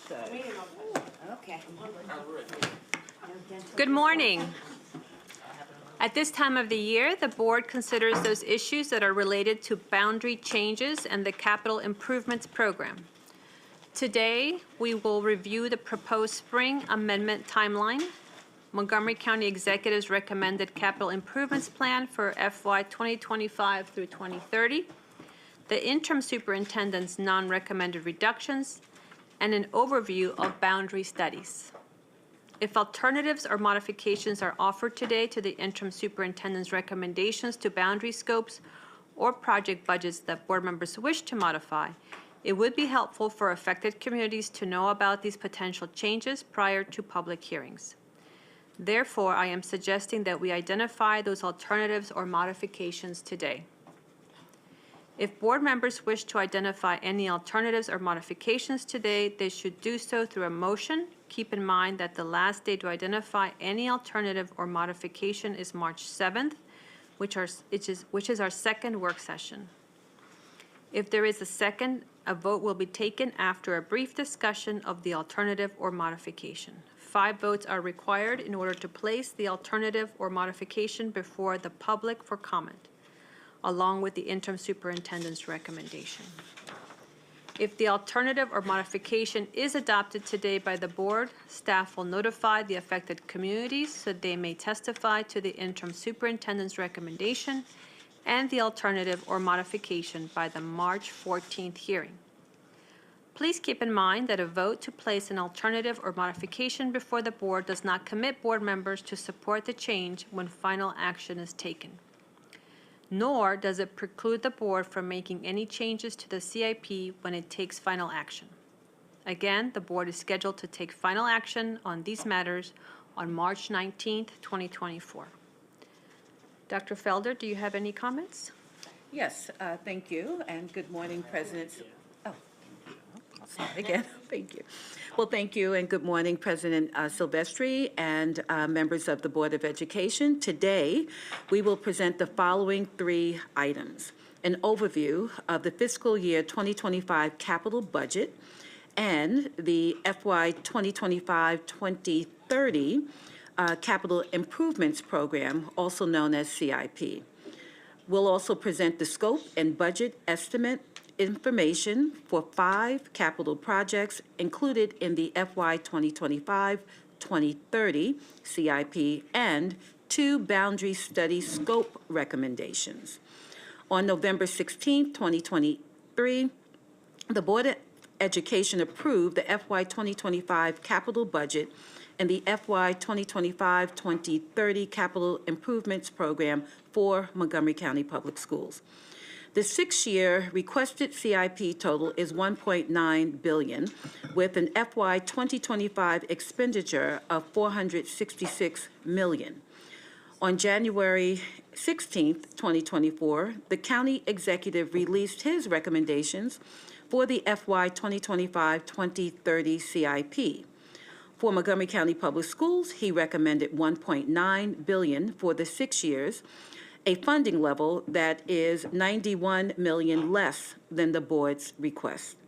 So, okay. Good morning. At this time of the year, the board considers those issues that are related to boundary changes and the capital improvements program. Today, we will review the proposed spring amendment timeline, Montgomery County Executive's recommended capital improvements plan for FY 2025 through 2030, the interim superintendent's non-recommended reductions, and an overview of boundary studies. If alternatives or modifications are offered today to the interim superintendent's recommendations to boundary scopes or project budgets that board members wish to modify, it would be helpful for affected communities to know about these potential changes prior to public hearings. Therefore, I am suggesting that we identify those alternatives or modifications today. If board members wish to identify any alternatives or modifications today, they should do so through a motion. Keep in mind that the last day to identify any alternative or modification is March 7th, which is our second work session. If there is a second, a vote will be taken after a brief discussion of the alternative or modification. 5 votes are required in order to place the alternative or modification before the public for comment, along with the interim superintendent's recommendation. If the alternative or modification is adopted today by the board, staff will notify the affected communities so they may testify to the interim superintendent's recommendation and the alternative or modification by the March 14th hearing. Please keep in mind that a vote to place an alternative or modification before the board does not commit board members to support the change when final action is taken. Nor does it preclude the board from making any changes to the CIP when it takes final action. Again, the board is scheduled to take final action on these matters on March 19th, 2024. Dr. Felder, do you have any comments? yes, thank you, and good morning, President. I'll start again. Thank you. Well, thank you, and good morning, President Silvestri and members of the Board of Education. Today, we will present the following 3 items: an overview of the fiscal year 2025 capital budget and the FY 2025-2030 capital improvements program, also known as CIP. We'll also present the scope and budget estimate information for 5 capital projects included in the FY 2025-2030 CIP and 2 boundary study scope recommendations. On November 16, 2023, the Board of Education approved the FY 2025 capital budget and the FY 2025-2030 capital improvements program for Montgomery County Public Schools. The 6-year requested CIP total is $1.9 billion, with an FY 2025 expenditure of $466 million. On January 16, 2024, the county executive released his recommendations for the FY 2025-2030 CIP. For Montgomery County Public Schools, he recommended $1.9 billion for the 6 years, a funding level that is $91 million less than the board's request.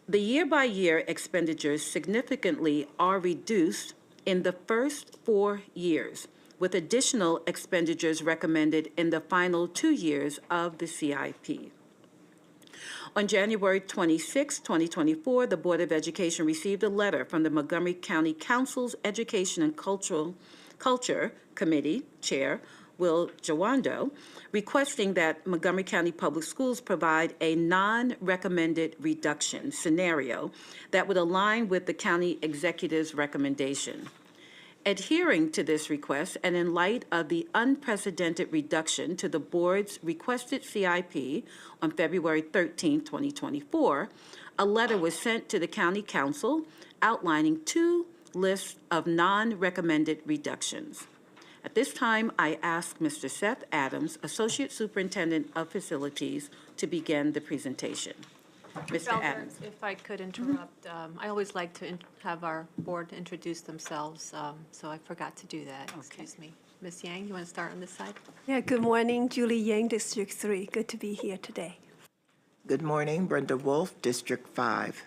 The year-by-year expenditures significantly are reduced in the first 4 years, with additional expenditures recommended in the final 2 years of the CIP. On January 26, 2024, the Board of Education received a letter from the Montgomery County Council's Education and Culture Committee Chair, Will Jawando, requesting that Montgomery County Public Schools provide a non-recommended reduction scenario that would align with the county executive's recommendation. Adhering to this request, and in light of the unprecedented reduction to the board's requested CIP on February 13, 2024, a letter was sent to the County Council outlining 2 lists of non-recommended reductions. At this time, I ask Mr. Seth Adams, Associate Superintendent of Facilities, to begin the presentation. Mr. Felder, Adams. if I could interrupt, I always like to have our board introduce themselves, so I forgot to do that. Excuse me. Ms. Yang, you want to start on this side? Yeah, good morning, Julie Yang, District 3. Good to be here today. Good morning, Brenda Wolf, District 5.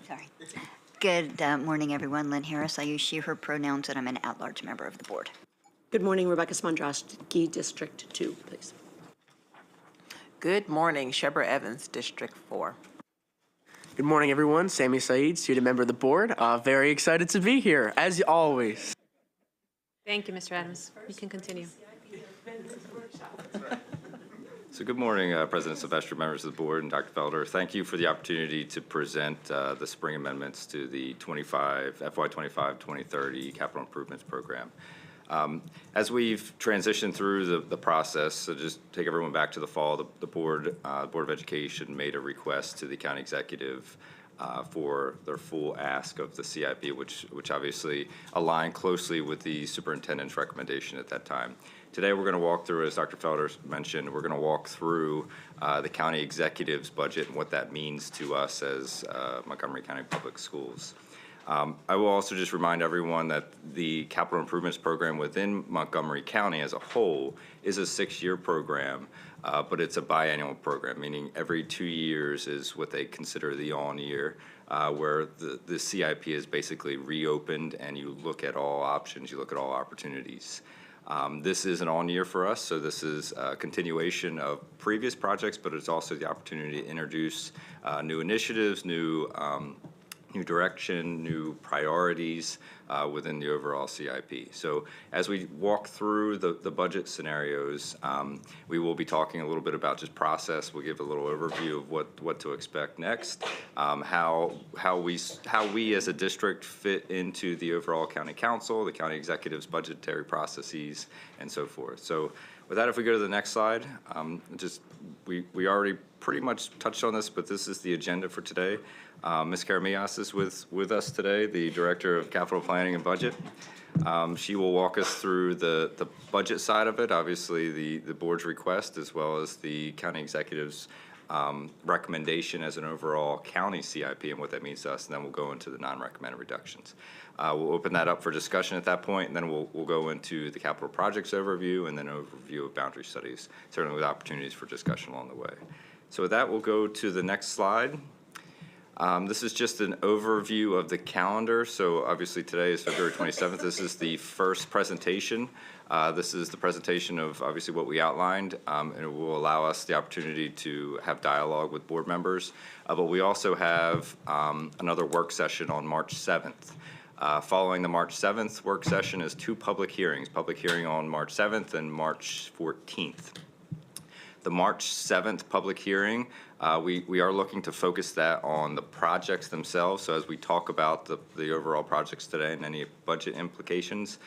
Sorry. Good morning, everyone. Lynn Harris. I use she, her pronouns, and I'm an at-large member of the board. Good morning, Rebecca Smondrowski, District 2, please. Good morning, Shebra Evans, District 4. Good morning, everyone. Sammy Saeed, student member of the board. Very excited to be here, as always. Thank you, Mr. Adams. You can continue. So good morning, President Sylvester, members of the board, and Dr. Felder. Thank you for the opportunity to present the spring amendments to the FY25-2030 Capital Improvements Program. As we've transitioned through the process, so just take everyone back to the fall, the Board of Education made a request to the county executive for their full ask of the CIP, which obviously aligned closely with the superintendent's recommendation at that time. Today, we're going to walk through, as Dr. Felder mentioned, we're going to walk through the county executive's budget and what that means to us as Montgomery County Public Schools. I will also just remind everyone that the capital improvements program within Montgomery County as a whole is a 6-year program, but it's a biannual program, meaning every 2 years is what they consider the on year, where the CIP is basically reopened and you look at all options, you look at all opportunities. This is an on year for us, so this is a continuation of previous projects, but it's also the opportunity to introduce new initiatives, new direction, new priorities within the overall CIP. So as we walk through the budget scenarios, we will be talking a little bit about just process. We'll give a little overview of what to expect next, how we as a district fit into the overall county council, the county executive's budgetary processes, and so forth. So with that, if we go to the next slide, we already pretty much touched on this, but this is the agenda for today. Ms. Karamias is with us today, the Director of Capital Planning and Budget. She will walk us through the budget side of it, obviously the board's request, as well as the county executive's recommendation as an overall county CIP and what that means to us, and then we'll go into the non-recommended reductions. We'll open that up for discussion at that point, and then we'll go into the capital projects overview and then overview of boundary studies, certainly with opportunities for discussion along the way. So with that, we'll go to the next slide. This is just an overview of the calendar. So obviously today is February 27th. This is the first presentation. This is the presentation of obviously what we outlined, and it will allow us the opportunity to have dialogue with board members. But we also have another work session on March 7th. Following the March 7th work session is 2 public hearings, public hearing on March 7th and March 14th. The March 7th public hearing, we are looking to focus that on the projects themselves. So as we talk about the overall projects today and any budget implications,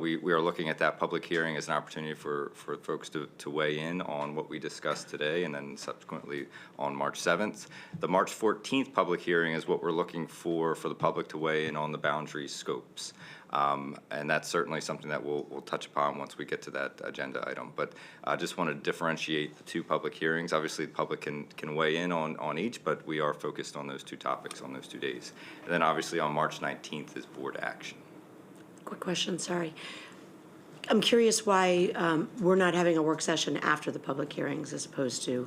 we are looking at that public hearing as an opportunity for folks to weigh in on what we discussed today and then subsequently on March 7th. The March 14th public hearing is what we're looking for the public to weigh in on the boundary scopes. And that's certainly something that we'll touch upon once we get to that agenda item. But I just want to differentiate the 2 public hearings. Obviously, the public can weigh in on each, but we are focused on those 2 topics on those 2 days. And then obviously on March 19th is board action. Quick question, sorry. I'm curious why we're not having a work session after the public hearings as opposed to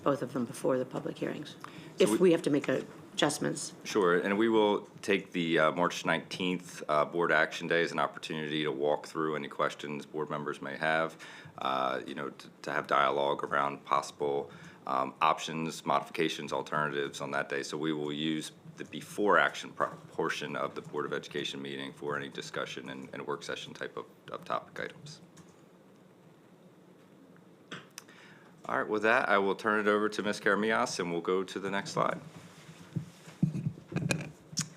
both of them before the public hearings, if we have to make adjustments. Sure, and we will take the March 19th board action day as an opportunity to walk through any questions board members may have, to have dialogue around possible options, modifications, alternatives on that day. So we will use the before action portion of the Board of Education meeting for any discussion and work session type of topic items. All right, with that, I will turn it over to Ms. Karamias, and we'll go to the next slide.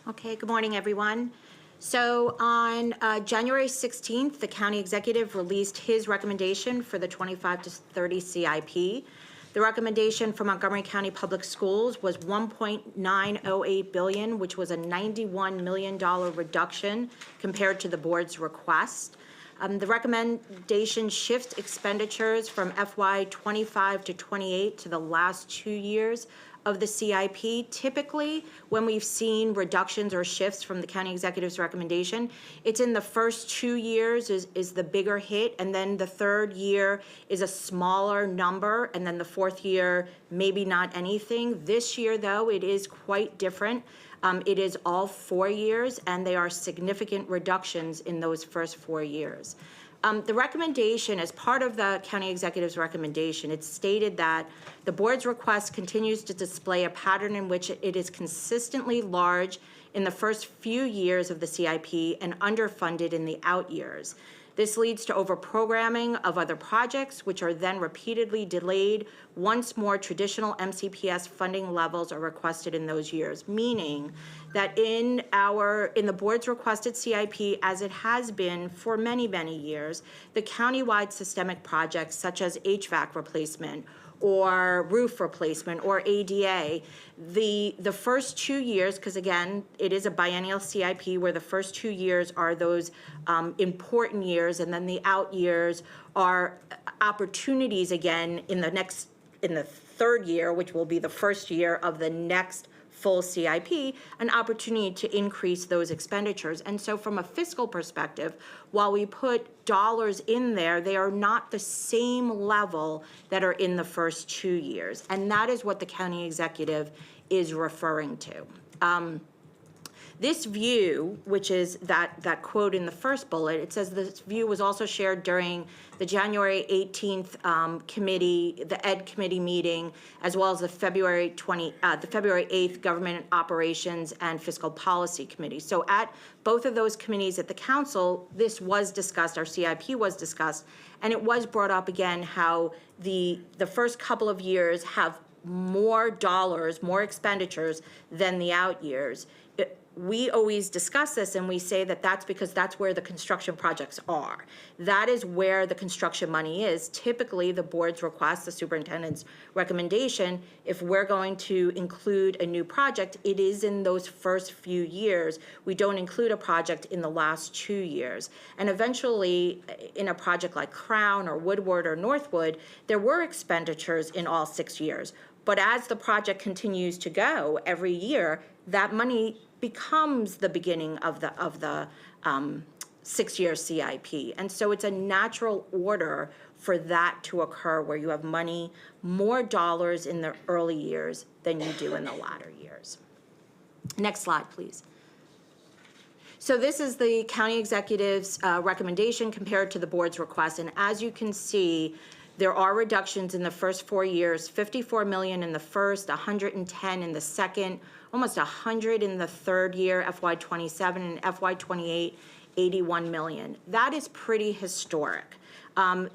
Okay, good morning, everyone. So on January 16th, the county executive released his recommendation for the 25 to 30 CIP. The recommendation for Montgomery County Public Schools was $1.908 billion, which was a $91 million reduction compared to the board's request. The recommendation shifts expenditures from FY 25 to 28 to the last 2 years of the CIP. Typically, when we've seen reductions or shifts from the county executive's recommendation, it's in the first 2 years is the bigger hit, and then the third year is a smaller number, and then the fourth year, maybe not anything. This year, though, it is quite different. It is all 4 years, and they are significant reductions in those first 4 years. The recommendation, as part of the county executive's recommendation, it's stated that the board's request continues to display a pattern in which it is consistently large in the first few years of the CIP and underfunded in the out years. This leads to overprogramming of other projects, which are then repeatedly delayed once more traditional MCPS funding levels are requested in those years, meaning that in the board's requested CIP, as it has been for many, many years, the countywide systemic projects such as HVAC replacement or roof replacement or ADA, the first 2 years, because again, it is a biennial CIP where the first 2 years are those important years, and then the out years are opportunities again in the third year, which will be the first year of the next full CIP, an opportunity to increase those expenditures. And so from a fiscal perspective, while we put dollars in there, they are not the same level that are in the first 2 years. And that is what the county executive is referring to. This view, which is that quote in the first bullet, it says this view was also shared during the January 18th committee, the Ed committee meeting, as well as the February 8th Government Operations and Fiscal Policy Committee. So at both of those committees at the council, this was discussed, our CIP was discussed, and it was brought up again how the first couple of years have more dollars, more expenditures than the out years. We always discuss this and we say that that's because that's where the construction projects are. That is where the construction money is. Typically, the board's request, the superintendent's recommendation, if we're going to include a new project, it is in those first few years. We don't include a project in the last 2 years. And eventually, in a project like Crown or Woodward or Northwood, there were expenditures in all 6 years. But as the project continues to go every year, that money becomes the beginning of the 6-year CIP. And so it's a natural order for that to occur where you have money, more dollars in the early years than you do in the latter years. Next slide, please. So this is the county executive's recommendation compared to the board's request. And as you can see, there are reductions in the first 4 years, 54 million in the first, 110 in the second, almost 100 in the third year, FY27, and FY28, 81 million. That is pretty historic.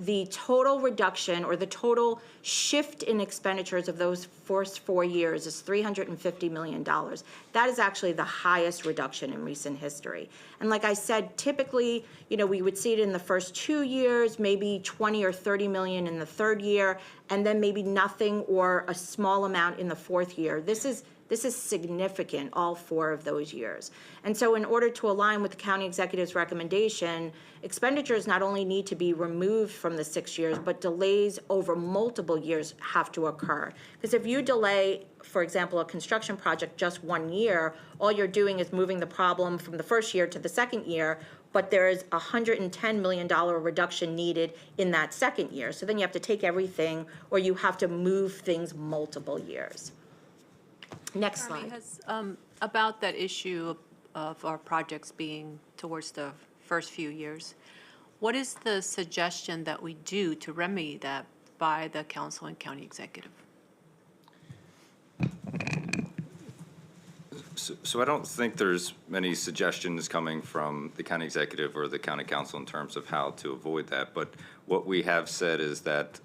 The total reduction or the total shift in expenditures of those first 4 years is $350 million. That is actually the highest reduction in recent history. And like I said, typically, we would see it in the first 2 years, maybe 20 or 30 million in the third year, and then maybe nothing or a small amount in the fourth year. This is significant, all 4 of those years. And so in order to align with the county executive's recommendation, expenditures not only need to be removed from the 6 years, but delays over multiple years have to occur. Because if you delay, for example, a construction project just 1 year, all you're doing is moving the problem from the first year to the second year, but there is a $110 million reduction needed in that second year. So then you have to take everything, or you have to move things multiple years. Next slide. About that issue of our projects being towards the first few years, what is the suggestion that we do to remedy that by the council and county executive? So I don't think there's many suggestions coming from the county executive or the county council in terms of how to avoid that. But what we have said is that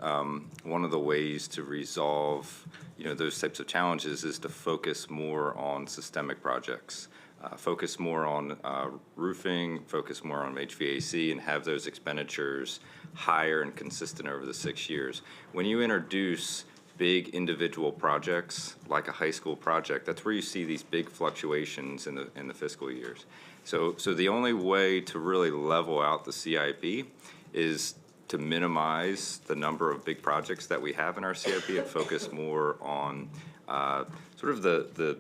one of the ways to resolve, those types of challenges is to focus more on systemic projects, focus more on roofing, focus more on HVAC, and have those expenditures higher and consistent over the 6 years. When you introduce big individual projects, like a high school project, that's where you see these big fluctuations in the fiscal years. So the only way to really level out the CIP is to minimize the number of big projects that we have in our CIP and focus more on sort of the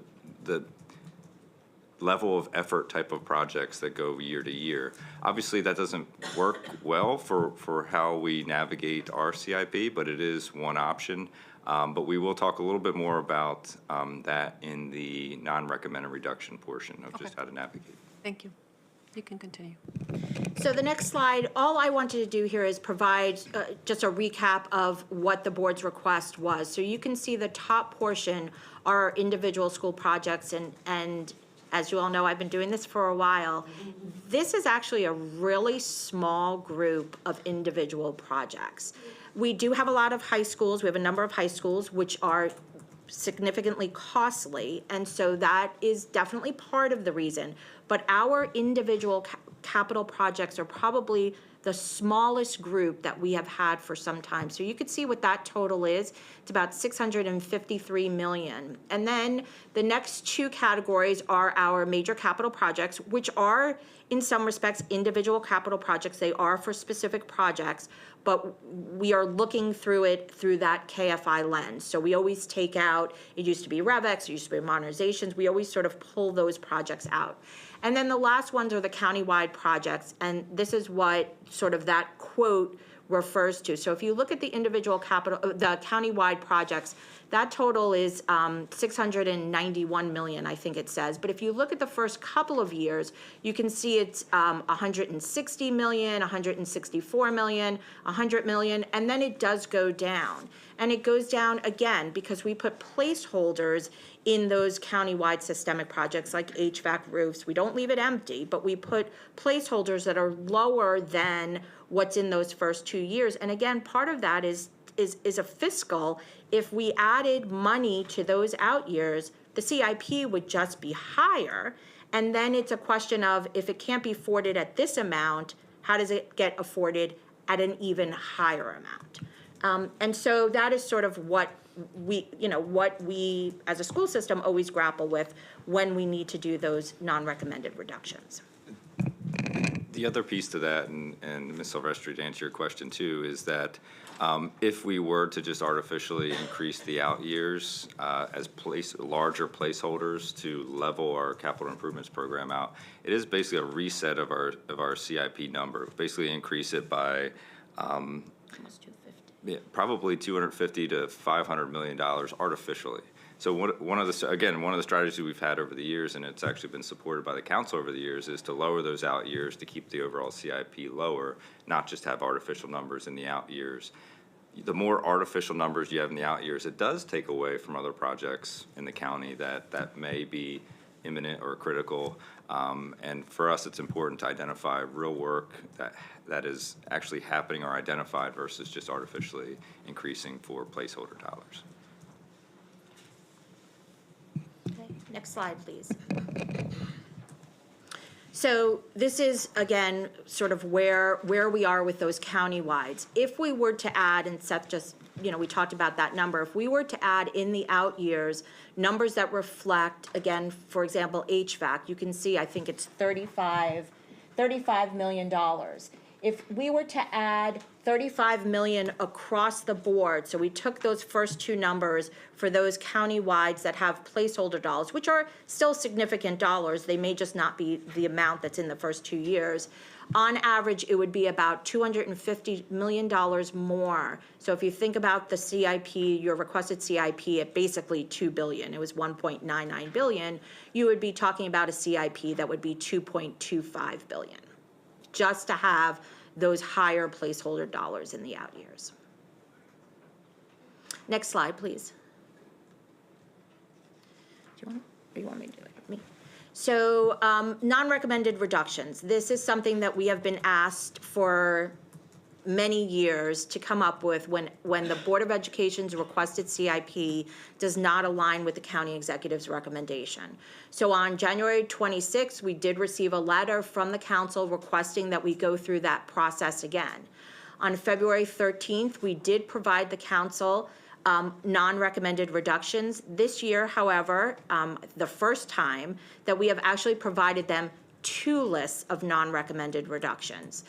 level of effort type of projects that go year to year. Obviously, that doesn't work well for how we navigate our CIP, but it is one option. But we will talk a little bit more about that in the non-recommended reduction portion of just how to navigate. Thank you. You can continue. So the next slide, all I wanted to do here is provide just a recap of what the board's request was. So you can see the top portion are individual school projects, and as you all know, I've been doing this for a while. This is actually a really small group of individual projects. We do have a lot of high schools. We have a number of high schools which are significantly costly, and so that is definitely part of the reason. But our individual capital projects are probably the smallest group that we have had for some time. So you could see what that total is. It's about $653 million. And then the next two categories are our major capital projects, which are, in some respects, individual capital projects. They are for specific projects, but we are looking through it through that KFI lens. So we always take out, it used to be RevX, it used to be modernizations. We always sort of pull those projects out. And then the last ones are the countywide projects, and this is what sort of that quote refers to. So if you look at the individual capital, the countywide projects, that total is $691 million, I think it says. But if you look at the first couple of years, you can see it's $160 million, $164 million, $100 million, and then it does go down. And it goes down again because we put placeholders in those countywide systemic projects like HVAC roofs. We don't leave it empty, but we put placeholders that are lower than what's in those first 2 years. And again, part of that is a fiscal. If we added money to those out years, the CIP would just be higher. And then it's a question of, if it can't be afforded at this amount, how does it get afforded at an even higher amount? And so that is sort of what we as a school system always grapple with when we need to do those non-recommended reductions. The other piece to that, and Ms. Silvestri, to answer your question too, is that if we were to just artificially increase the out years as larger placeholders to level our capital improvements program out, it is basically a reset of our CIP number. Basically increase it by Almost 250. probably $250 to $500 million artificially. So one of the strategies we've had over the years, and it's actually been supported by the council over the years, is to lower those out years to keep the overall CIP lower, not just have artificial numbers in the out years. The more artificial numbers you have in the out years, it does take away from other projects in the county that may be imminent or critical. And for us, it's important to identify real work that is actually happening or identified versus just artificially increasing for placeholder dollars. Okay, next slide, please. So this is, again, sort of where we are with those county-wides. If we were to add, and Seth just, we talked about that number, if we were to add in the out years, numbers that reflect, again, for example, HVAC, you can see, I think it's $35 million. If we were to add $35 million across the board, so we took those first two numbers for those county-wides that have placeholder dollars, which are still significant dollars, they may just not be the amount that's in the first 2 years. On average, it would be about $250 million more. So if you think about the CIP, your requested CIP at basically $2 billion, it was $1.99 billion, you would be talking about a CIP that would be $2.25 billion, just to have those higher placeholder dollars in the out years. Next slide, please. Do you want me to do it? Me. So non-recommended reductions. This is something that we have been asked for many years to come up with when the Board of Education's requested CIP does not align with the county executive's recommendation. So on January 26th, we did receive a letter from the council requesting that we go through that process again. On February 13th, we did provide the council non-recommended reductions. This year, however, the first time that we have actually provided them 2 lists of non-recommended reductions.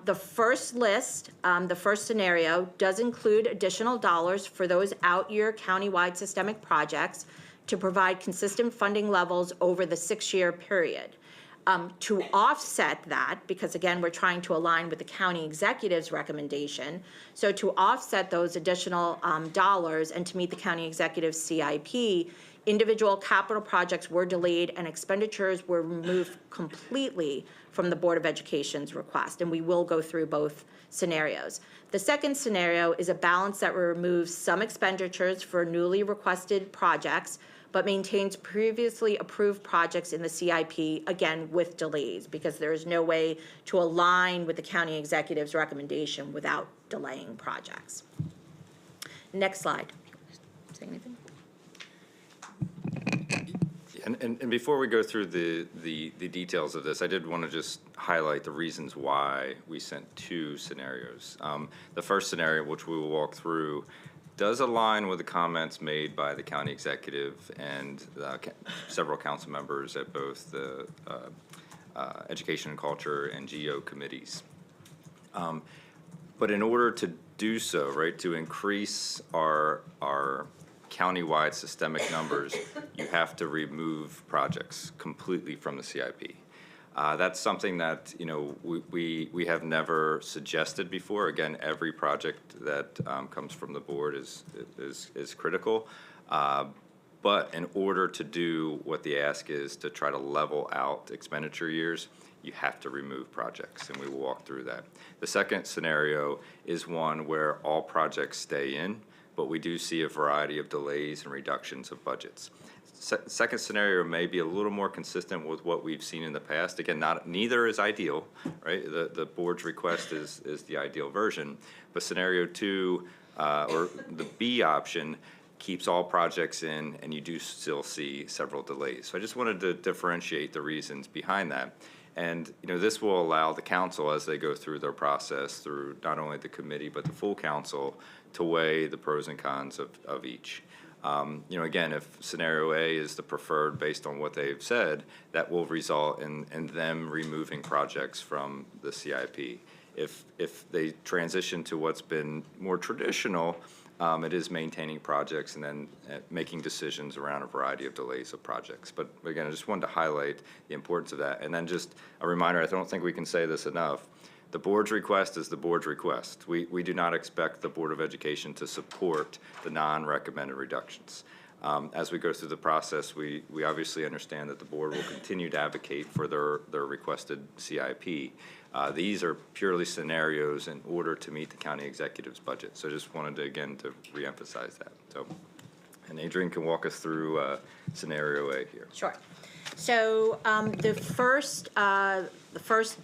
The first list, the first scenario, does include additional dollars for those out-year countywide systemic projects to provide consistent funding levels over the 6-year period. To offset that, because again, we're trying to align with the county executive's recommendation, so to offset those additional dollars and to meet the county executive's CIP, individual capital projects were delayed and expenditures were removed completely from the Board of Education's request, and we will go through both scenarios. The second scenario is a balance that removes some expenditures for newly requested projects, but maintains previously approved projects in the CIP, again, with delays, because there is no way to align with the county executive's recommendation without delaying projects. Next slide. Say anything? And before we go through the details of this, I did want to just highlight the reasons why we sent two scenarios. The first scenario, which we will walk through, does align with the comments made by the county executive and several council members at both the Education and Culture and GO committees. But in order to do so, right, to increase our countywide systemic numbers, you have to remove projects completely from the CIP. That's something that, you know, we have never suggested before. Again, every project that comes from the board is critical. But in order to do what the ask is to try to level out expenditure years, you have to remove projects, and we will walk through that. The second scenario is one where all projects stay in, but we do see a variety of delays and reductions of budgets. Second scenario may be a little more consistent with what we've seen in the past. Again, neither is ideal, right? The board's request is the ideal version, but scenario two, or the B option, keeps all projects in, and you do still see several delays. So I just wanted to differentiate the reasons behind that. And, you know, this will allow the council, as they go through their process, through not only the committee, but the full council, to weigh the pros and cons of each. You know, again, if scenario A is the preferred based on what they've said, that will result in them removing projects from the CIP. If they transition to what's been more traditional, it is maintaining projects and then making decisions around a variety of delays of projects. But again, I just wanted to highlight the importance of that. And then just a reminder, I don't think we can say this enough, the board's request is the board's request. We do not expect the Board of Education to support the non-recommended reductions. As we go through the process, we obviously understand that the board will continue to advocate for their requested CIP. These are purely scenarios in order to meet the county executive's budget. So I just wanted to, again, to reemphasize that. So, and Adrienne can walk us through scenario A here. Sure. So the first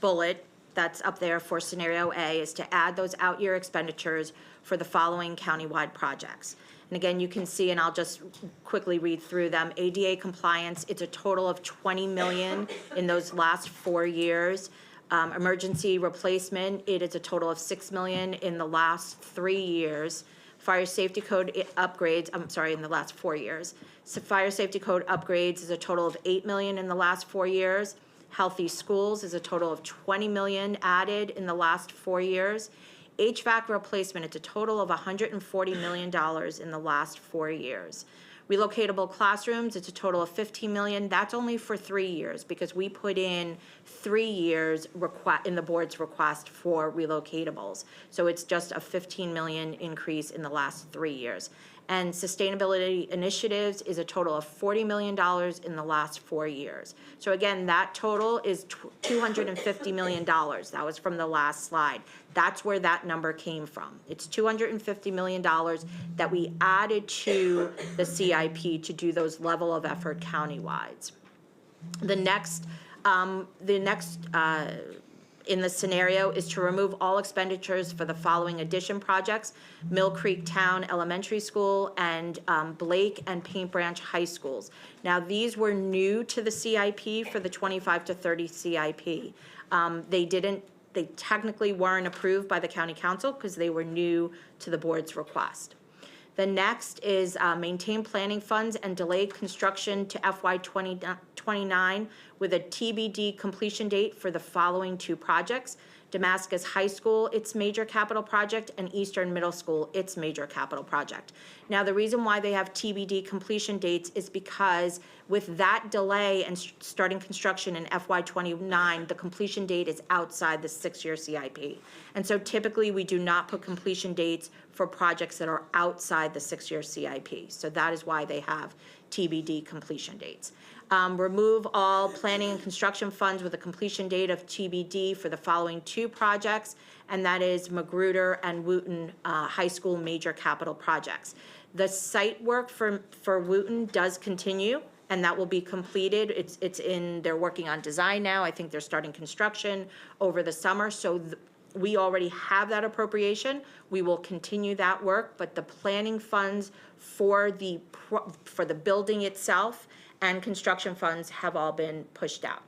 bullet that's up there for scenario A is to add those out-year expenditures for the following countywide projects. And again, you can see, and I'll just quickly read through them. ADA compliance, it's a total of $20 million in those last 4 years. Emergency replacement, it is a total of $6 million in the last 3 years. Fire safety code upgrades, in the last 4 years. So fire safety code upgrades is a total of $8 million in the last 4 years. Healthy schools is a total of $20 million added in the last 4 years. HVAC replacement, it's a total of $140 million in the last 4 years. Relocatable classrooms, it's a total of $15 million. That's only for 3 years because we put in 3 years in the board's request for relocatables. So it's just a $15 million increase in the last 3 years. And sustainability initiatives is a total of $40 million in the last 4 years. So again, that total is $250 million. That was from the last slide. That's where that number came from. It's $250 million that we added to the CIP to do those level of effort countywides. The next in the scenario is to remove all expenditures for the following addition projects: Mill Creek Town Elementary School and Blake and Paint Branch High Schools. Now, these were new to the CIP for the 25 to 30 CIP. They technically weren't approved by the county council because they were new to the board's request. The next is maintain planning funds and delayed construction to FY 2029 with a TBD completion date for the following 2 projects: Damascus High School, its major capital project, and Eastern Middle School, its major capital project. Now, the reason why they have TBD completion dates is because with that delay and starting construction in FY '29, the completion date is outside the 6-year CIP. And so typically, we do not put completion dates for projects that are outside the 6-year CIP. So that is why they have TBD completion dates. Remove all planning and construction funds with a completion date of TBD for the following 2 projects, and that is Magruder and Wooten High School major capital projects. The site work for Wooten does continue, and that will be completed. They're working on design now. I think they're starting construction over the summer, so we already have that appropriation. We will continue that work, but the planning funds for the building itself and construction funds have all been pushed out.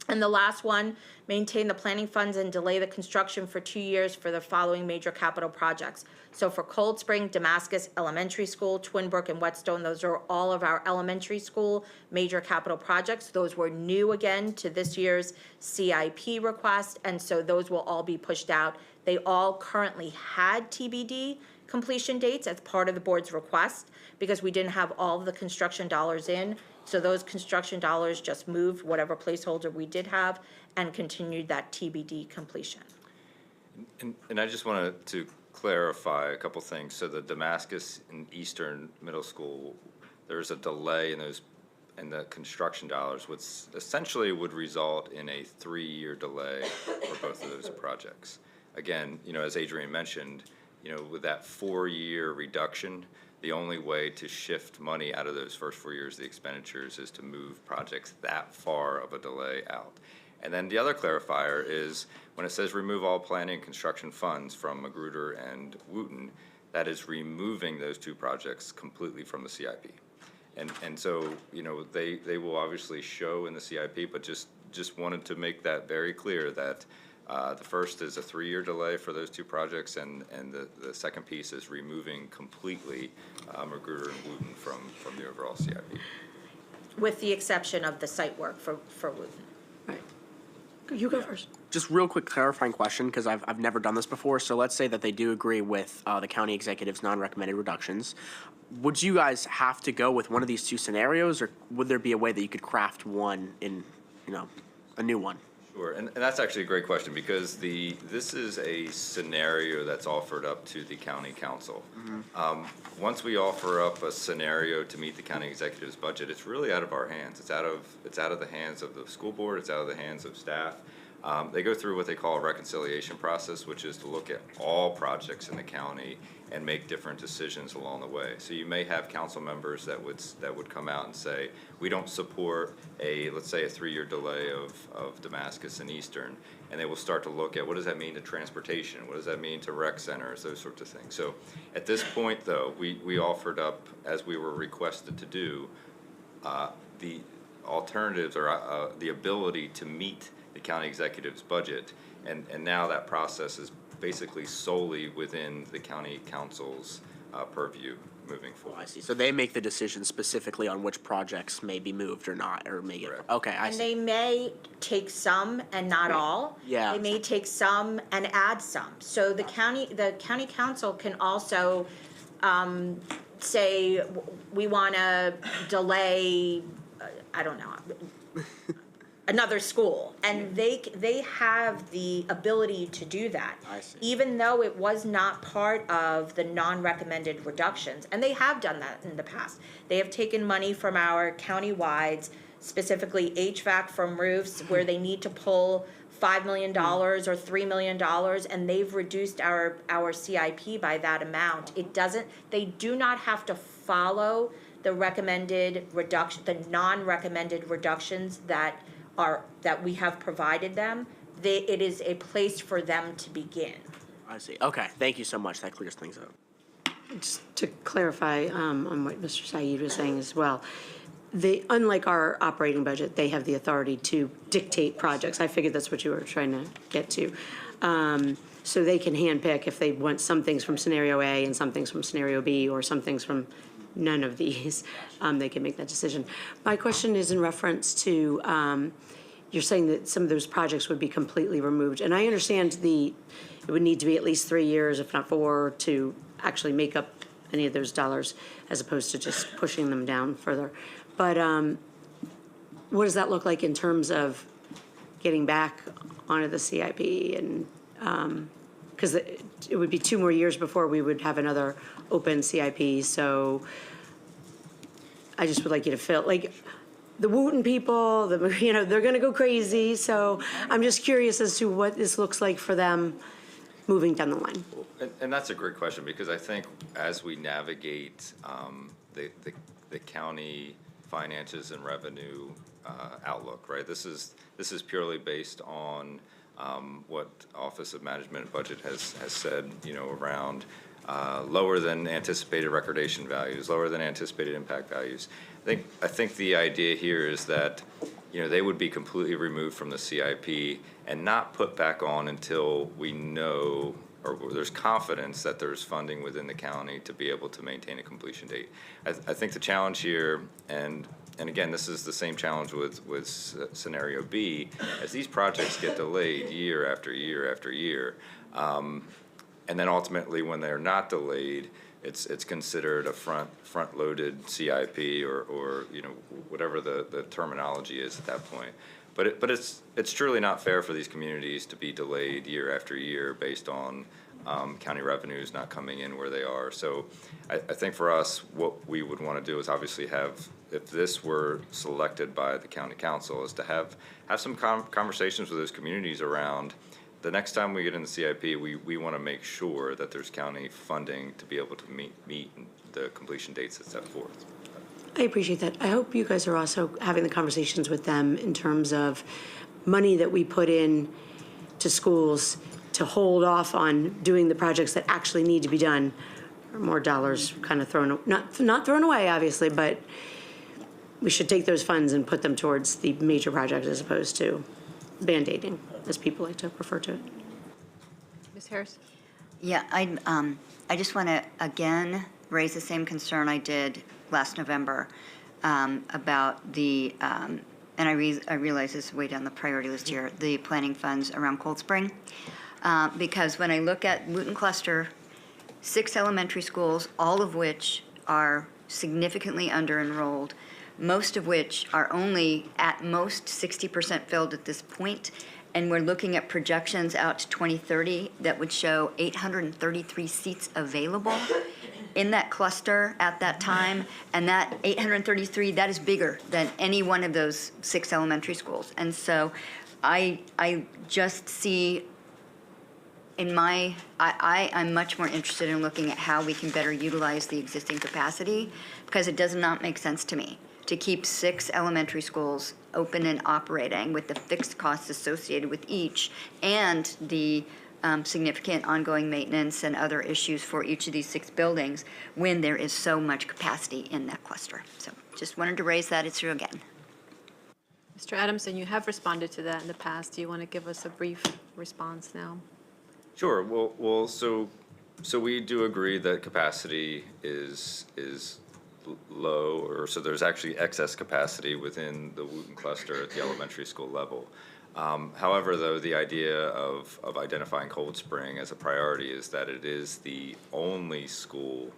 And the last one, maintain the planning funds and delay the construction for 2 years for the following major capital projects. So for Cold Spring, Damascus Elementary School, Twin Brook, and Whetstone, those are all of our elementary school major capital projects. Those were new again to this year's CIP request, and so those will all be pushed out. They all currently had TBD completion dates as part of the board's request because we didn't have all of the construction dollars in. So those construction dollars just moved whatever placeholder we did have and continued that TBD completion. And I just wanted to clarify a couple things. So the Damascus and Eastern Middle School, there's a delay in those, and the construction dollars, which essentially would result in a 3-year delay for both of those projects. Again, as Adrian mentioned, with that 4-year reduction, the only way to shift money out of those first 4 years of the expenditures is to move projects that far of a delay out. And then the other clarifier is when it says remove all planning and construction funds from Magruder and Wooten, that is removing those 2 projects completely from the CIP. And so, they will obviously show in the CIP, but just wanted to make that very clear that the first is a 3-year delay for those 2 projects, and the second piece is removing completely Magruder and Wooten from the overall CIP. With the exception of the site work for Wooten. Right. You go first. Just real quick clarifying question, because I've never done this before. So let's say that they do agree with the county executive's non-recommended reductions. Would you guys have to go with one of these 2 scenarios, or would there be a way that you could craft one in, a new one? Sure, and that's actually a great question because this is a scenario that's offered up to the county council. Mm-hmm. Once we offer up a scenario to meet the county executive's budget, it's really out of our hands. It's out of the hands of the school board. It's out of the hands of staff. They go through what they call a reconciliation process, which is to look at all projects in the county and make different decisions along the way. So you may have council members that would come out and say, we don't support let's say a 3-year delay of Damascus and Eastern, and they will start to look at what does that mean to transportation, what does that mean to rec centers, those sorts of things. So at this point, though, we offered up, as we were requested to do, the alternatives or the ability to meet the county executive's budget, and now that process is basically solely within the county council's purview moving forward. I see. So they make the decision specifically on which projects may be moved or not, or may get. Correct. Okay, I And see. they may take some and not all. Yeah. They may take some and add some. So the county council can also say, we want to delay, I don't know, another school, and they have the ability to do that. I see. Even though it was not part of the non-recommended reductions, and they have done that in the past. They have taken money from our county-wides, specifically HVAC from roofs, where they need to pull $5 million or $3 million, and they've reduced our CIP by that amount. They do not have to follow the recommended reduction, the non-recommended reductions that we have provided them. It is a place for them to begin. I see. Okay, thank you so much. That clears things up. Just to clarify on what Mr. Saeed was saying as well, unlike our operating budget, they have the authority to dictate projects. I figured that's what you were trying to get to. So they can handpick if they want some things from scenario A and some things from scenario B, or some things from none of these. They can make that decision. My question is in reference to you're saying that some of those projects would be completely removed. And I understand it would need to be at least 3 years, if not 4, to actually make up any of those dollars, as opposed to just pushing them down further. But what does that look like in terms of getting back onto the CIP? And, because it would be 2 more years before we would have another open CIP, so I just would like you to feel, like, the Wooten people, they're gonna go crazy, so I'm just curious as to what this looks like for them moving down the line. And that's a great question, because I think as we navigate the county finances and revenue outlook, right? This is purely based on what Office of Management and Budget has said, around lower than anticipated recordation values, lower than anticipated impact values. I think the idea here is that they would be completely removed from the CIP and not put back on until we know, or there's confidence that there's funding within the county to be able to maintain a completion date. I think the challenge here, and again, this is the same challenge with scenario B, as these projects get delayed year after year after year, and then ultimately when they're not delayed, it's considered a front-loaded CIP or whatever the terminology is at that point. But it's truly not fair for these communities to be delayed year after year based on county revenues not coming in where they are. So I think for us, what we would want to do is obviously have, if this were selected by the county council, is to have some conversations with those communities around the next time we get in the CIP, we want to make sure that there's county funding to be able to meet the completion dates that's set forth. I appreciate that. I hope you guys are also having the conversations with them in terms of money that we put in to schools to hold off on doing the projects that actually need to be done, or more dollars kind of not thrown away, obviously, but we should take those funds and put them towards the major projects as opposed to Band-Aiding, as people like to refer to it. Ms. Harris? Yeah, I just want to, again, raise the same concern I did last November about the, and I realize this is way down the priority list here, the planning funds around Cold Spring. Because when I look at Wooten Cluster, 6 elementary schools, all of which are significantly under-enrolled, most of which are only at most 60% filled at this point, and we're looking at projections out to 2030 that would show 833 seats available in that cluster at that time, and that 833, that is bigger than any one of those 6 elementary schools. And so I just see I'm much more interested in looking at how we can better utilize the existing capacity, because it does not make sense to me to keep 6 elementary schools open and operating with the fixed costs associated with each and the significant ongoing maintenance and other issues for each of these 6 buildings when there is so much capacity in that cluster. So just wanted to raise that issue again. Mr. Adamson, you have responded to that in the past. Do you want to give us a brief response now? Sure. Well, so we do agree that capacity is low, or so there's actually excess capacity within the Wooten cluster at the elementary school level. However, though, the idea of identifying Cold Spring as a priority is that it is the only school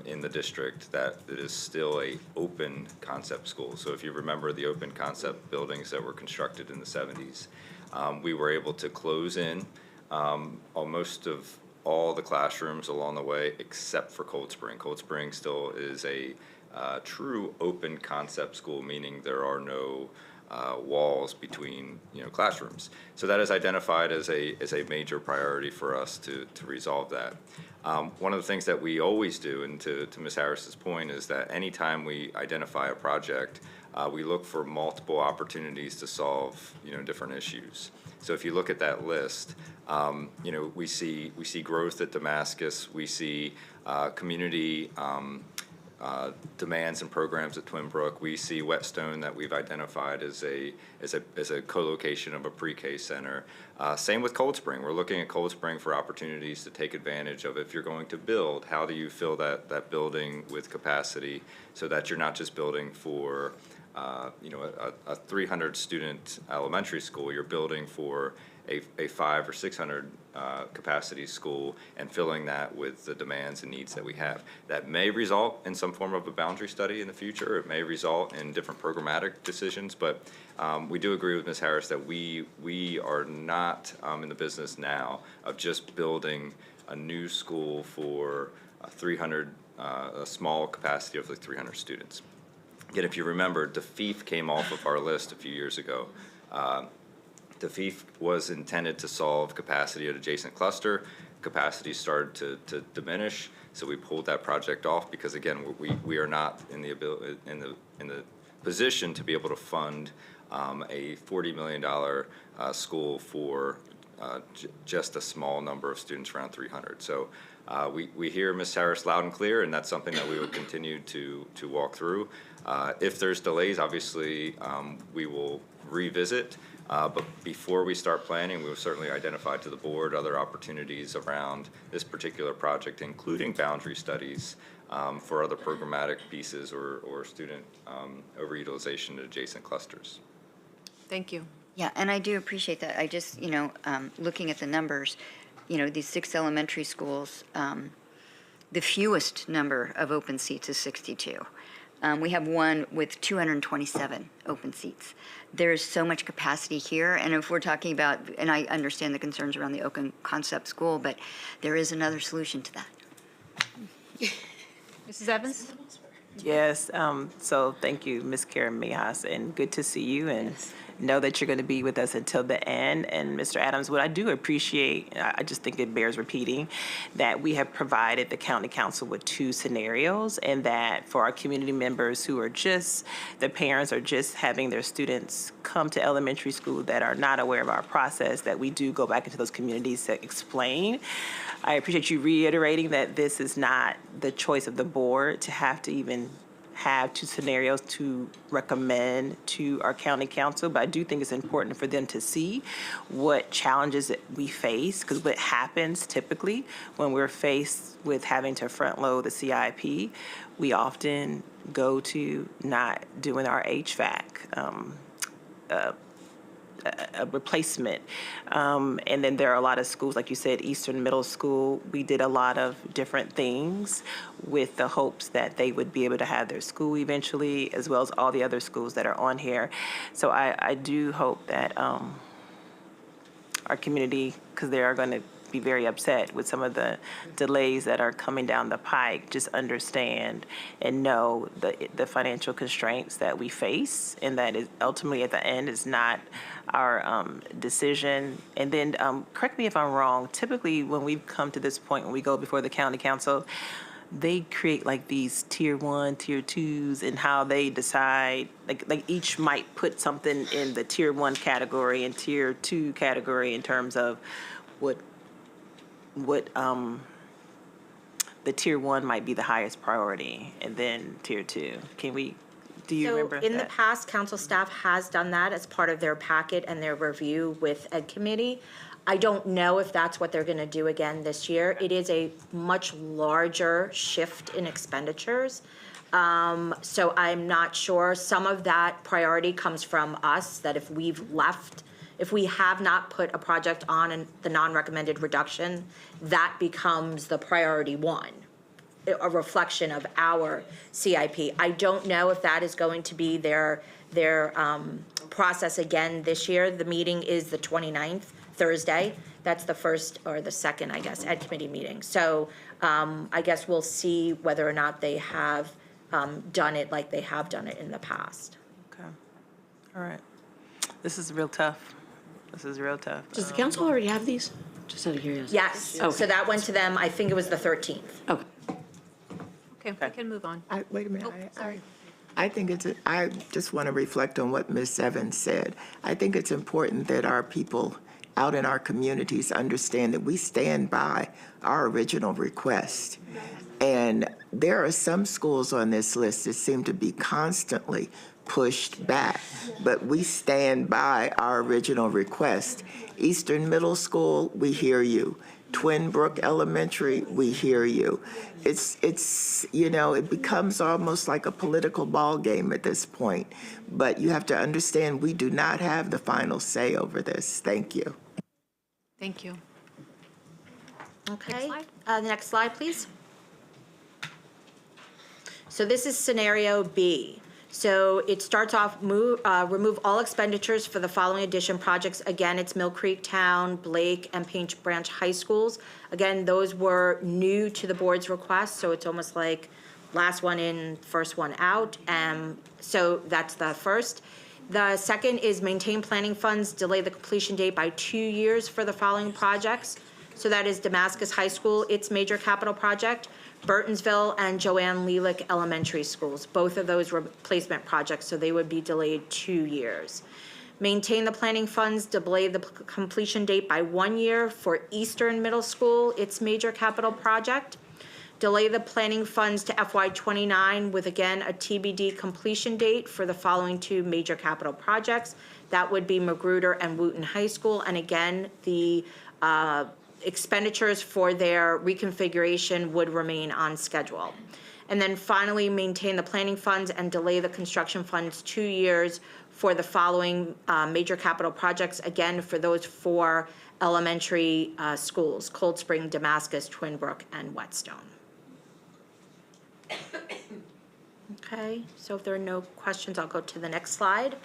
in the district that it is still a open concept school. So if you remember the open concept buildings that were constructed in the 70s, we were able to close in most of all the classrooms along the way except for Cold Spring. Cold Spring still is a true open concept school, meaning there are no walls between classrooms. So that is identified as a major priority for us to resolve that. One of the things that we always do, and to Ms. Harris's point, is that anytime we identify a project, we look for multiple opportunities to solve different issues. So if you look at that list, we see growth at Damascus, we see community demands and programs at Twin Brook. We see Whetstone that we've identified as a co-location of a pre-K center. Same with Cold Spring. We're looking at Cold Spring for opportunities to take advantage of, if you're going to build, how do you fill that building with capacity so that you're not just building for a 300-student elementary school, you're building for a 500 or 600 capacity school and filling that with the demands and needs that we have. That may result in some form of a boundary study in the future. It may result in different programmatic decisions, but we do agree with Ms. Harris that we are not in the business now of just building a new school for 300, a small capacity of like 300 students. Again, if you remember, DeFeef came off of our list a few years ago. DeFeef was intended to solve capacity at adjacent cluster. Capacity started to diminish, so we pulled that project off because, again, we are not in the ability, in the position to be able to fund a $40 million school for just a small number of students, around 300. So we hear Ms. Harris loud and clear, and that's something that we will continue to walk through. If there's delays, obviously, we will revisit. But before we start planning, we'll certainly identify to the board other opportunities around this particular project, including boundary studies for other programmatic pieces or student overutilization in adjacent clusters. Thank you. Yeah, and I do appreciate that. I just, looking at the numbers, these 6 elementary schools, the fewest number of open seats is 62. We have one with 227 open seats. There's so much capacity here, and if we're talking about, and I understand the concerns around the Oakland Concept School, but there is another solution to that. Mrs. Evans? Yes, so thank you, Ms. Karen Mijas, and good to see you, and know that you're going to be with us until the end. And Mr. Adams, what I do appreciate, I just think it bears repeating, that we have provided the county council with 2 scenarios, and that for our community members who are just, the parents are just having their students come to elementary school that are not aware of our process, that we do go back into those communities to explain. I appreciate you reiterating that this is not the choice of the board to have to even have 2 scenarios to recommend to our county council, but I do think it's important for them to see what challenges that we face, because what happens typically when we're faced with having to front load the CIP, we often go to not doing our HVAC, a replacement. And then there are a lot of schools, like you said, Eastern Middle School, we did a lot of different things with the hopes that they would be able to have their school eventually, as well as all the other schools that are on here. So I do hope that our community, because they are going to be very upset with some of the delays that are coming down the pike, just understand and know the financial constraints that we face, and that is ultimately at the end is not our decision. And then correct me if I'm wrong, typically when we've come to this point, when we go before the county council, they create like these tier 1, tier 2s, and how they decide, like each might put something in the tier 1 category and tier 2 category in terms of what the tier 1 might be the highest priority, and then tier 2. Do you remember So in the that? past, council staff has done that as part of their packet and their review with Ed Committee. I don't know if that's what they're going to do again this year. It is a much larger shift in expenditures. So I'm not sure. Some of that priority comes from us, that if we have not put a project on the non-recommended reduction, that becomes the priority 1, a reflection of our CIP. I don't know if that is going to be their process again this year. The meeting is the 29th, Thursday. That's the first or the second, I guess, Ed Committee meeting. So I guess we'll see whether or not they have done it like they have done it in the past. Okay. All right. This is real tough. Does the council already have these? Just out of curiosity. Yes, Okay. so that went to them, I think it was the 13th. Okay. Okay, we can move on. Wait a minute. Sorry. I think I just want to reflect on what Ms. Evans said. I think it's important that our people out in our communities understand that we stand by our original request. And there are some schools on this list that seem to be constantly pushed back, but we stand by our original request. Eastern Middle School, we hear you. Twin Brook Elementary, we hear you. It's you know, it becomes almost like a political ball game at this point. But you have to understand, we do not have the final say over this. Thank you. Thank you. Okay. slide. The next slide, please. So this is scenario B. So it starts off, remove all expenditures for the following addition projects. Again, it's Mill Creek Town, Blake, and Paint Branch High Schools. Again, those were new to the board's request, so it's almost like last one in, first one out. So that's the first. The second is maintain planning funds, delay the completion date by 2 years for the following projects. So that is Damascus High School, its major capital project, Burtonsville and Joanne Lelik Elementary Schools. Both of those were replacement projects, so they would be delayed 2 years. Maintain the planning funds, delay the completion date by 1 year for Eastern Middle School, its major capital project. Delay the planning funds to FY29 with, again, a TBD completion date for the following 2 major capital projects. That would be Magruder and Wooten High School. And again, the expenditures for their reconfiguration would remain on schedule. And then finally, maintain the planning funds and delay the construction funds 2 years for the following major capital projects, again, for those 4 elementary schools, Cold Spring, Damascus, Twin Brook, and Whetstone. Okay, so if there are no questions, I'll go to the next slide.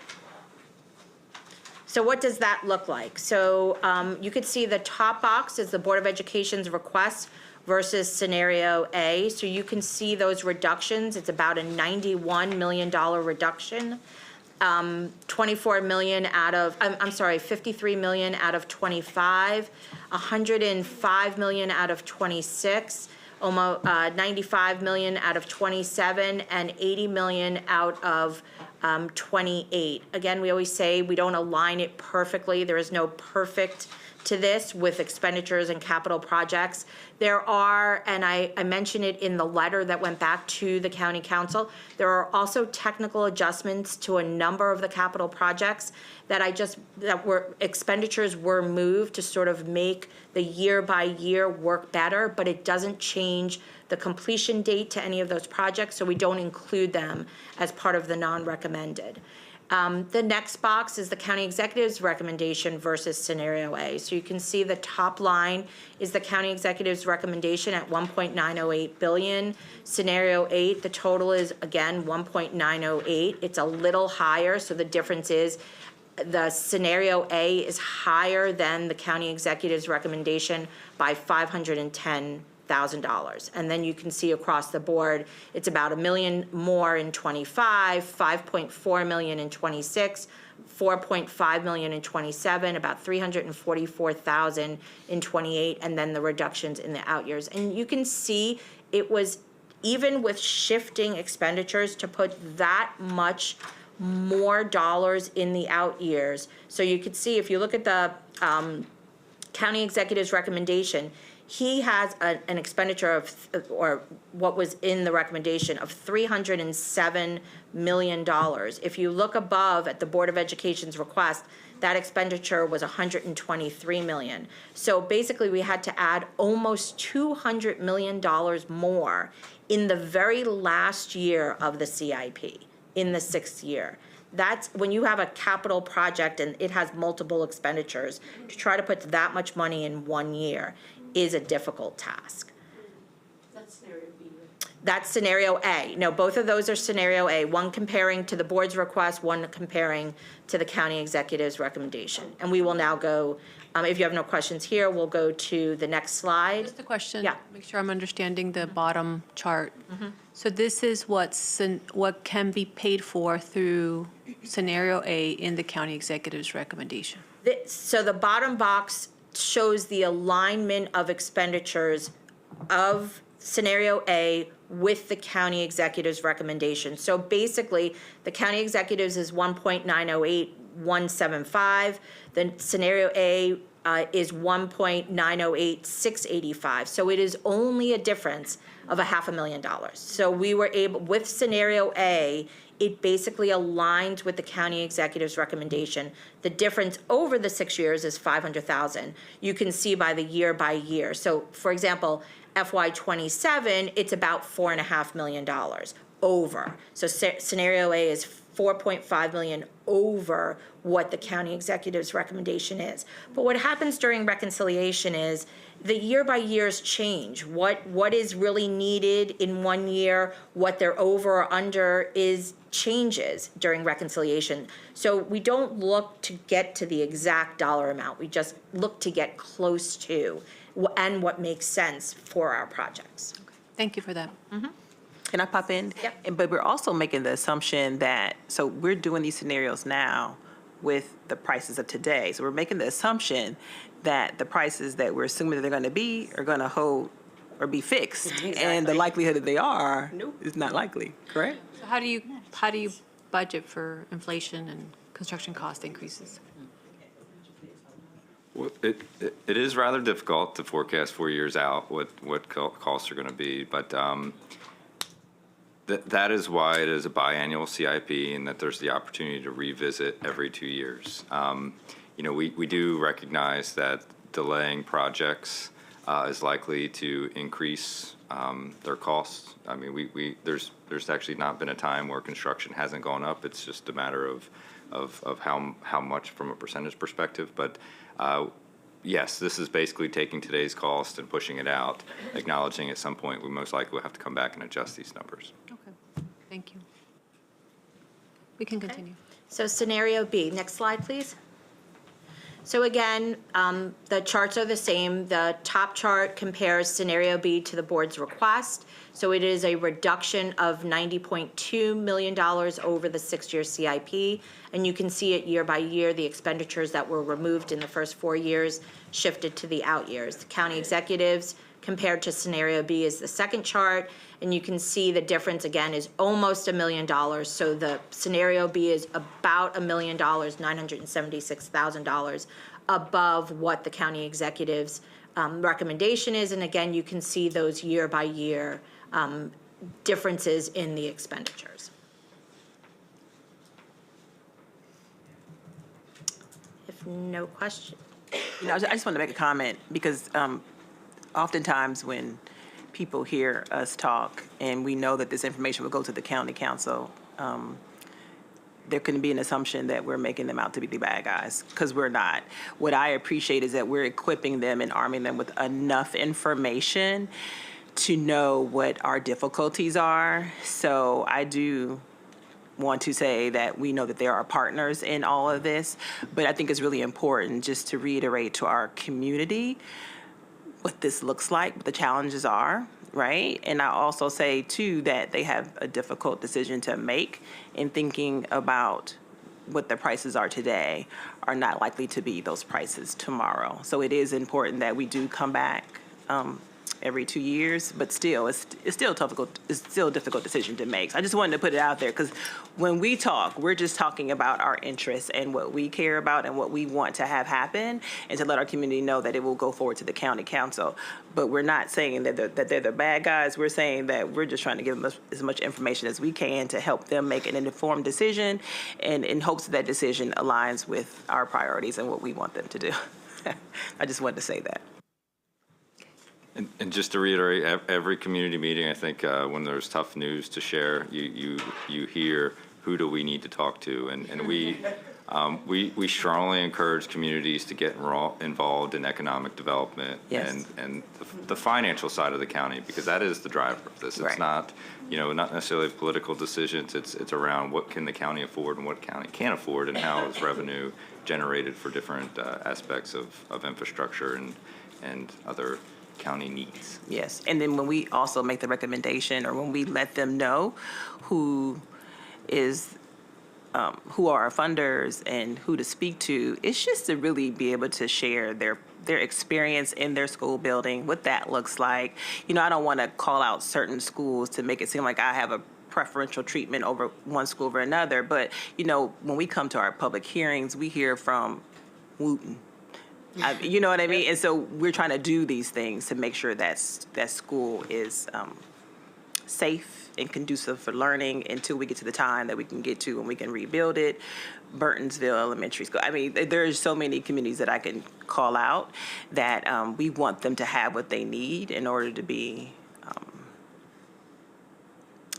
So what does that look like? So you could see the top box is the Board of Education's request versus scenario A. So you can see those reductions. It's about a $91 million reduction. 24 million out of, I'm sorry, 53 million out of 25, 105 million out of 26, almost 95 million out of 27, and 80 million out of 28. Again, we always say we don't align it perfectly. There is no perfect to this with expenditures and capital projects. There are, and I mentioned it in the letter that went back to the county council, there are also technical adjustments to a number of the capital projects that expenditures were moved to sort of make the year by year work better, but it doesn't change the completion date to any of those projects, so we don't include them as part of the non-recommended. The next box is the county executive's recommendation versus scenario A. So you can see the top line is the county executive's recommendation at $1.908 billion. Scenario 8, the total is again $1.908. It's a little higher, so the difference is the scenario A is higher than the county executive's recommendation by $510,000. And then you can see across the board, it's about $1 million more in 25, 5.4 million in 26, 4.5 million in 27, about 344,000 in 28, and then the reductions in the out years. And you can see it was, even with shifting expenditures, to put that much more dollars in the out years. So you could see, if you look at the county executive's recommendation, he has an expenditure of, or what was in the recommendation, of $307 million. If you look above at the Board of Education's request, that expenditure was $123 million. So basically, we had to add almost $200 million more in the very last year of the CIP, in the 6th year. That's when you have a capital project and it has multiple expenditures, to try to put that much money in 1 year is a difficult task. That's scenario B. That's scenario A. No, both of those are scenario A. One comparing to the board's request, one comparing to the county executive's recommendation. And we will now go, if you have no questions here, we'll go to the next slide. Just a question. Yeah. Make sure I'm understanding the bottom chart. So this is what can be paid for through scenario A in the county executive's recommendation. So the bottom box shows the alignment of expenditures of scenario A with the county executive's recommendation. So basically, the county executive's is 1.908,175. The scenario A is 1.908685. So it is only a difference of $500,000. So we were able, with scenario A, it basically aligns with the county executive's recommendation. The difference over the 6 years is $500,000. You can see by the year by year. So for example, FY27, it's about $4.5 million over. So scenario A is 4.5 million over what the county executive's recommendation is. But what happens during reconciliation is the year by years change. What is really needed in 1 year, what they're over or under is changes during reconciliation. So we don't look to get to the exact dollar amount. We just look to get close to and what makes sense for our projects. Thank you for that. Can I pop in? Yep. But we're also making the assumption that, so we're doing these scenarios now with the prices of today. So we're making the assumption that the prices that we're assuming that they're going to be are going to hold or be fixed. And the likelihood that they are is not likely, correct? So how do you budget for inflation and construction cost increases? Well, it is rather difficult to forecast 4 years out what costs are going to be, but that is why it is a biannual CIP and that there's the opportunity to revisit every 2 years. We do recognize that delaying projects is likely to increase their costs. I mean, there's actually not been a time where construction hasn't gone up. It's just a matter of how much from a percentage perspective. But yes, this is basically taking today's cost and pushing it out, acknowledging at some point we most likely will have to come back and adjust these numbers. Okay, thank you. We can continue. So scenario B, next slide, please. So again, the charts are the same. The top chart compares scenario B to the board's request. So it is a reduction of $90.2 million over the 6-year CIP. And you can see it year by year, the expenditures that were removed in the first 4 years shifted to the out years. The county executives compared to scenario B is the second chart. And you can see the difference again is almost $1 million. So the scenario B is about $1 million, $976,000 above what the county executive's recommendation is. And again, you can see those year by year differences in the expenditures. If no question. I just wanted to make a comment because oftentimes when people hear us talk and we know that this information will go to the county council, there can be an assumption that we're making them out to be the bad guys, because we're not. What I appreciate is that we're equipping them and arming them with enough information to know what our difficulties are. So I do want to say that we know that there are partners in all of this, but I think it's really important just to reiterate to our community what this looks like, what the challenges are, right? And I also say, too, that they have a difficult decision to make in thinking about what the prices are today are not likely to be those prices tomorrow. So it is important that we do come back every 2 years, but still, it's still difficult. It's still a difficult decision to make. So I just wanted to put it out there because when we talk, we're just talking about our interests and what we care about and what we want to have happen, and to let our community know that it will go forward to the county council. But we're not saying that they're the bad guys. We're saying that we're just trying to give them as much information as we can to help them make an informed decision, and in hopes that that decision aligns with our priorities and what we want them to do. I just wanted to say that. And just to reiterate, every community meeting, I think when there's tough news to share, you hear, who do we need to talk to? And we strongly encourage communities to get involved in economic development and the financial side of the county, because that is the driver of this. It's not, not necessarily political decisions. It's around what can the county afford and what county can't afford, and how is revenue generated for different aspects of infrastructure and other county needs. Yes, and then when we also make the recommendation, or when we let them know who are our funders and who to speak to, it's just to really be able to share their experience in their school building, what that looks like. I don't want to call out certain schools to make it seem like I have a preferential treatment over one school over another, but when we come to our public hearings, we hear from Wooten, You know what I mean? And so we're trying to do these things to make sure that school is safe and conducive for learning until we get to the time that we can get to when we can rebuild it. Burtonsville Elementary School. I mean, there's so many communities that I can call out that we want them to have what they need in order to be,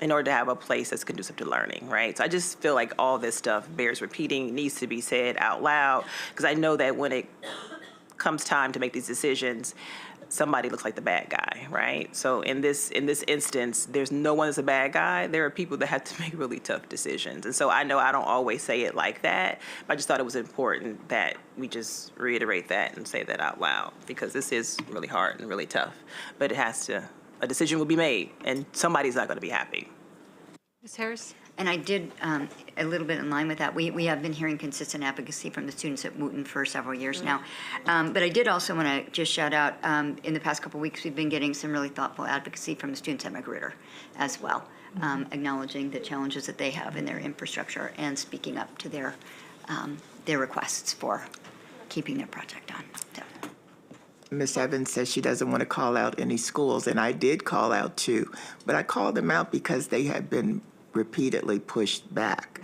in order to have a place that's conducive to learning, right? So I just feel like all this stuff bears repeating, needs to be said out loud, because I know that when it comes time to make these decisions, somebody looks like the bad guy, right? So in this instance, there's no one that's a bad guy. There are people that have to make really tough decisions. And so I know I don't always say it like that, but I just thought it was important that we just reiterate that and say that out loud, because this is really hard and really tough. But a decision will be made, and somebody's not going to be happy. Ms. Harris? And I did, a little bit in line with that, we have been hearing consistent advocacy from the students at Wooten for several years now. But I did also want to just shout out, in the past couple of weeks, we've been getting some really thoughtful advocacy from the students at Magruder as well, acknowledging the challenges that they have in their infrastructure and speaking up to their requests for keeping their project on. So. Ms. Evans says she doesn't want to call out any schools, and I did call out two, but I called them out because they had been repeatedly pushed back.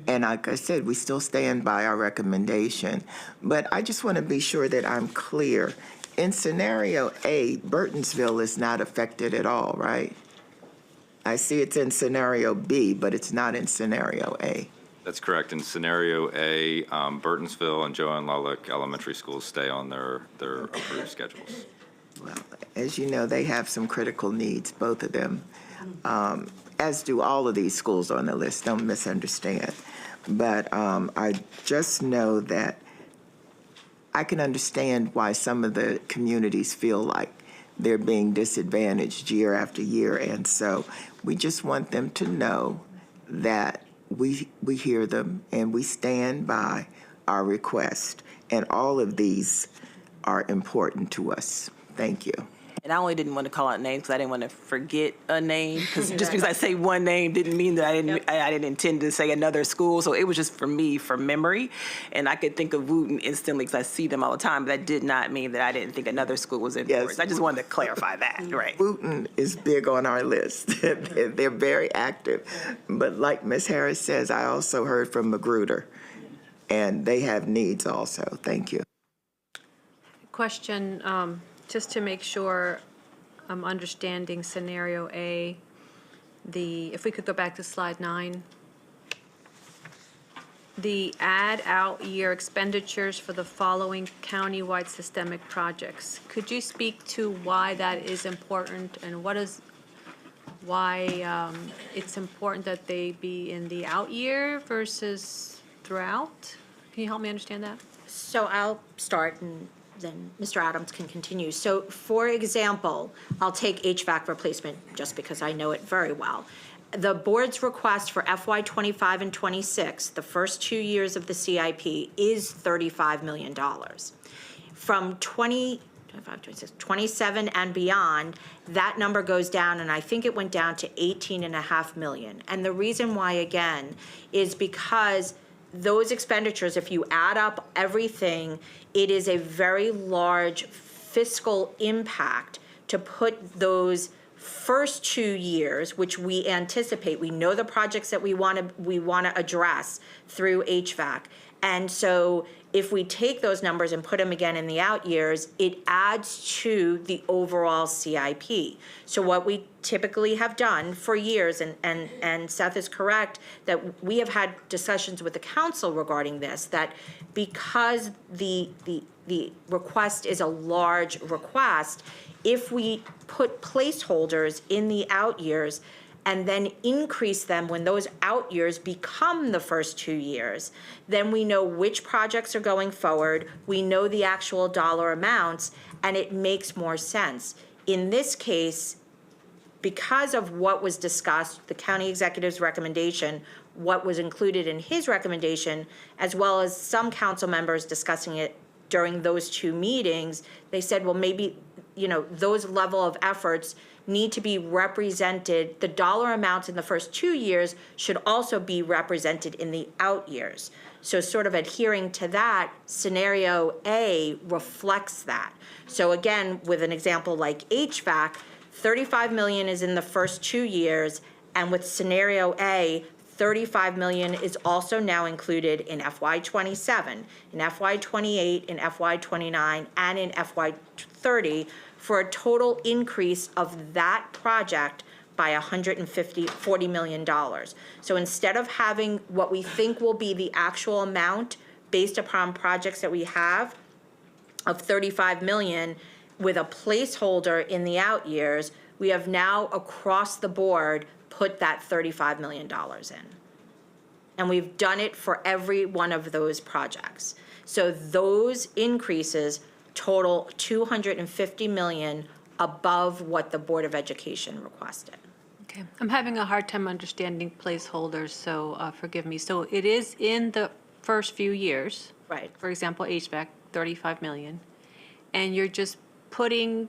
And like I said, we still stand by our recommendation. But I just want to be sure that I'm clear. In scenario A, Burtonsville is not affected at all, right? I see it's in scenario B, but it's not in scenario A. That's correct. In scenario A, Burtonsville and Joanne Lullick Elementary Schools stay on their approved schedules. Well, as you know, they have some critical needs, both of them, as do all of these schools on the list. Don't misunderstand. But I just know that I can understand why some of the communities feel like they're being disadvantaged year after year. And so we just want them to know that we hear them and we stand by our request. And all of these are important to us. Thank you. And I only didn't want to call out names because I didn't want to forget a name. Because just because I say one name didn't mean that I didn't intend to say another school. So it was just for me, for memory. And I could think of Wooten instantly because I see them all the time. But that did not mean that I didn't think another school was important. Yes. I just wanted to clarify that, right? Wooten is big on our list. They're very active. But like Ms. Harris says, I also heard from Magruder, and they have needs also. Thank you. Question, just to make sure I'm understanding scenario A, if we could go back to slide 9, the add out year expenditures for the following countywide systemic projects. Could you speak to why that is important and why it's important that they be in the out year versus throughout? Can you help me understand that? So I'll start and then Mr. Adams can continue. So for example, I'll take HVAC replacement just because I know it very well. The board's request for FY 25 and 26, the first 2 years of the CIP, is $35 million. From 27 and beyond, that number goes down, and I think it went down to 18.5 million. And the reason why, again, is because those expenditures, if you add up everything, it is a very large fiscal impact to put those first 2 years, which we anticipate, we know the projects that we want to address through HVAC. And so if we take those numbers and put them again in the out years, it adds to the overall CIP. So what we typically have done for years, and Seth is correct, that we have had discussions with the council regarding this, that because the request is a large request, if we put placeholders in the out years and then increase them when those out years become the first 2 years, then we know which projects are going forward, we know the actual dollar amounts, and it makes more sense. In this case, because of what was discussed, the county executive's recommendation, what was included in his recommendation, as well as some council members discussing it during those 2 meetings, they said, well, maybe those level of efforts need to be represented, the dollar amounts in the first 2 years should also be represented in the out years. So sort of adhering to that, scenario A reflects that. So again, with an example like HVAC, 35 million is in the first 2 years, and with scenario A, 35 million is also now included in FY27, in FY28, in FY29, and in FY30 for a total increase of that project by $40 million. So instead of having what we think will be the actual amount based upon projects that we have of 35 million with a placeholder in the out years, we have now across the board put that $35 million in. And we've done it for every one of those projects. So those increases total $250 million above what the Board of Education requested. Okay, I'm having a hard time understanding placeholders, so forgive me. So it is in the first few years. Right. For example, HVAC, 35 million. And you're just putting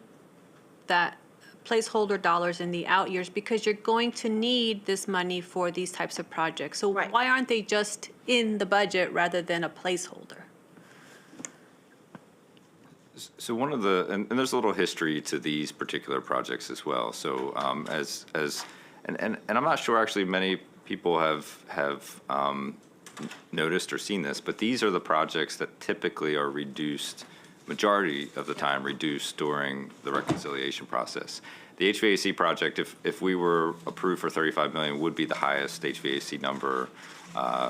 that placeholder dollars in the out years because you're going to need this money for these types of projects. So Right. why aren't they just in the budget rather than a placeholder? So one of the, and there's a little history to these particular projects as well. So and I'm not sure actually many people have noticed or seen this, but these are the projects that typically are reduced, majority of the time reduced during the reconciliation process. The HVAC project, if we were approved for 35 million, would be the highest HVAC number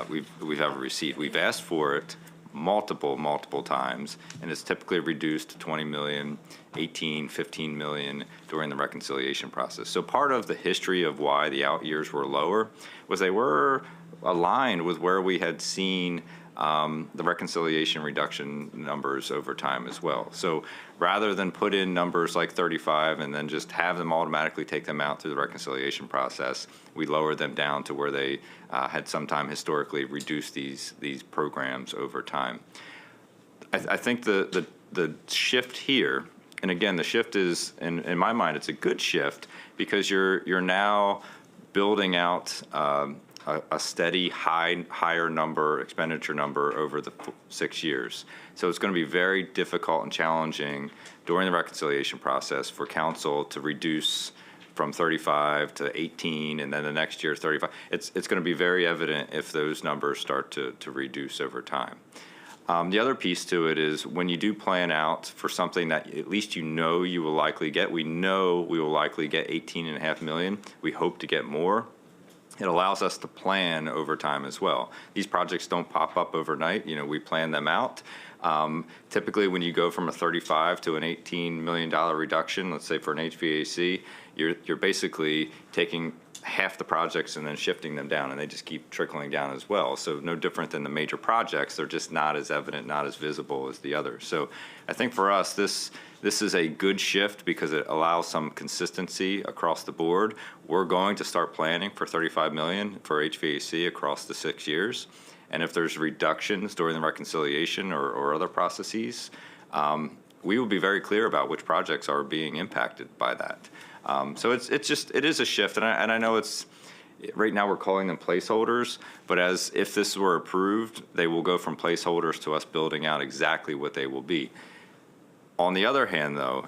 we've ever received. We've asked for it multiple times, and it's typically reduced to 20 million, 18, 15 million during the reconciliation process. So part of the history of why the out years were lower was they were aligned with where we had seen the reconciliation reduction numbers over time as well. So rather than put in numbers like 35 and then just have them automatically take them out through the reconciliation process, we lowered them down to where they had sometime historically reduced these programs over time. I think the shift here, and again, the shift is, in my mind, it's a good shift because you're now building out a steady higher number, expenditure number over the 6 years. So it's going to be very difficult and challenging during the reconciliation process for council to reduce from 35 to 18 and then the next year 35. It's going to be very evident if those numbers start to reduce over time. The other piece to it is when you do plan out for something that at least you know you will likely get, we know we will likely get 18.5 million. We hope to get more. It allows us to plan over time as well. These projects don't pop up overnight. We plan them out. Typically, when you go from a 35 to an $18 million reduction, let's say for an HVAC, you're basically taking half the projects and then shifting them down, and they just keep trickling down as well. So no different than the major projects. They're just not as evident, not as visible as the others. So I think for us, this is a good shift because it allows some consistency across the board. We're going to start planning for 35 million for HVAC across the 6 years. And if there's reductions during the reconciliation or other processes, we will be very clear about which projects are being impacted by that. So it is a shift, and I know it's right now we're calling them placeholders, but as if this were approved, they will go from placeholders to us building out exactly what they will be. On the other hand, though,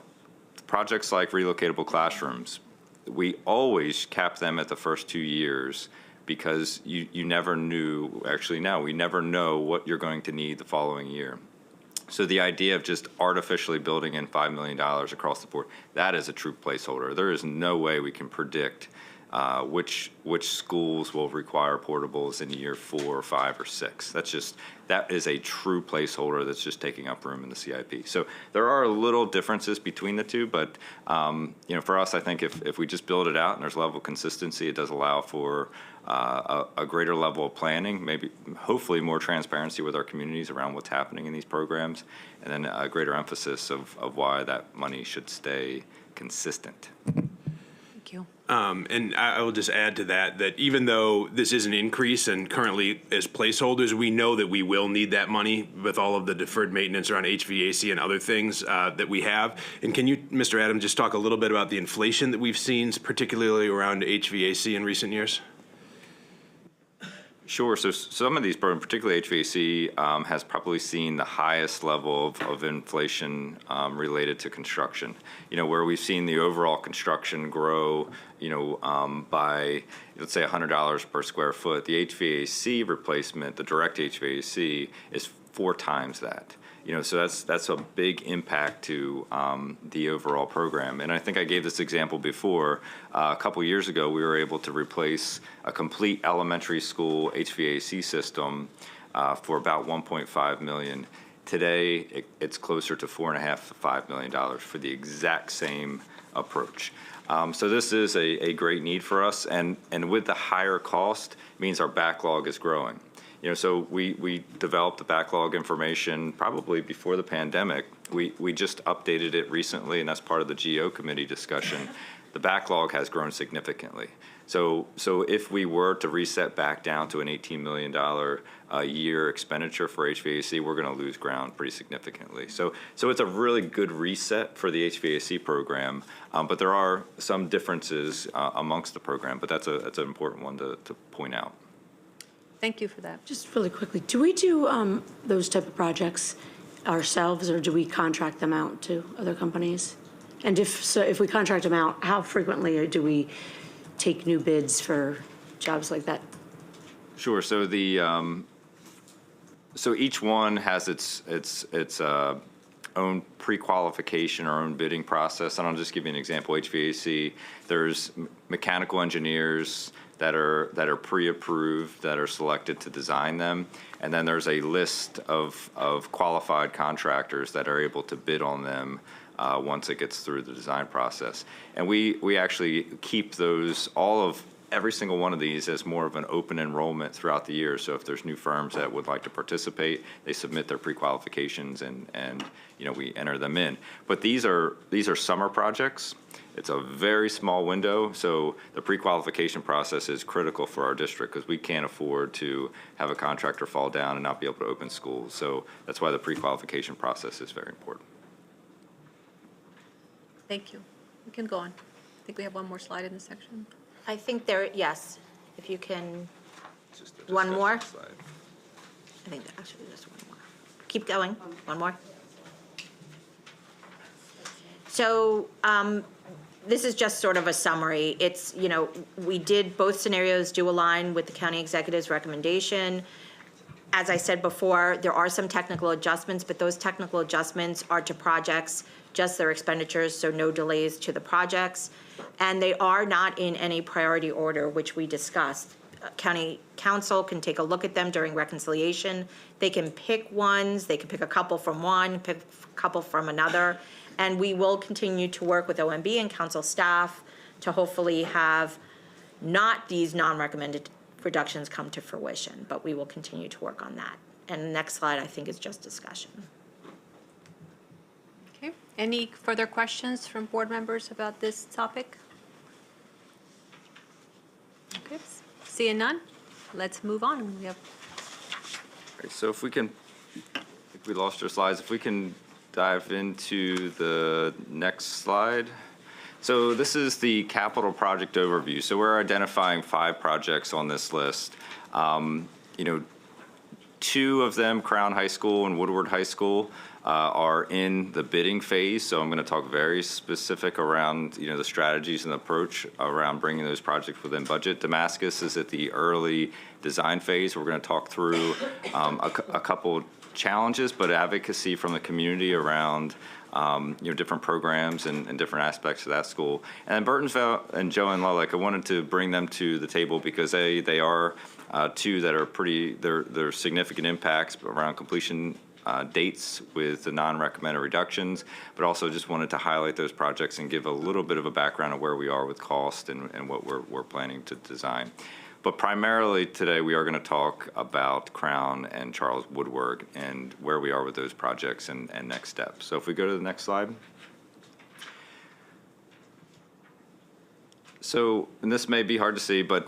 projects like relocatable classrooms, we always cap them at the first 2 years because you never knew. Actually, now we never know what you're going to need the following year. So the idea of just artificially building in $5 million across the board, that is a true placeholder. There is no way we can predict which schools will require portables in year 4, 5, or 6. That is a true placeholder that's just taking up room in the CIP. So there are little differences between the two, but for us, I think if we just build it out and there's a level of consistency, it does allow for a greater level of planning, maybe hopefully more transparency with our communities around what's happening in these programs, and then a greater emphasis of why that money should stay consistent. Thank you. And I will just add to that, that even though this is an increase and currently as placeholders, we know that we will need that money with all of the deferred maintenance around HVAC and other things that we have. And can you, Mr. Adams, just talk a little bit about the inflation that we've seen, particularly around HVAC in recent years? Sure. So some of these programs, particularly HVAC, has probably seen the highest level of inflation related to construction. You know, where we've seen the overall construction grow, you know, by, let's say, $100 per square foot, the HVAC replacement, the direct HVAC, is 4 times that. You know, so that's a big impact to the overall program. And I think I gave this example before. A couple years ago, we were able to replace a complete elementary school HVAC system for about $1.5 million. Today, it's closer to $4.5 to $5 million for the exact same approach. So this is a great need for us, and with the higher cost means our backlog is growing. You know, so we developed the backlog information probably before the pandemic. We just updated it recently, and that's part of the GO committee discussion. The backlog has grown significantly. So if we were to reset back down to an $18 million a year expenditure for HVAC, we're going to lose ground pretty significantly. So it's a really good reset for the HVAC program, but there are some differences amongst the program, but that's an important one to point out. Thank you for that. Just really quickly, do we do those type of projects ourselves, or do we contract them out to other companies? And if we contract them out, how frequently do we take new bids for jobs like that? Sure. So so each one has its own pre-qualification or own bidding process. And I'll just give you an example. HVAC, there's mechanical engineers that are pre-approved, that are selected to design them, and then there's a list of qualified contractors that are able to bid on them once it gets through the design process. And we actually keep those, every single one of these, as more of an open enrollment throughout the year. So if there's new firms that would like to participate, they submit their pre-qualifications, and you know, we enter them in. But these are summer projects. It's a very small window, so the pre-qualification process is critical for our district because we can't afford to have a contractor fall down and not be able to open schools. So that's why the pre-qualification process is very important. Thank you. We can go on. I think we have one more slide in this section. I think yes, if you can, Just a one more? discussion slide. I think actually just one more. Keep going, one more. So this is just sort of a summary. It's, you know, both scenarios do align with the county executive's recommendation. As I said before, there are some technical adjustments, but those technical adjustments are to projects, just their expenditures, so no delays to the projects. And they are not in any priority order, which we discussed. County council can take a look at them during reconciliation. They can pick ones, they can pick a couple from one, pick a couple from another. And we will continue to work with OMB and council staff to hopefully have not these non-recommended reductions come to fruition, but we will continue to work on that. And the next slide, I think, is just discussion. Okay. Any further questions from board members about this topic? Okay. Seeing none, let's move on. We have. Great. So if we can, if we lost our slides, if we can dive into the next slide. So this is the capital project overview. So we're identifying 5 projects on this list. You know, 2 of them, Crown High School and Woodward High School, are in the bidding phase. So I'm going to talk very specific around, you know, the strategies and the approach around bringing those projects within budget. Damascus is at the early design phase. We're going to talk through a couple challenges, but advocacy from the community around you know, different programs and different aspects of that school. And Burtonsville and Joe and Lullick, I wanted to bring them to the table because they are 2 that are they're significant impacts around completion dates with the non-recommended reductions, but also just wanted to highlight those projects and give a little bit of a background of where we are with cost and what we're planning to design. But primarily today, we are going to talk about Crown and Charles Woodward and where we are with those projects and next steps. So if we go to the next slide. So, and this may be hard to see, but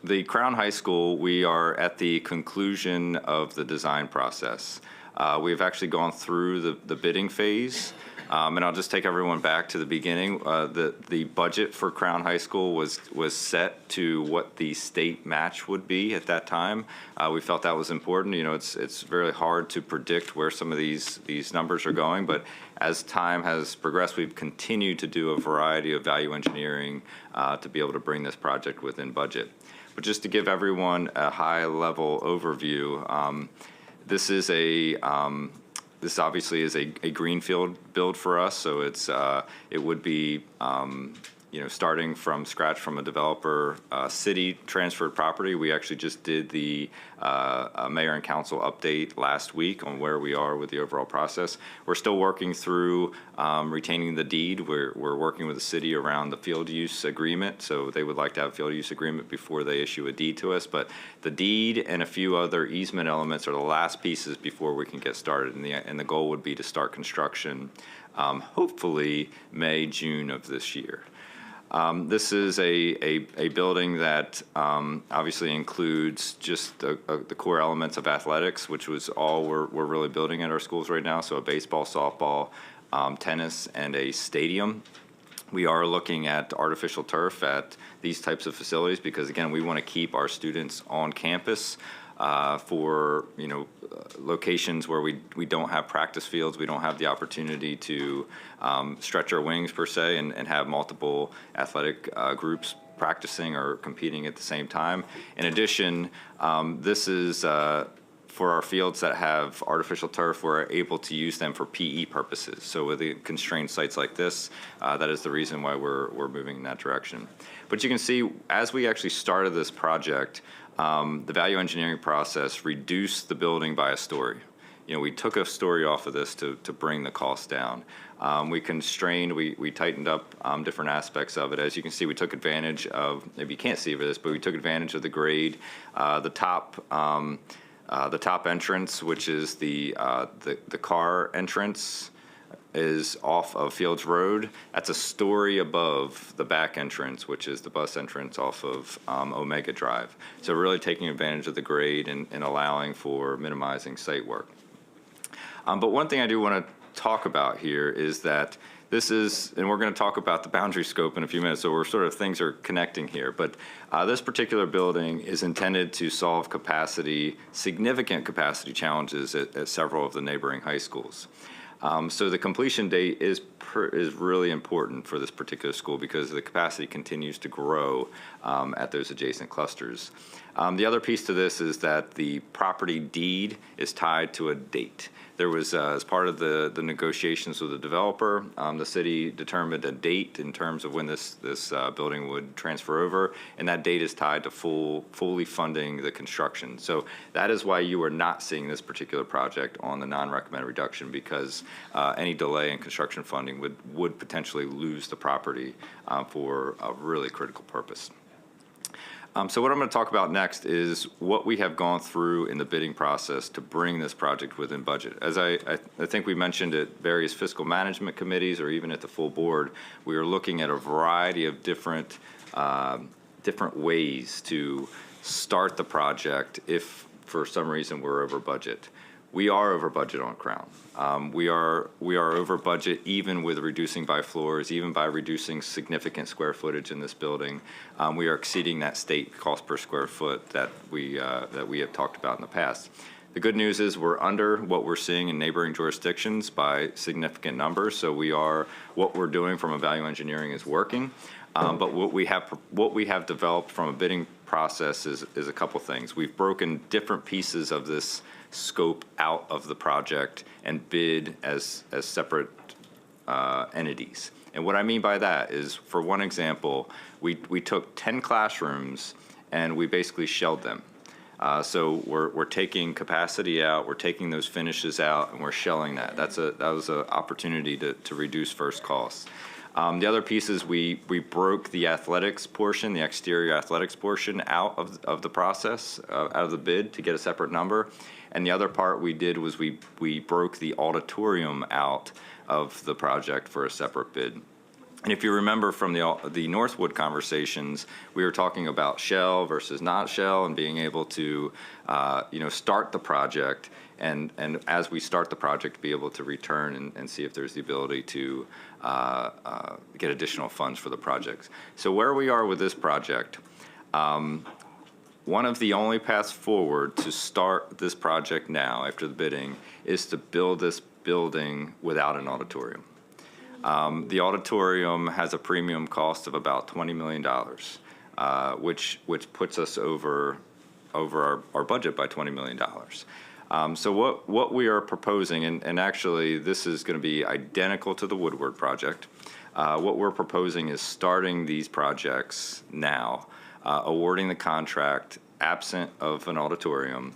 the Crown High School, we are at the conclusion of the design process. We've actually gone through the bidding phase. And I'll just take everyone back to the beginning. The budget for Crown High School was set to what the state match would be at that time. We felt that was important. You know, it's very hard to predict where some of these numbers are going, but as time has progressed, we've continued to do a variety of value engineering to be able to bring this project within budget. But just to give everyone a high-level overview, this obviously is a greenfield build for us, so it would be starting from scratch from a developer, city transferred property. We actually just did the mayor and council update last week on where we are with the overall process. We're still working through retaining the deed. We're working with the city around the field use agreement, so they would like to have a field use agreement before they issue a deed to us. But the deed and a few other easement elements are the last pieces before we can get started, and the goal would be to start construction hopefully May, June of this year. This is a building that obviously includes just the core elements of athletics, which was all we're really building at our schools right now. So a baseball, softball, tennis, and a stadium. We are looking at artificial turf at these types of facilities because, again, we want to keep our students on campus for locations where we don't have practice fields, we don't have the opportunity to stretch our wings per se and have multiple athletic groups practicing or competing at the same time. In addition, this is for our fields that have artificial turf, we're able to use them for PE purposes. So with the constrained sites like this, that is the reason why we're moving in that direction. But you can see, as we actually started this project, the value engineering process reduced the building by a story. We took a story off of this to bring the cost down. We constrained, we tightened up different aspects of it. As you can see, we took advantage of, maybe you can't see this, but we took advantage of the grade. The top entrance, which is the car entrance, is off of Fields Road. That's a story above the back entrance, which is the bus entrance off of Omega Drive. So really taking advantage of the grade and allowing for minimizing site work. But one thing I do want to talk about here is that this is, and we're going to talk about the boundary scope in a few minutes, so we're sort of, things are connecting here, but this particular building is intended to solve significant capacity challenges at several of the neighboring high schools. So the completion date is really important for this particular school because the capacity continues to grow at those adjacent clusters. The other piece to this is that the property deed is tied to a date. There was, as part of the negotiations with the developer, the city determined a date in terms of when this building would transfer over, and that date is tied to fully funding the construction. So that is why you are not seeing this particular project on the non-recommended reduction, because any delay in construction funding would potentially lose the property for a really critical purpose. So what I'm going to talk about next is what we have gone through in the bidding process to bring this project within budget. As I think we mentioned at various fiscal management committees or even at the full board, we are looking at a variety of different ways to start the project if for some reason we're over budget. We are over budget on Crown. We are over budget even with reducing by floors, even by reducing significant square footage in this building. We are exceeding that state cost per square foot that we have talked about in the past. The good news is we're under what we're seeing in neighboring jurisdictions by significant numbers. So what we're doing from a value engineering is working. But what we have developed from a bidding process is a couple things. We've broken different pieces of this scope out of the project and bid as separate entities. And what I mean by that is, for one example, we took 10 classrooms and we basically shelled them. So we're taking capacity out, we're taking those finishes out, and we're shelling that. That was an opportunity to reduce first costs. The other piece is we broke the athletics portion, the exterior athletics portion out of the process, out of the bid to get a separate number. And the other part we did was we broke the auditorium out of the project for a separate bid. And if you remember from the Northwood conversations, we were talking about shell versus not shell and being able to, start the project. And as we start the project, be able to return and see if there's the ability to get additional funds for the projects. So where we are with this project, one of the only paths forward to start this project now after the bidding is to build this building without an auditorium. The auditorium has a premium cost of about $20 million, which puts us over our budget by $20 million. So what we are proposing, and actually this is going to be identical to the Woodward project, what we're proposing is starting these projects now, awarding the contract absent of an auditorium,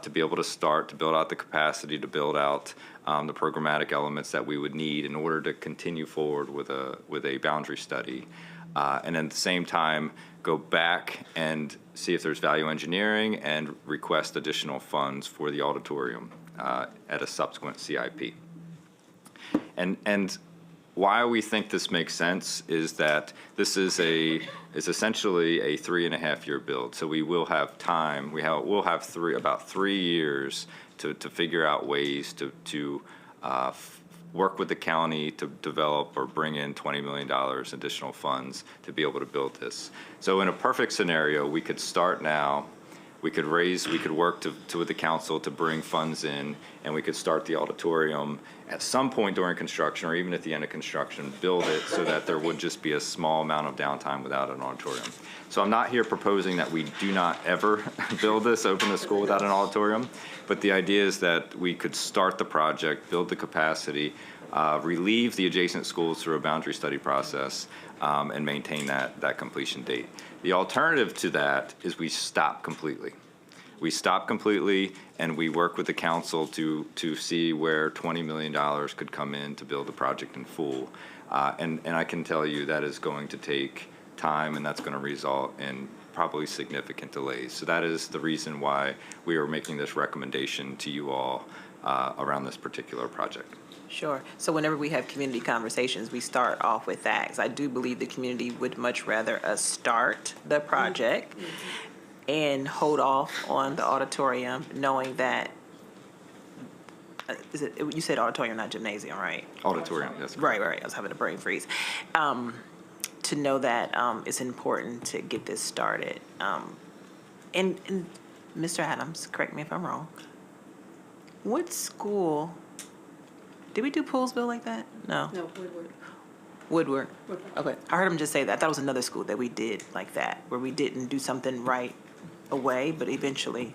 to be able to start to build out the capacity, to build out the programmatic elements that we would need in order to continue forward with a boundary study, and at the same time go back and see if there's value engineering and request additional funds for the auditorium at a subsequent CIP. And why we think this makes sense is that this is essentially a 3.5-year build. So we will have time. We'll have about 3 years to figure out ways to work with the county to develop or bring in $20 million additional funds to be able to build this. So in a perfect scenario, we could start now. We could work with the council to bring funds in, and we could start the auditorium at some point during construction or even at the end of construction, build it so that there would just be a small amount of downtime without an auditorium. So I'm not here proposing that we do not ever open the school without an auditorium, but the idea is that we could start the project, build the capacity, relieve the adjacent schools through a boundary study process, and maintain that completion date. The alternative to that is we stop completely. We stop completely and we work with the council to see where $20 million could come in to build the project in full. And I can tell you that is going to take time, and that's going to result in probably significant delays. So that is the reason why we are making this recommendation to you all around this particular project. Sure. So whenever we have community conversations, we start off with that, because I do believe the community would much rather us start the project and hold off on the auditorium, knowing that, you said auditorium, not gymnasium, right? Auditorium, yes. Right. I was having a brain freeze. To know that it's important to get this started. And Mr. Adams, correct me if I'm wrong. What school? Did we do Poolsville like that? No. No, Woodward. Woodward. Okay. I heard him just say that. I thought it was another school that we did like that, where we didn't do something right away, but eventually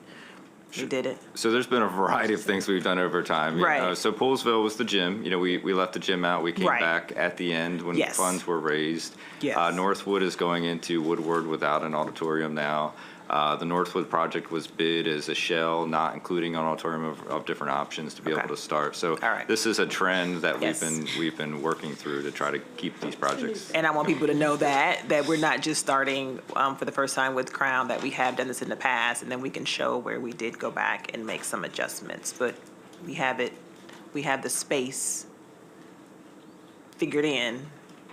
we did it. So there's been a variety of things we've done over time. Right. So Poolsville was the gym. We left the gym out. We came Right. back at the end when Yes. funds were raised. Yes. Northwood is going into Woodward without an auditorium now. The Northwood project was bid as a shell, not including an auditorium of different options to be able to start. So All right. this is a trend that Yes. we've been working through to try to keep these projects. And I want people to know that we're not just starting for the first time with Crown, that we have done this in the past, and then we can show where we did go back and make some adjustments. But we have the space figured in,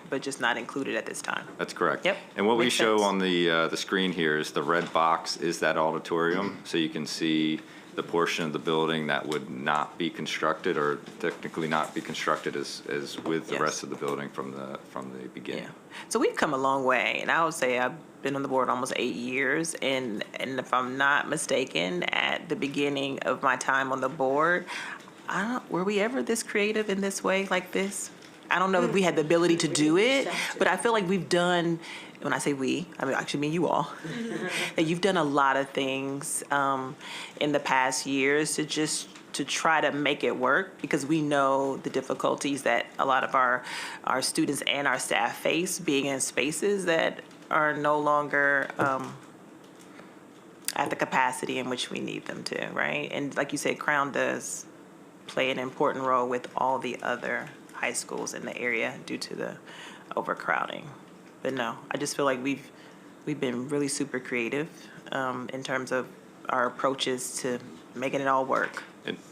but just not included at this time. That's correct. Yep. And what we Makes show sense. on the screen here is the red box is that auditorium. So you can see the portion of the building that would not be constructed, or technically not be constructed as with the Yes. rest of the building from the beginning. Yeah. So we've come a long way, and I would say I've been on the board almost 8 years, and if I'm not mistaken, at the beginning of my time on the board, were we ever this creative in this way, like this? I don't know if we had the ability to do it, but I feel like we've done, when I say we, I mean actually mean you all, that you've done a lot of things in the past years to try to make it work, because we know the difficulties that a lot of our students and our staff face being in spaces that are no longer at the capacity in which we need them to, right? And like you said, Crown does play an important role with all the other high schools in the area due to the overcrowding. But no, I just feel like we've been really super creative in terms of our approaches to making it all work.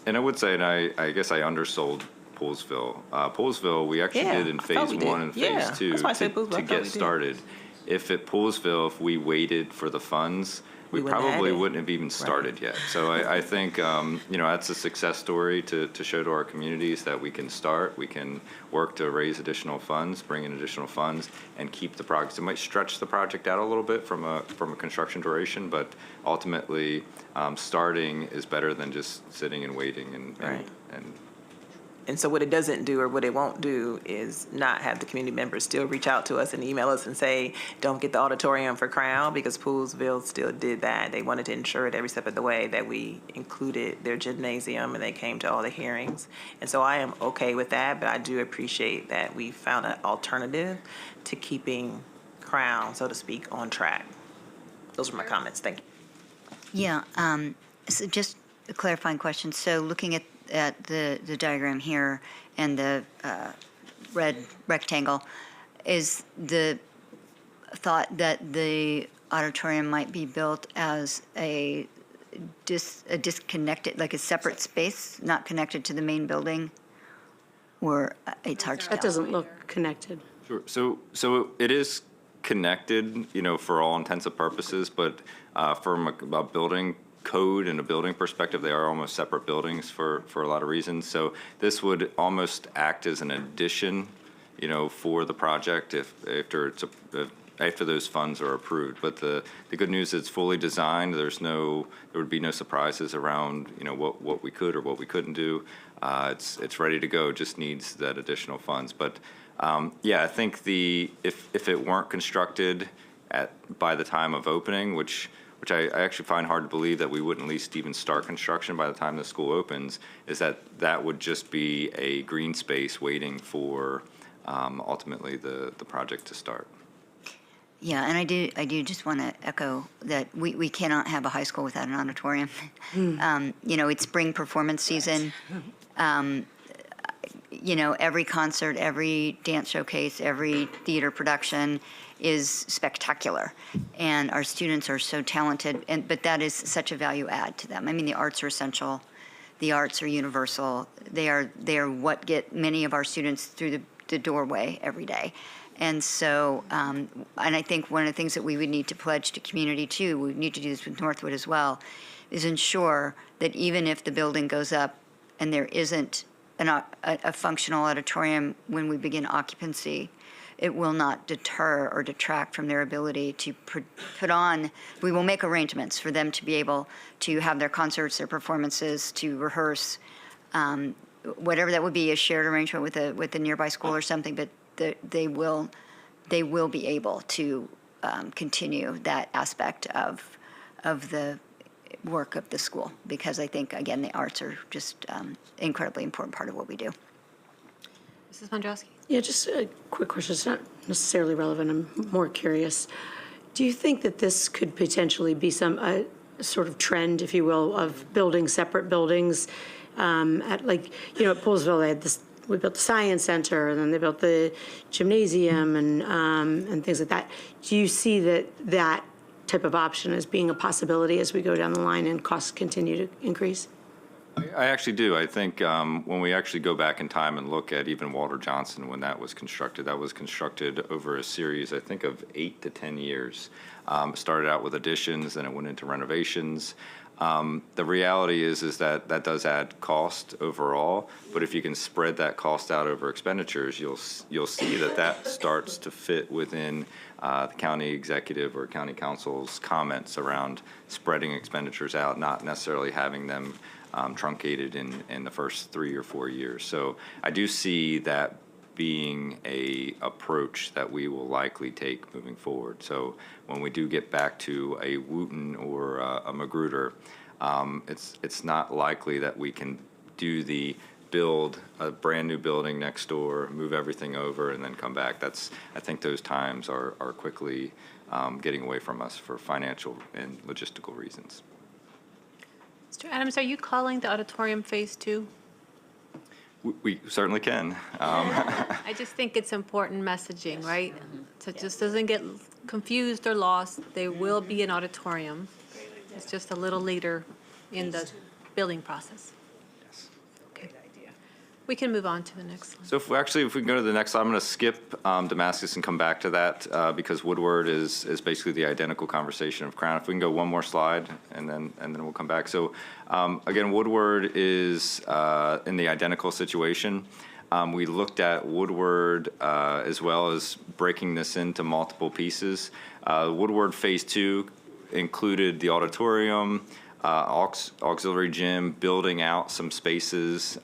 And I would say, and I guess I undersold Poolsville. Poolsville, we actually Yeah, did in I thought phase we one did. and Yeah, phase two that's why I said Poolsville. I to thought we get did. started. If at Poolsville, if we waited for the funds, we wouldn't have probably had it. wouldn't have even started yet. So I think, that's a success story to show to our communities that we can start, we can work to raise additional funds, bring in additional funds, and keep the project. It might stretch the project out a little bit from a construction duration, but ultimately, starting is better than just sitting and waiting Right. and And so what it doesn't do, or what it won't do, is not have the community members still reach out to us and email us and say, don't get the auditorium for Crown, because Poolsville still did that. They wanted to ensure it every step of the way that we included their gymnasium, and they came to all the hearings. And so I am okay with that, but I do appreciate that we found an alternative to keeping Crown, so to speak, on track. Those are my comments. Thank you. Yeah, so just a clarifying question. So looking at the diagram here and the red rectangle, is the thought that the auditorium might be built as a disconnected, like a separate space, not connected to the main building? Or it's hard to tell? That doesn't look connected. Sure. So it is connected, for all intents and purposes, but from a building code and a building perspective, they are almost separate buildings for a lot of reasons. So this would almost act as an addition, for the project after those funds are approved. But the good news is it's fully designed. There would be no surprises around, what we could or what we couldn't do. It's ready to go. Just needs that additional funds. But I think if it weren't constructed by the time of opening, which I actually find hard to believe that we wouldn't at least even start construction by the time the school opens, is that would just be a green space waiting for ultimately the project to start. Yeah, and I do just want to echo that we cannot have a high school without an auditorium. It's spring performance season. Every concert, every dance showcase, every theater production is spectacular, and our students are so talented, but that is such a value add to them. I mean, the arts are essential, the arts are universal. They are what get many of our students through the doorway every day. And so, and I think one of the things that we would need to pledge to community too, we need to do this with Northwood as well, is ensure that even if the building goes up and there isn't a functional auditorium when we begin occupancy, it will not deter or detract from their ability to put on. We will make arrangements for them to be able to have their concerts, their performances, to rehearse, whatever that would be, a shared arrangement with a nearby school or something. But they will be able to continue that aspect of the work of the school, because I think, again, the arts are just incredibly important part of what we do. Mrs. Wondrowski? Yeah, just a quick question. It's not necessarily relevant. I'm more curious. Do you think that this could potentially be some sort of trend, if you will, of building separate buildings? At Poolsville, they had this. We built the science center, and then they built the gymnasium and things like that. Do you see that type of option as being a possibility as we go down the line and costs continue to increase? I actually do. I think when we actually go back in time and look at even Walter Johnson, when that was constructed over a series, I think, of 8 to 10 years. Started out with additions, then it went into renovations. The reality is that does add cost overall, but if you can spread that cost out over expenditures, you'll see that starts to fit within the county executive or county council's comments around spreading expenditures out, not necessarily having them truncated in the first 3 or 4 years. So I do see that being a approach that we will likely take moving forward. So when we do get back to a Wooten or a Magruder, it's not likely that we can build a brand new building next door, move everything over, and then come back. I think those times are quickly getting away from us for financial and logistical reasons. Mr. Adams, are you calling the auditorium Phase 2? We certainly can. I just think it's important messaging, right? So it just doesn't get confused or lost. There will be an auditorium. It's just a little later in the building process. Yes. Okay. We can move on to the next slide. So if we can go to the next slide, I'm going to skip Damascus and come back to that because Woodward is basically the identical conversation of Crown. If we can go one more slide and then we'll come back. So again, Woodward is in the identical situation. We looked at Woodward as well as breaking this into multiple pieces. Woodward Phase 2 included the auditorium, auxiliary gym, building out some spaces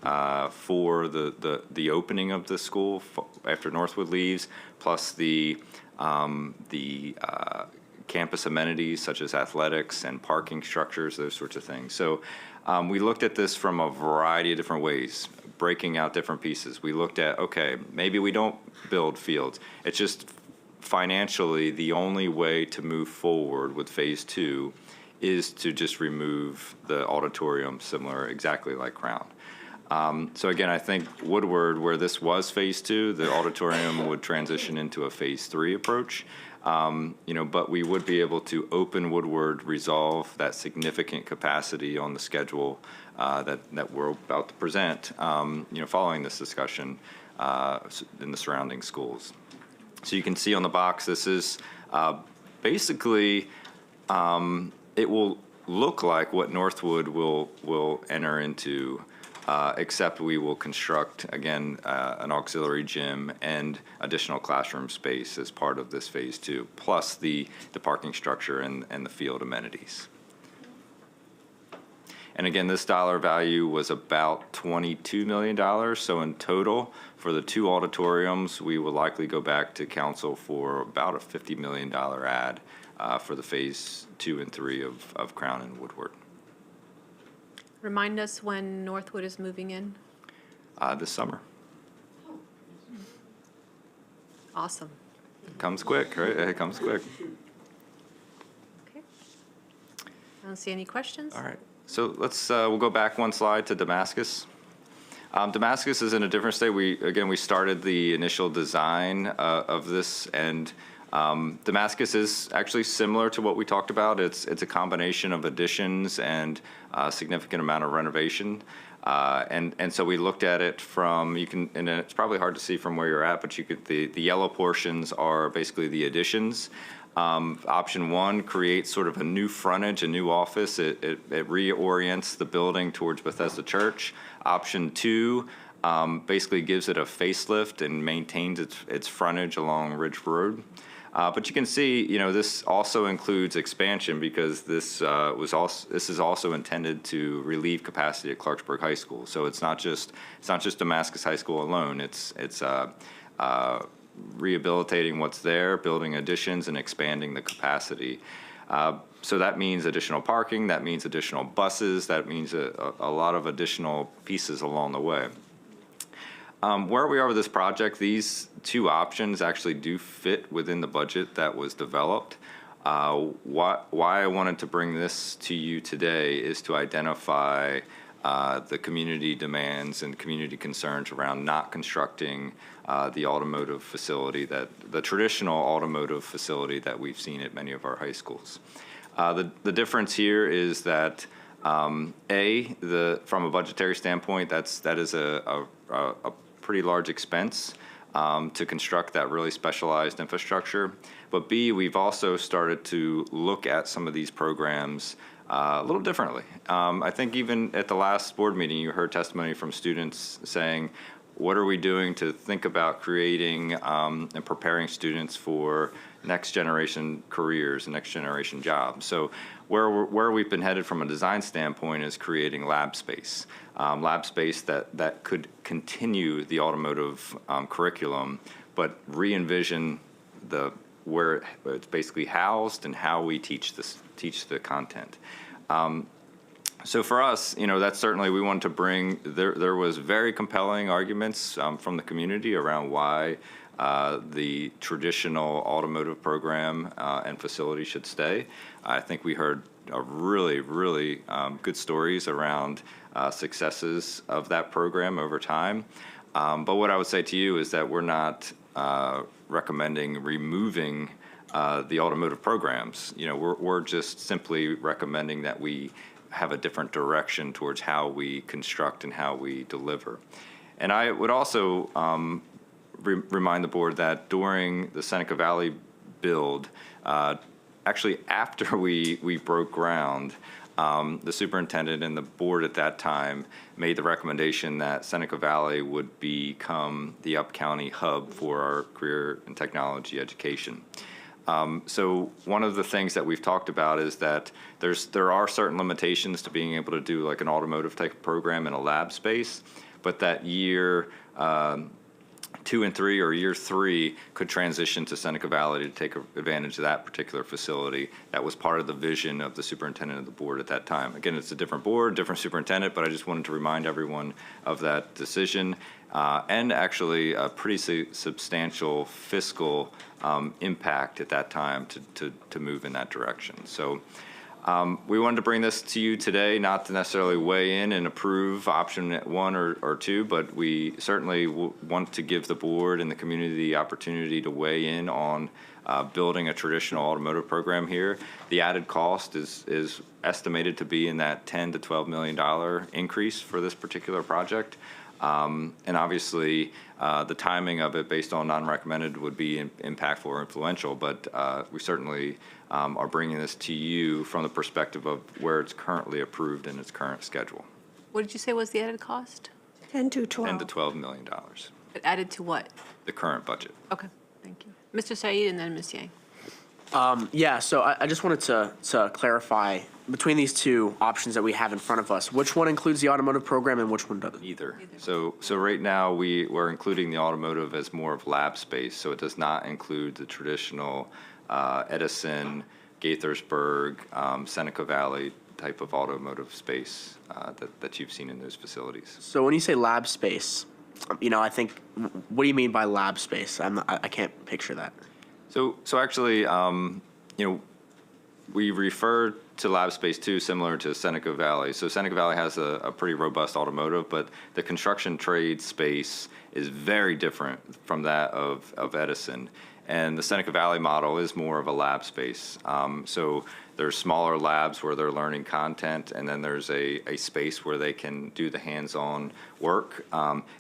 for the opening of the school after Northwood leaves, plus the campus amenities such as athletics and parking structures, those sorts of things. So we looked at this from a variety of different ways, breaking out different pieces. We looked at, okay, maybe we don't build fields. It's just financially the only way to move forward with Phase 2 is to just remove the auditorium, exactly like Crown. So again, I think Woodward, where this was Phase 2, the auditorium would transition into a Phase 3 approach. But we would be able to open Woodward, resolve that significant capacity on the schedule that we're about to present, following this discussion in the surrounding schools. So you can see on the box, this is basically, it will look like what Northwood will enter into, except we will construct, again, an auxiliary gym and additional classroom space as part of this Phase 2, plus the parking structure and the field amenities. And again, this dollar value was about $22 million. So in total, for the two auditoriums, we will likely go back to council for about a $50 million add for the Phase 2 and 3 of Crown and Woodward. Remind us when Northwood is moving in. This summer. Awesome. It comes quick, right? It comes quick. Okay. I don't see any questions. All right. So we'll go back one slide to Damascus. Damascus is in a different state. We started the initial design of this, and Damascus is actually similar to what we talked about. It's a combination of additions and a significant amount of renovation. And so we looked at it from, and it's probably hard to see from where you're at, but the yellow portions are basically the additions. Option 1 creates sort of a new frontage, a new office. It reorients the building towards Bethesda Church. Option 2 basically gives it a facelift and maintains its frontage along Ridge Road. But you can see, this also includes expansion because this is also intended to relieve capacity at Clarksburg High School. So it's not just Damascus High School alone. It's rehabilitating what's there, building additions, and expanding the capacity. So that means additional parking, that means additional buses, that means a lot of additional pieces along the way. Where we are with this project, these two options actually do fit within the budget that was developed. Why I wanted to bring this to you today is to identify the community demands and community concerns around not constructing the automotive facility, the traditional automotive facility that we've seen at many of our high schools. The difference here is that from a budgetary standpoint, that is a pretty large expense to construct that really specialized infrastructure. But B, we've also started to look at some of these programs a little differently. I think even at the last board meeting, you heard testimony from students saying, what are we doing to think about creating and preparing students for next generation careers and next generation jobs? So where we've been headed from a design standpoint is creating lab space that could continue the automotive curriculum, but re-envision where it's basically housed and how we teach the content. So for us, that's certainly we wanted to bring. There was very compelling arguments from the community around why the traditional automotive program and facility should stay. I think we heard really, really good stories around successes of that program over time. But what I would say to you is that we're not recommending removing the automotive programs. We're just simply recommending that we have a different direction towards how we construct and how we deliver. And I would also remind the board that during the Seneca Valley build, actually after we broke ground, the superintendent and the board at that time made the recommendation that Seneca Valley would become the up-county hub for our career and technology education. So one of the things that we've talked about is that there are certain limitations to being able to do like an automotive type of program in a lab space, but that year 2 and 3 or year 3 could transition to Seneca Valley to take advantage of that particular facility. That was part of the vision of the superintendent of the board at that time. Again, it's a different board, different superintendent, but I just wanted to remind everyone of that decision and actually a pretty substantial fiscal impact at that time to move in that direction. So we wanted to bring this to you today, not to necessarily weigh in and approve option 1 or 2, but we certainly want to give the board and the community the opportunity to weigh in on building a traditional automotive program here. The added cost is estimated to be in that $10 to $12 million increase for this particular project. And obviously, the timing of it based on non-recommended would be impactful or influential, but we certainly are bringing this to you from the perspective of where it's currently approved in its current schedule. What did you say was the added cost? 10 to 12. $10 to $12 million, It added to what? the current budget. Okay, thank you. Mr. Said and then Ms. Yang. Yeah, so I just wanted to clarify, between these two options that we have in front of us, which one includes the automotive program and which one doesn't? Either. So right now, we're including the automotive as more of lab space, so it does not include the traditional Edison, Gaithersburg, Seneca Valley type of automotive space that you've seen in those facilities. So when you say lab space, I think, what do you mean by lab space? I can't picture that. So actually, we refer to lab space too, similar to Seneca Valley. So Seneca Valley has a pretty robust automotive, but the construction trade space is very different from that of Edison. And the Seneca Valley model is more of a lab space. So there's smaller labs where they're learning content, and then there's a space where they can do the hands-on work.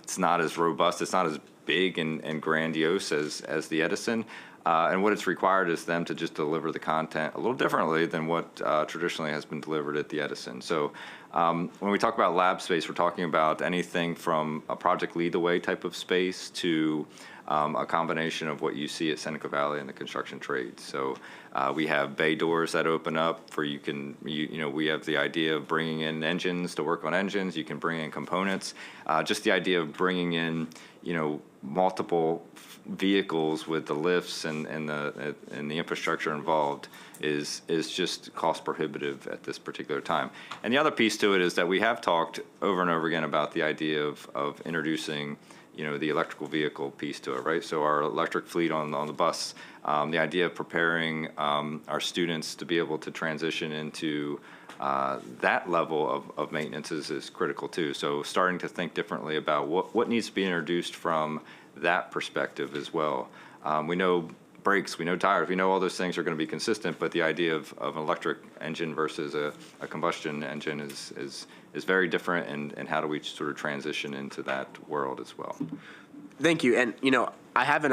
It's not as robust, it's not as big and grandiose as the Edison. And what it's required is them to just deliver the content a little differently than what traditionally has been delivered at the Edison. So when we talk about lab space, we're talking about anything from a project lead the way type of space to a combination of what you see at Seneca Valley and the construction trades. So we have bay doors that open up for we have the idea of bringing in engines to work on engines. You can bring in components. Just the idea of bringing in, multiple vehicles with the lifts and the infrastructure involved is just cost prohibitive at this particular time. And the other piece to it is that we have talked over and over again about the idea of introducing the electrical vehicle piece to it, right? So our electric fleet on the bus, the idea of preparing our students to be able to transition into that level of maintenance is critical too. So starting to think differently about what needs to be introduced from that perspective as well. We know brakes, we know tires, we know all those things are going to be consistent, but the idea of an electric engine versus a combustion engine is very different, and how do we sort of transition into that world as well? Thank you. And, I haven't,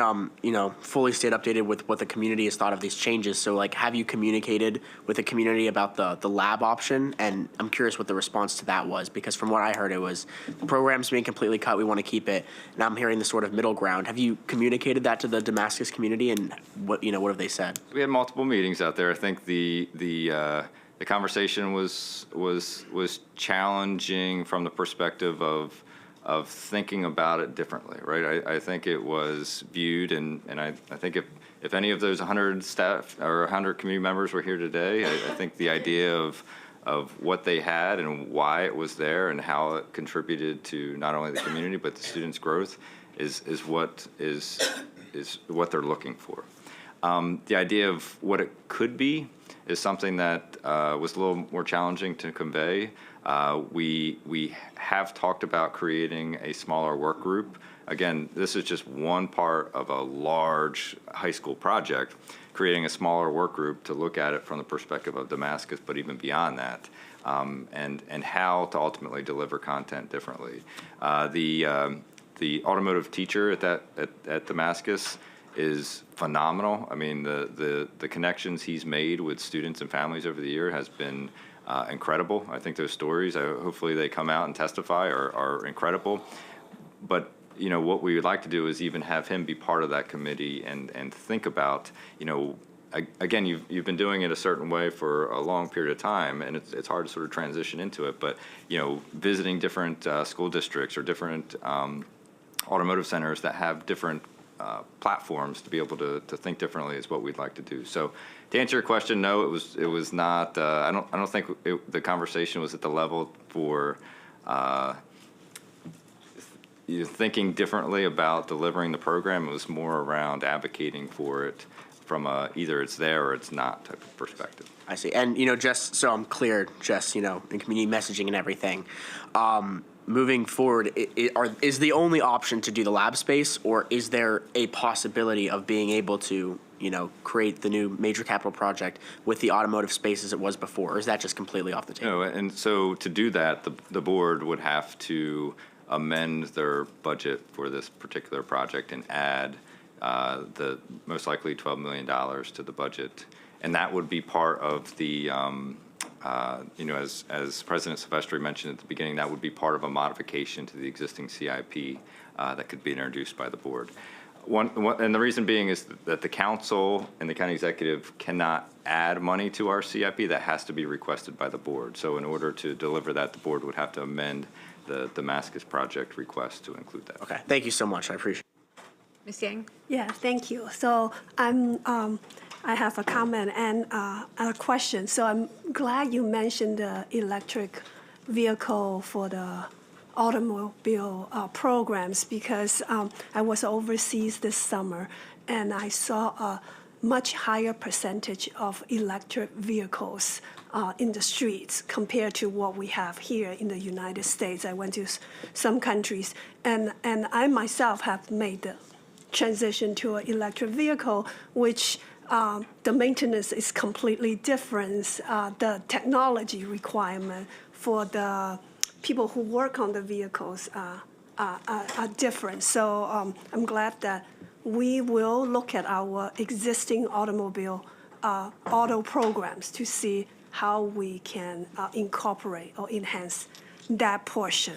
fully stayed updated with what the community has thought of these changes. So, have you communicated with the community about the lab option? And I'm curious what the response to that was, because from what I heard, it was the program's being completely cut, we want to keep it. And I'm hearing the sort of middle ground. Have you communicated that to the Damascus community, and what have they said? We had multiple meetings out there. I think the conversation was challenging from the perspective of thinking about it differently, right? I think it was viewed, and I think if any of those 100 staff or 100 community members were here today, I think the idea of what they had and why it was there and how it contributed to not only the community but the students' growth is what they're looking for. The idea of what it could be is something that was a little more challenging to convey. We have talked about creating a smaller work group. Again, this is just one part of a large high school project, creating a smaller work group to look at it from the perspective of Damascus, but even beyond that, and how to ultimately deliver content differently. The automotive teacher at Damascus is phenomenal. I mean, the connections he's made with students and families over the year has been incredible. I think those stories, hopefully they come out and testify, are incredible. But you know, what we would like to do is even have him be part of that committee and think about, you know, again, you've been doing it a certain way for a long period of time, and it's hard to sort of transition into it. But you know, visiting different school districts or different automotive centers that have different platforms to be able to think differently is what we'd like to do. So, to answer your question, no, it was not. I don't think the conversation was at the level for thinking differently about delivering the program. It was more around advocating for it from a either it's there or it's not type of perspective. I see. And, you know, just so I'm clear, just, you know, in community messaging and everything, moving forward, is the only option to do the lab space, or is there a possibility of being able to, you know, create the new major capital project with the automotive space as it was before, or is that just completely off the table? No, and so to do that, the board would have to amend their budget for this particular project and add the most likely $12 million to the budget. And that would be part of the, you know, as President Silvestri mentioned at the beginning, that would be part of a modification to the existing CIP that could be introduced by the board. And the reason being is that the council and the county executive cannot add money to our CIP. That has to be requested by the board. So in order to deliver that, the board would have to amend the Damascus project request to include that. Okay, thank you so much. I appreciate it. Ms. Yang? Yeah, thank you. So I have a comment and a question. So I'm glad you mentioned the electric vehicle for the automobile programs, because I was overseas this summer and I saw a much higher percentage of electric vehicles in the streets compared to what we have here in the United States. I went to some countries and I myself have made the transition to an electric vehicle, which the maintenance is completely different. The technology requirement for the people who work on the vehicles are different. So I'm glad that we will look at our existing automobile auto programs to see how we can incorporate or enhance that portion.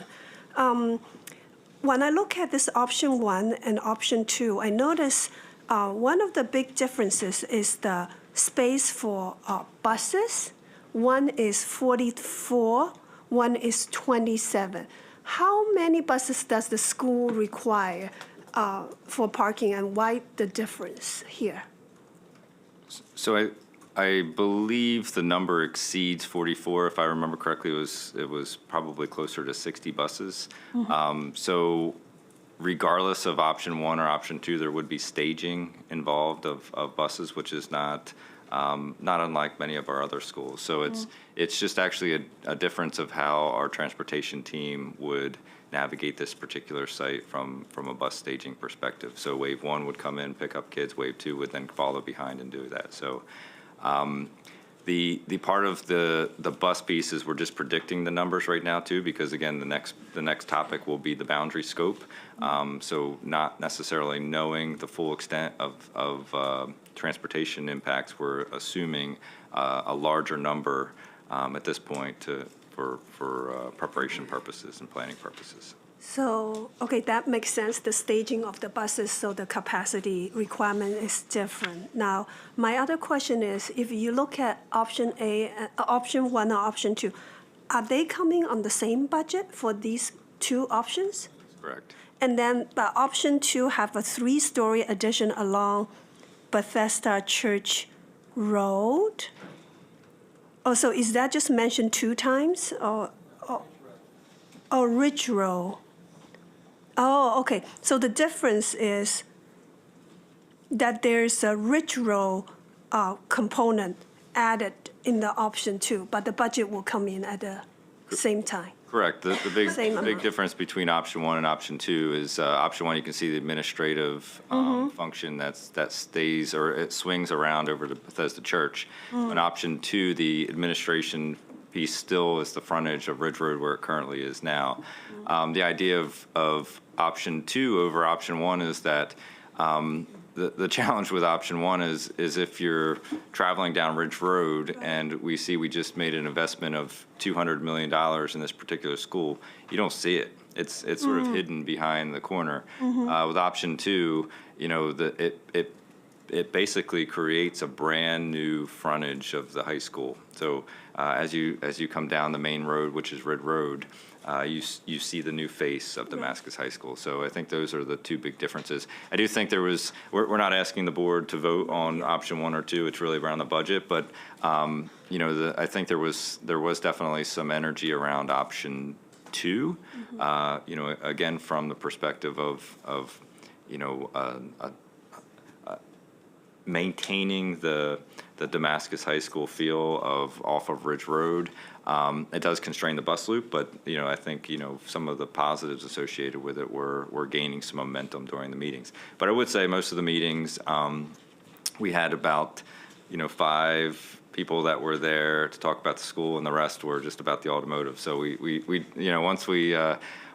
When I look at this option 1 and option 2, I notice one of the big differences is the space for buses. One is 44, one is 27. How many buses does the school require for parking, and why the difference here? So I believe the number exceeds 44. If I remember correctly, it was probably closer to 60 buses. So regardless of option 1 or option 2, there would be staging involved of buses, which is not unlike many of our other schools. So it's just actually a difference of how our transportation team would navigate this particular site from a bus staging perspective. So wave 1 would come in, pick up kids. Wave 2 would then follow behind and do that. So the part of the bus piece is we're just predicting the numbers right now too, because again, the next topic will be the boundary scope. So not necessarily knowing the full extent of transportation impacts, we're assuming a larger number at this point for preparation purposes and planning purposes. So, okay, that makes sense, the staging of the buses, so the capacity requirement is different. Now, my other question is, if you look at option A, option 1 or option 2, are they coming on the same budget for these 2 options? Correct. And then, but option 2 have a 3-story addition along Bethesda Church Road? Oh, so is that just mentioned 2 times, or Ridge Road? Oh, okay. So the difference is that there's a Ridge Road component added in the option 2, but the budget will come in at a same time? Correct. The Same big amount. difference between option one and option two is option one, you can see the administrative function that stays or it swings around over to Bethesda Church. On option two, the administration piece still is the frontage of Ridge Road where it currently is now. The idea of option two over option one is that the challenge with option one is if you're traveling down Ridge Road and we just made an investment of $200 million in this particular school, you don't see it. It's sort of hidden behind the corner. With option two, it basically creates a brand new frontage of the high school. So as you come down the main road, which is Ridge Road, you see the new face of Damascus High School. So I think those are the two big differences. I do think we're not asking the board to vote on option one or two. It's really around the budget, but I think there was definitely some energy around option two. Again, from the perspective of maintaining the Damascus High School feel off of Ridge Road. It does constrain the bus loop, but I think some of the positives associated with it were gaining some momentum during the meetings. But I would say most of the meetings we had about 5 people that were there to talk about the school, and the rest were just about the automotive. So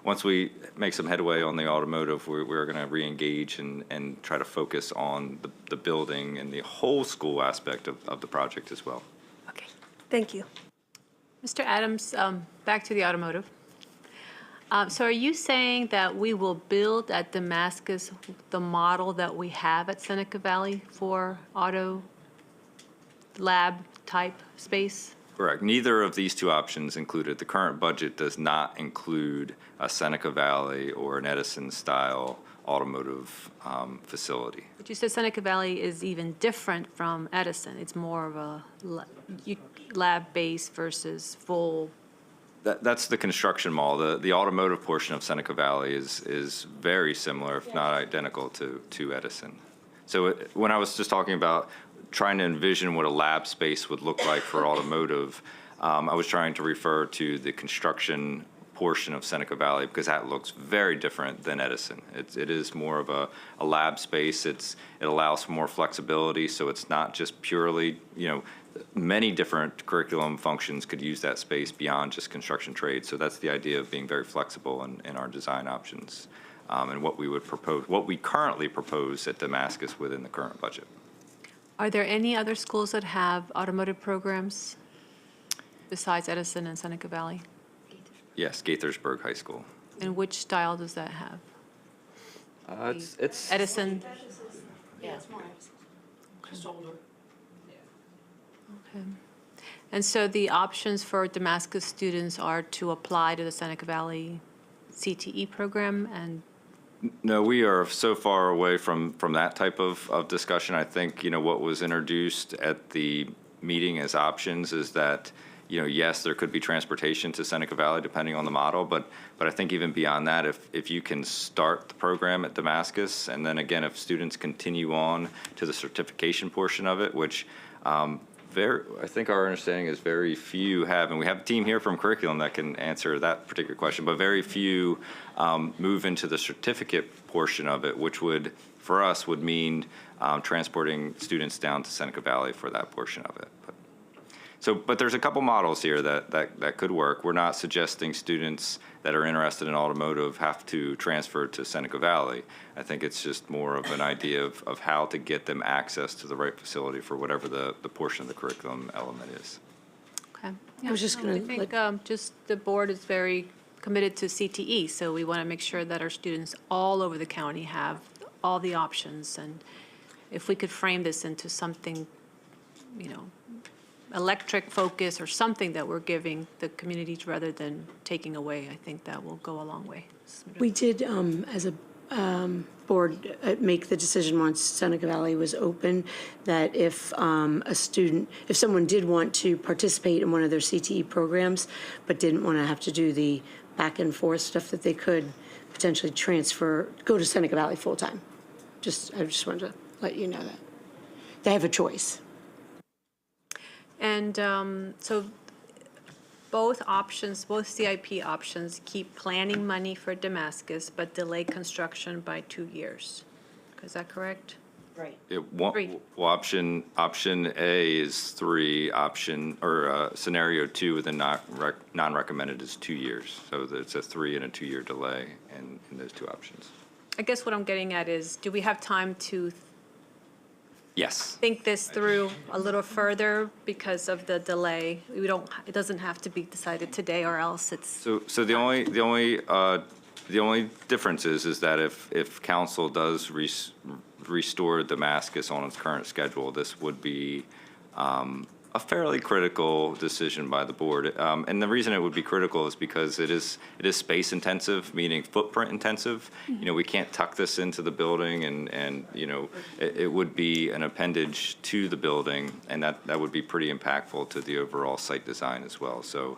once we make some headway on the automotive, we're going to re-engage and try to focus on the building and the whole school aspect of the project as well. Okay, thank you. Mr. Adams, back to the automotive. So are you saying that we will build at Damascus the model that we have at Seneca Valley for auto lab type space? Correct. Neither of these two options included. The current budget does not include a Seneca Valley or an Edison-style automotive facility. But you said Seneca Valley is even different from Edison. It's more of a lab-based versus full. That's the construction model. The automotive portion of Seneca Valley is very similar, if not identical, to Edison. So when I was just talking about trying to envision what a lab space would look like for automotive, I was trying to refer to the construction portion of Seneca Valley because that looks very different than Edison. It is more of a lab space. It allows for more flexibility, so it's not just purely, many different curriculum functions could use that space beyond just construction trades. So that's the idea of being very flexible in our design options and what we currently propose at Damascus within the current budget. Are there any other schools that have automotive programs besides Edison and Seneca Valley? Yes, Gaithersburg High School. And which style does that have? It's Edison? Yeah, it's more just older. Okay. And so the options for Damascus students are to apply to the Seneca Valley CTE program and No, we are so far away from that type of discussion. I think, what was introduced at the meeting as options is that, yes, there could be transportation to Seneca Valley depending on the model, but I think even beyond that, if you can start the program at Damascus, and then again, if students continue on to the certification portion of it, which I think our understanding is very few have, and we have a team here from curriculum that can answer that particular question, but very few move into the certificate portion of it, which for us would mean transporting students down to Seneca Valley for that portion of it. But there's a couple models here that could work. We're not suggesting students that are interested in automotive have to transfer to Seneca Valley. I think it's just more of an idea of how to get them access to the right facility for whatever the portion of the curriculum element is. okay. I was just gonna I think just the board is very committed to CTE, so we want to make sure that our students all over the county have all the options. And if we could frame this into something, electric focus or something that we're giving the communities rather than taking away, I think that will go a long way. We did, as a board, make the decision once Seneca Valley was open, that if if someone did want to participate in one of their CTE programs, but didn't want to have to do the back and forth stuff, that they could potentially go to Seneca Valley full-time. I just wanted to let you know that. They have a choice. And so both options, both CIP options keep planning money for Damascus, but delay construction by 2 years. Is that correct? Well, option A is 3, scenario 2 with a non-recommended is 2 years. So it's a 3 and a 2 year delay in those 2 options. I guess what I'm getting at is, do we have time to Yes. think this through a little further because of the delay? It doesn't have to be decided today, or else it's. So the only difference is that if council does restore Damascus on its current schedule, this would be a fairly critical decision by the board. And the reason it would be critical is because it is space intensive, meaning footprint intensive. You know, we can't tuck this into the building, and you know, it would be an appendage to the building, and that would be pretty impactful to the overall site design as well. So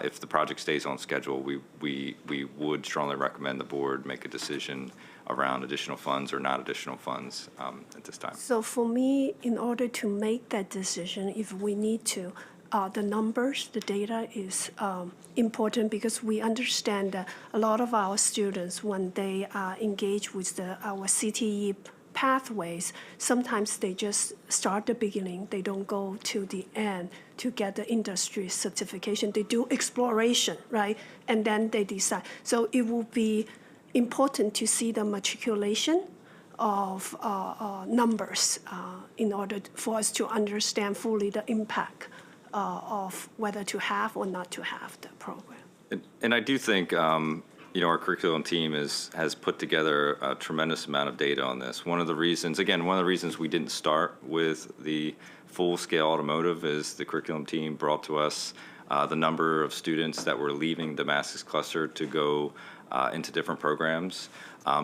if the project stays on schedule, we would strongly recommend the board make a decision around additional funds or not additional funds at this time. So for me, in order to make that decision, if we need to, the numbers, the data is important, because we understand that a lot of our students, when they engage with our CTE pathways, sometimes they just start the beginning. They don't go to the end to get the industry certification. They do exploration, right? And then they decide. So it will be important to see the matriculation of numbers in order for us to understand fully the impact of whether to have or not to have the program. And I do think, you know, our curriculum team has put together a tremendous amount of data on this. One of the reasons we didn't start with the full-scale automotive is the curriculum team brought to us the number of students that were leaving Damascus cluster to go into different programs.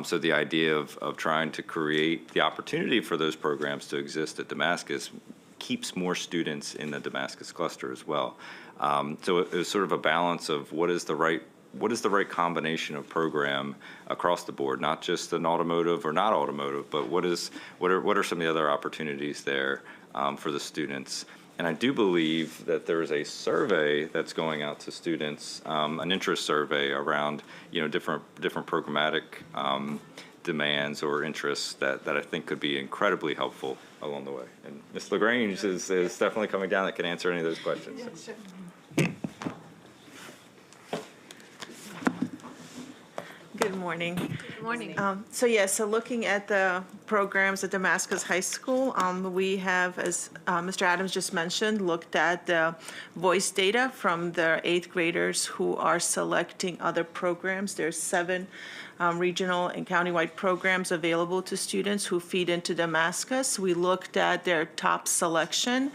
So the idea of trying to create the opportunity for those programs to exist at Damascus keeps more students in the Damascus cluster as well. So it was sort of a balance of what is the right combination of program across the board, not just an automotive or not automotive, but what are some of the other opportunities there for the students. And I do believe that there is a survey that's going out to students, an interest survey around, you know, different programmatic demands or interests that I think could be incredibly helpful along the way. And Ms. LaGrange is definitely coming down that can answer any of those questions. Yeah, sure. Good morning. Good morning. So looking at the programs at Damascus High School, we have, as Mr. Adams just mentioned, looked at the voice data from the 8th graders who are selecting other programs. There's 7 regional and countywide programs available to students who feed into Damascus. We looked at their top selection.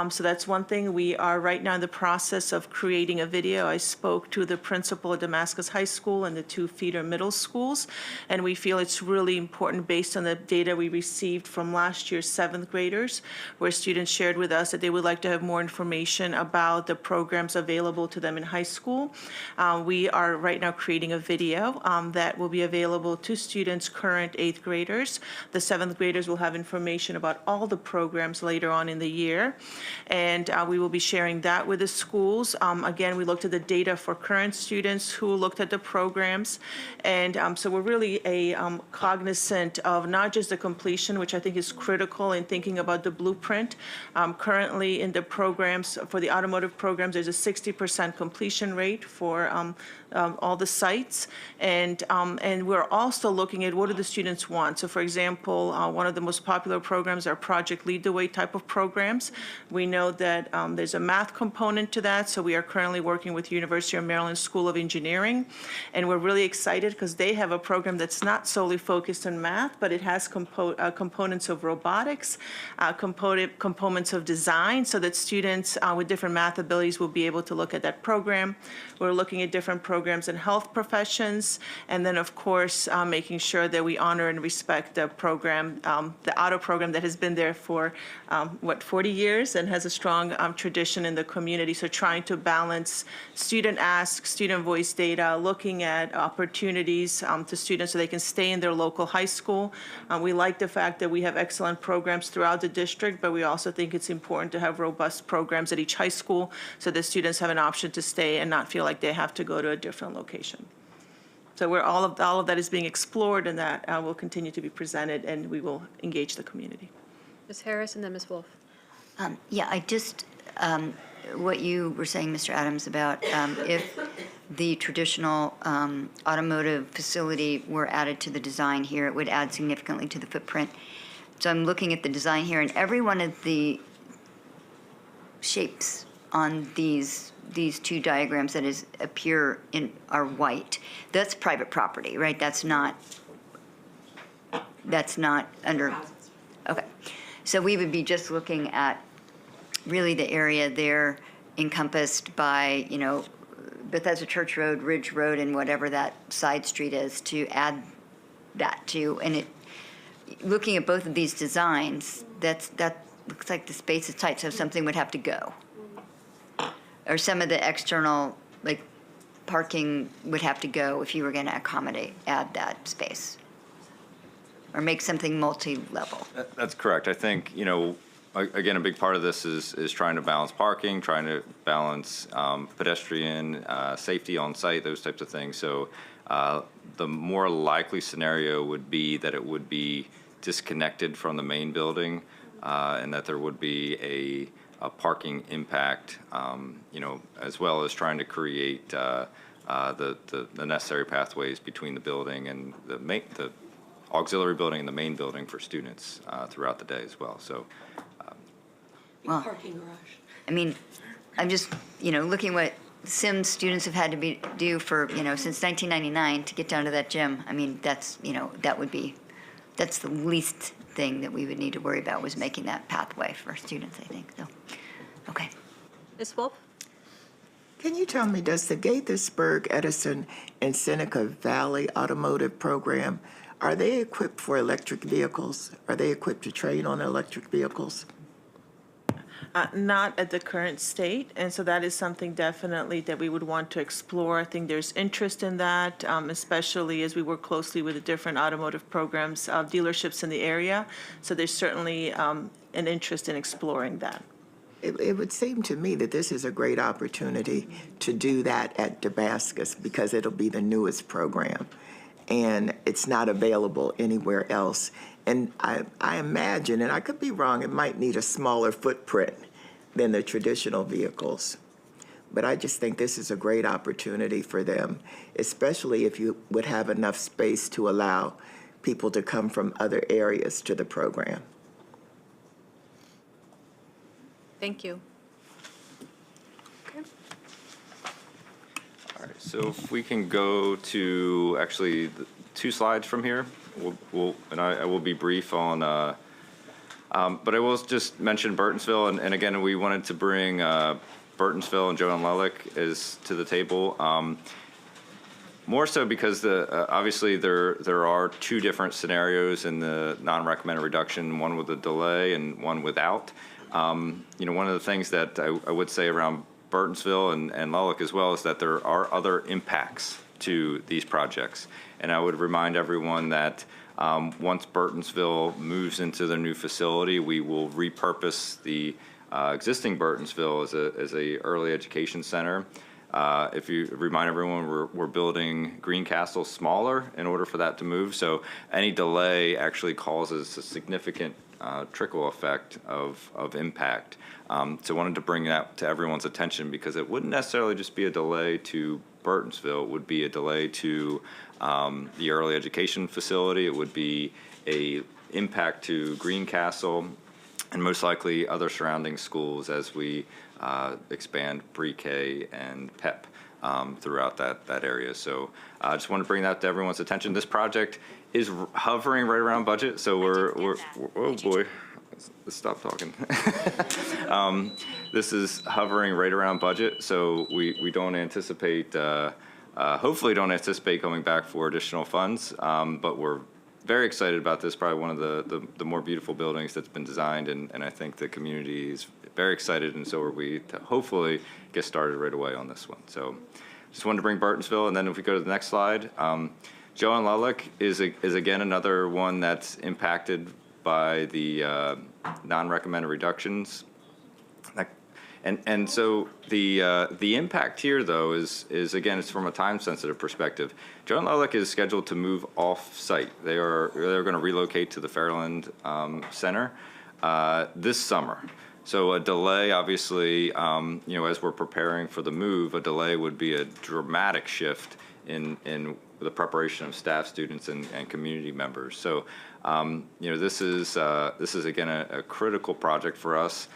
So that's one thing. We are right now in the process of creating a video. I spoke to the principal of Damascus High School and the 2 feeder middle schools, and we feel it's really important based on the data we received from last year's 7th graders, where students shared with us that they would like to have more information about the programs available to them in high school. We are right now creating a video that will be available to students, current 8th graders. The 7th graders will have information about all the programs later on in the year, and we will be sharing that with the schools. Again, we looked at the data for current students who looked at the programs, and so we're really cognizant of not just the completion, which I think is critical in thinking about the blueprint. Currently in the programs, for the automotive programs, there's a 60% completion rate for all the sites, and we're also looking at what do the students want. So for example, one of the most popular programs are Project Lead the Way type of programs. We know that there's a math component to that, so we are currently working with University of Maryland School of Engineering, and we're really excited because they have a program that's not solely focused on math, but it has components of robotics, components of design, so that students with different math abilities will be able to look at that program. We're looking at different programs in health professions, and then of course making sure that we honor and respect the program, the auto program that has been there for 40 years and has a strong tradition in the community. So trying to balance student ask, student voice data, looking at opportunities to students so they can stay in their local high school, We like the fact that we have excellent programs throughout the district, but we also think it's important to have robust programs at each high school so that students have an option to stay and not feel like they have to go to a different location. So all of that is being explored, and that will continue to be presented, and we will engage the community. Ms. Harris and then Ms. Wolf. Yeah, I just, what you were saying, Mr. Adams, about if the traditional automotive facility were added to the design here, it would add significantly to the footprint. So I'm looking at the design here, and every one of the shapes on these two diagrams that appear are white. That's private property, right? That's not under, okay. So we would be just looking at really the area there encompassed by, Bethesda Church Road, Ridge Road, and whatever that side street is, to add that to. And looking at both of these designs, that looks like the space is tight, so something would have to go. Or some of the external, like parking would have to go if you were going to add that space. Or make something multi-level. That's correct. I think, again, a big part of this is trying to balance parking, trying to balance pedestrian safety on site, those types of things. So the more likely scenario would be that it would be disconnected from the main building, and that there would be a parking impact, as well as trying to create the necessary pathways between the building and the auxiliary building and the main building for students throughout the day as well. So, Parking garage. I mean, I'm just, looking what Sims students have had to do for, since 1999 to get down to that gym. I mean, that's the least thing that we would need to worry about, was making that pathway for students, I think. So, okay. Ms. Wolf? Can you tell me, does the Gaithersburg, Edison, and Seneca Valley Automotive Program, are they equipped for electric vehicles? Are they equipped to train on electric vehicles? Not at the current state, and so that is something definitely that we would want to explore. I think there's interest in that, especially as we work closely with the different automotive programs, dealerships in the area. So there's certainly an interest in exploring that. It would seem to me that this is a great opportunity to do that at Damascus, because it'll be the newest program, and it's not available anywhere else. And I imagine, and I could be wrong, it might need a smaller footprint than the traditional vehicles. But I just think this is a great opportunity for them, especially if you would have enough space to allow people to come from other areas to the program. Thank you. all right. So if we can go to actually the 2 slides from here. I will be brief on, but I will just mention Burtonsville, and again, we wanted to bring Burtonsville and Joan Lelick to the table. More so because obviously there are 2 different scenarios in the non-recommended reduction, one with a delay and one without. One of the things that I would say around Burtonsville and Lelick as well is that there are other impacts to these projects. And I would remind everyone that once Burtonsville moves into their new facility, we will repurpose the existing Burtonsville as a early education center. If you remind everyone, we're building Greencastle smaller in order for that to move. So any delay actually causes a significant trickle effect of impact. So I wanted to bring that to everyone's attention, because it wouldn't necessarily just be a delay to Burtonsville. It would be a delay to the early education facility. It would be a impact to Greencastle, and most likely other surrounding schools as we expand pre-K and PEP throughout that area. So I just want to bring that to everyone's attention. This project is hovering right around budget, so we're oh boy. Let's stop talking. This is hovering right around budget, so we don't anticipate, hopefully don't anticipate coming back for additional funds, but we're very excited about this, probably one of the more beautiful buildings that's been designed, and I think the community is very excited, and so are we, to hopefully get started right away on this one. So just wanted to bring Burtonsville, and then if we go to the next slide, Joe and Lullock is again another one that's impacted by the non-recommended reductions. And so the impact here, though, is again, it's from a time-sensitive perspective. Joe and Lullock is scheduled to move off-site. They're going to relocate to the Fairland Center this summer. So a delay, obviously, as we're preparing for the move, a delay would be a dramatic shift in the preparation of staff, students, and community members. So, this is again a critical project for us.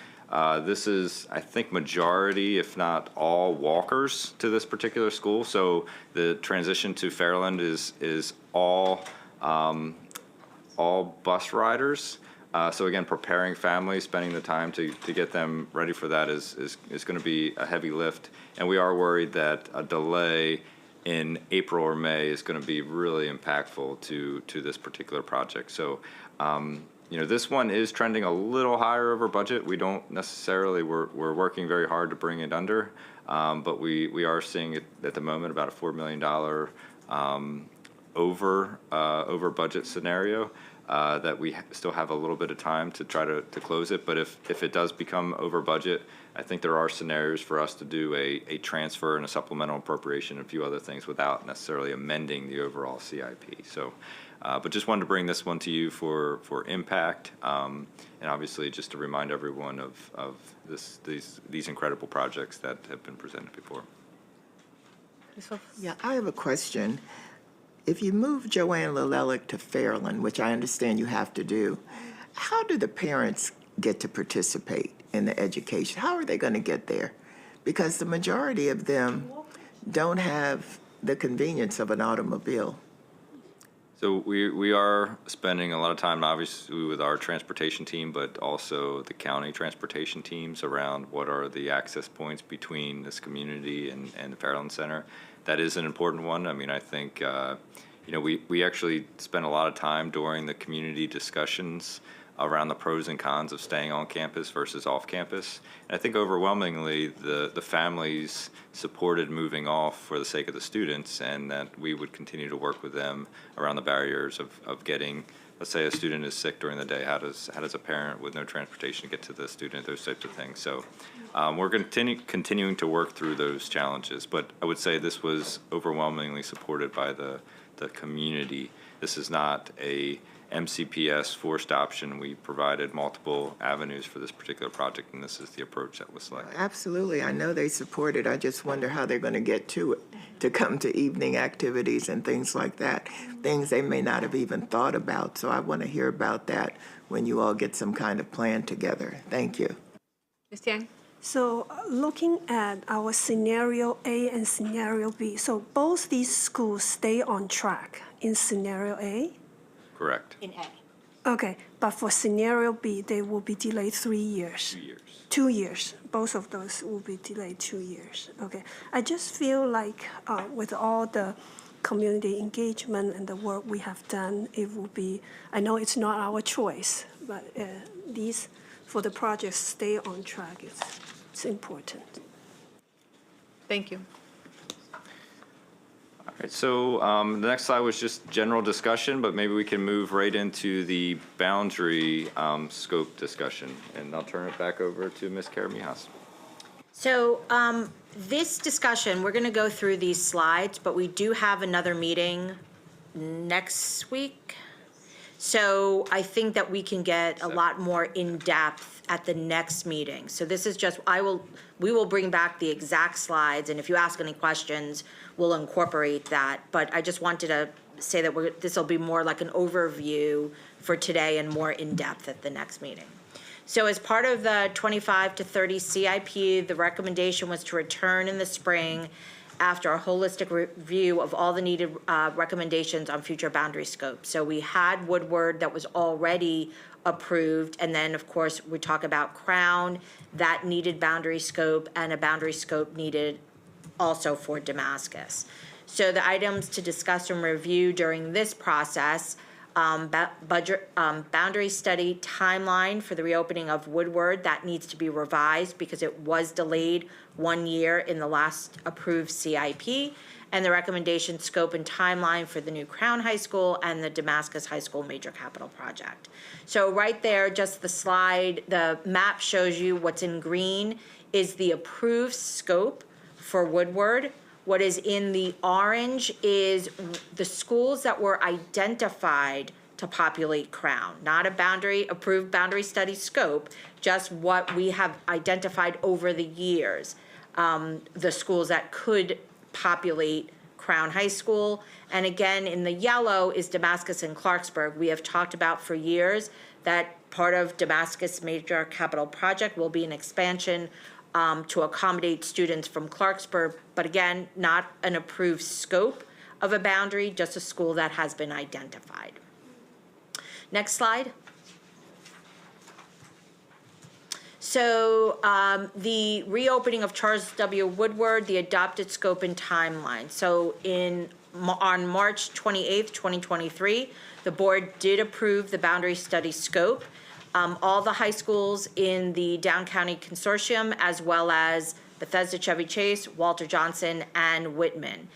This is, I think, majority, if not all, walkers to this particular school. So the transition to Fairland is all bus riders. So again, preparing families, spending the time to get them ready for that is going to be a heavy lift. And we are worried that a delay in April or May is going to be really impactful to this particular project. So, this one is trending a little higher over budget. We don't necessarily, we're working very hard to bring it under, but we are seeing it at the moment about a $4 million over budget scenario. That we still have a little bit of time to try to close it. But if it does become over budget, I think there are scenarios for us to do a transfer and a supplemental appropriation and a few other things without necessarily amending the overall CIP. So, but just wanted to bring this one to you for impact, and obviously just to remind everyone of these incredible projects that have been presented before. Yeah, I have a question. If you move Joanne Lullock to Fairland, which I understand you have to do, how do the parents get to participate in the education? How are they going to get there? Because the majority of them don't have the convenience of an automobile. So we are spending a lot of time, obviously, with our transportation team, but also the county transportation teams around what are the access points between this community and the Fairland Center. That is an important one. I mean, I think, we actually spent a lot of time during the community discussions around the pros and cons of staying on campus versus off campus. And I think overwhelmingly the families supported moving off for the sake of the students, and that we would continue to work with them around the barriers of getting, let's say a student is sick during the day, how does a parent with no transportation get to the student, those types of things. So we're continuing to work through those challenges, but I would say this was overwhelmingly supported by the community. This is not a MCPS forced option. We provided multiple avenues for this particular project, and this is the approach that was selected. Absolutely. I know they support it. I just wonder how they're going to get to it, to come to evening activities and things like that, things they may not have even thought about. So I want to hear about that when you all get some kind of plan together. Thank you. Ms. Yang? So looking at our scenario A and scenario B, so both these schools stay on track in scenario A? Correct. In A. Okay, but for scenario B, they will be delayed 3 years. 2 years. 2 years. Both of those will be delayed 2 years. Okay. I just feel like with all the community engagement and the work we have done, it will be, I know it's not our choice, but these, for the project, stay on track. It's important. Thank you. All right, so the next slide was just general discussion, but maybe we can move right into the boundary scope discussion, and I'll turn it back over to Ms. Karamihas. So this discussion, we're going to go through these slides, but we do have another meeting next week. So I think that we can get a lot more in-depth at the next meeting. So this is just, we will bring back the exact slides, and if you ask any questions, we'll incorporate that. But I just wanted to say that this will be more like an overview for today and more in-depth at the next meeting. So as part of the 25 to 30 CIP, the recommendation was to return in the spring after a holistic review of all the needed recommendations on future boundary scope. So we had Woodward that was already approved, and then of course we talk about Crown, that needed boundary scope, and a boundary scope needed also for Damascus. So the items to discuss and review during this process, boundary study timeline for the reopening of Woodward, that needs to be revised because it was delayed 1 year in the last approved CIP. and the recommendation scope and timeline for the new Crown High School and the Damascus High School major capital project. So right there, just the slide, the map shows you what's in green is the approved scope for Woodward. What is in the orange is the schools that were identified to populate Crown, not a approved boundary study scope, just what we have identified over the years, the schools that could populate Crown High School. And again, in the yellow is Damascus and Clarksburg. We have talked about for years that part of Damascus major capital project will be an expansion to accommodate students from Clarksburg, but again, not an approved scope of a boundary, just a school that has been identified. Next slide. So the reopening of Charles W. Woodward, the adopted scope and timeline. So on March 28th, 2023, the board did approve the boundary study scope. All the high schools in the Down County Consortium, as well as Bethesda Chevy Chase, Walter Johnson, and Whitman.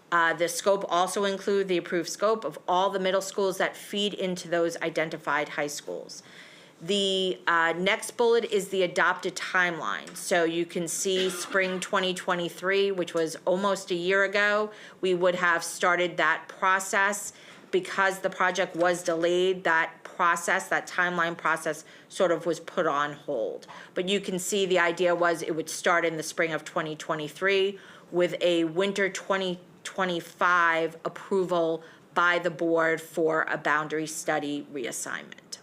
The scope also includes the approved scope of all the middle schools that feed into those identified high schools. The next bullet is the adopted timeline. So you can see spring 2023, which was almost a year ago, we would have started that process. Because the project was delayed, that timeline process sort of was put on hold. But you can see the idea was it would start in the spring of 2023 with a winter 2025 approval by the board for a boundary study reassignment.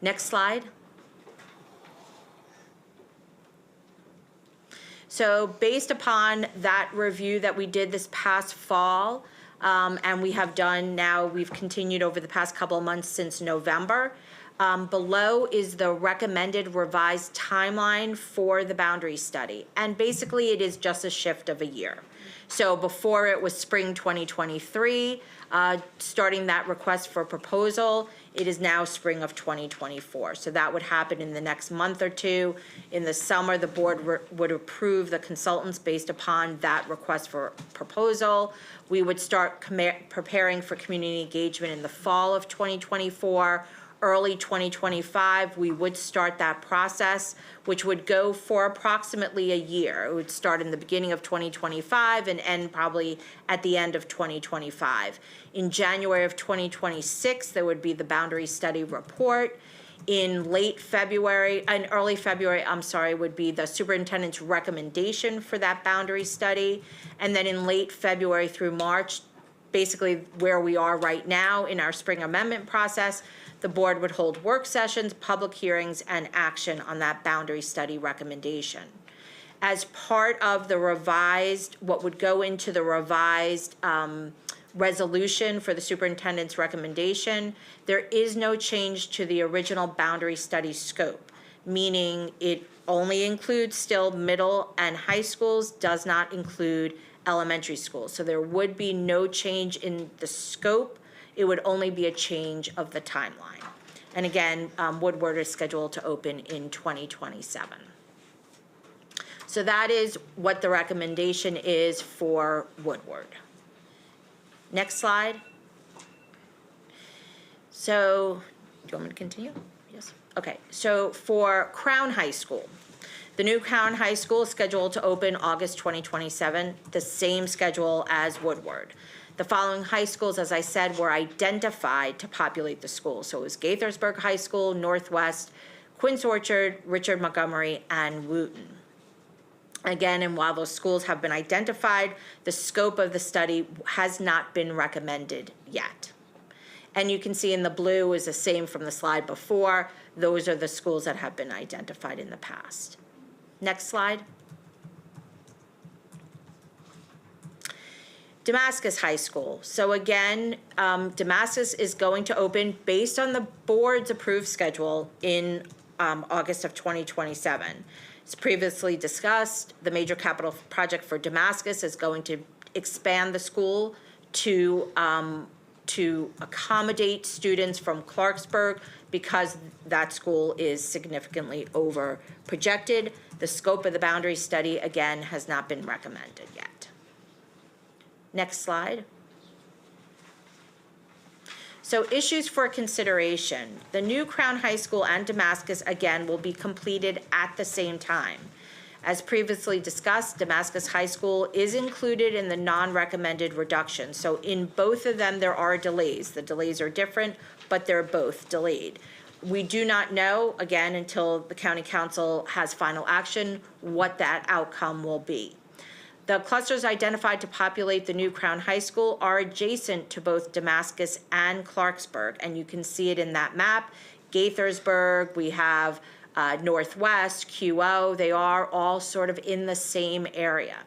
Next slide. So based upon that review that we did this past fall, and we have done now, we've continued over the past couple of months since November. Below is the recommended revised timeline for the boundary study. And basically it is just a shift of a year. So before it was spring 2023, starting that request for proposal, it is now spring of 2024. So that would happen in the next month or two. In the summer, the board would approve the consultants based upon that request for proposal. We would start preparing for community engagement in the fall of 2024. Early 2025, we would start that process, which would go for approximately a year. It would start in the beginning of 2025 and end probably at the end of 2025. In January of 2026, there would be the boundary study report. In early February, would be the superintendent's recommendation for that boundary study. And then in late February through March, basically where we are right now in our spring amendment process, the board would hold work sessions, public hearings, and action on that boundary study recommendation. As part of the revised, what would go into the revised resolution for the superintendent's recommendation, there is no change to the original boundary study scope, meaning it only includes still middle and high schools, does not include elementary schools. So there would be no change in the scope. It would only be a change of the timeline. And again, Woodward is scheduled to open in 2027. So that is what the recommendation is for Woodward. Next slide. So, do you want me to continue? Yes. Okay, so for Crown High School, the new Crown High School is scheduled to open August 2027, the same schedule as Woodward. The following high schools, as I said, were identified to populate the school. So it was Gaithersburg High School, Northwest, Quince Orchard, Richard Montgomery, and Wooten. Again, and while those schools have been identified, the scope of the study has not been recommended yet. And you can see in the blue is the same from the slide before. Those are the schools that have been identified in the past. Next slide. Damascus High School. So again, Damascus is going to open based on the board's approved schedule in August of 2027. As previously discussed, the major capital project for Damascus is going to expand the school to accommodate students from Clarksburg because that school is significantly over projected. The scope of the boundary study, again, has not been recommended yet. Next slide. So issues for consideration. The new Crown High School and Damascus, again, will be completed at the same time. As previously discussed, Damascus High School is included in the non-recommended reduction. So in both of them, there are delays. The delays are different, but they're both delayed. We do not know, again, until the County Council has final action, what that outcome will be. The clusters identified to populate the new Crown High School are adjacent to both Damascus and Clarksburg, and you can see it in that map. Gaithersburg, we have Northwest, QO, they are all sort of in the same area.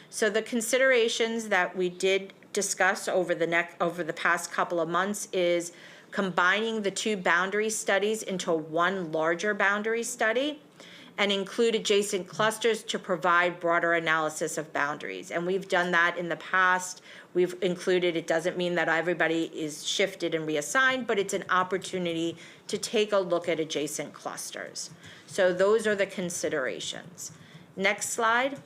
So the considerations that we did discuss over the past couple of months is combining the two boundary studies into one larger boundary study, and include adjacent clusters to provide broader analysis of boundaries. And we've done that in the past. We've included, it doesn't mean that everybody is shifted and reassigned, but it's an opportunity to take a look at adjacent clusters. So those are the considerations. Next slide.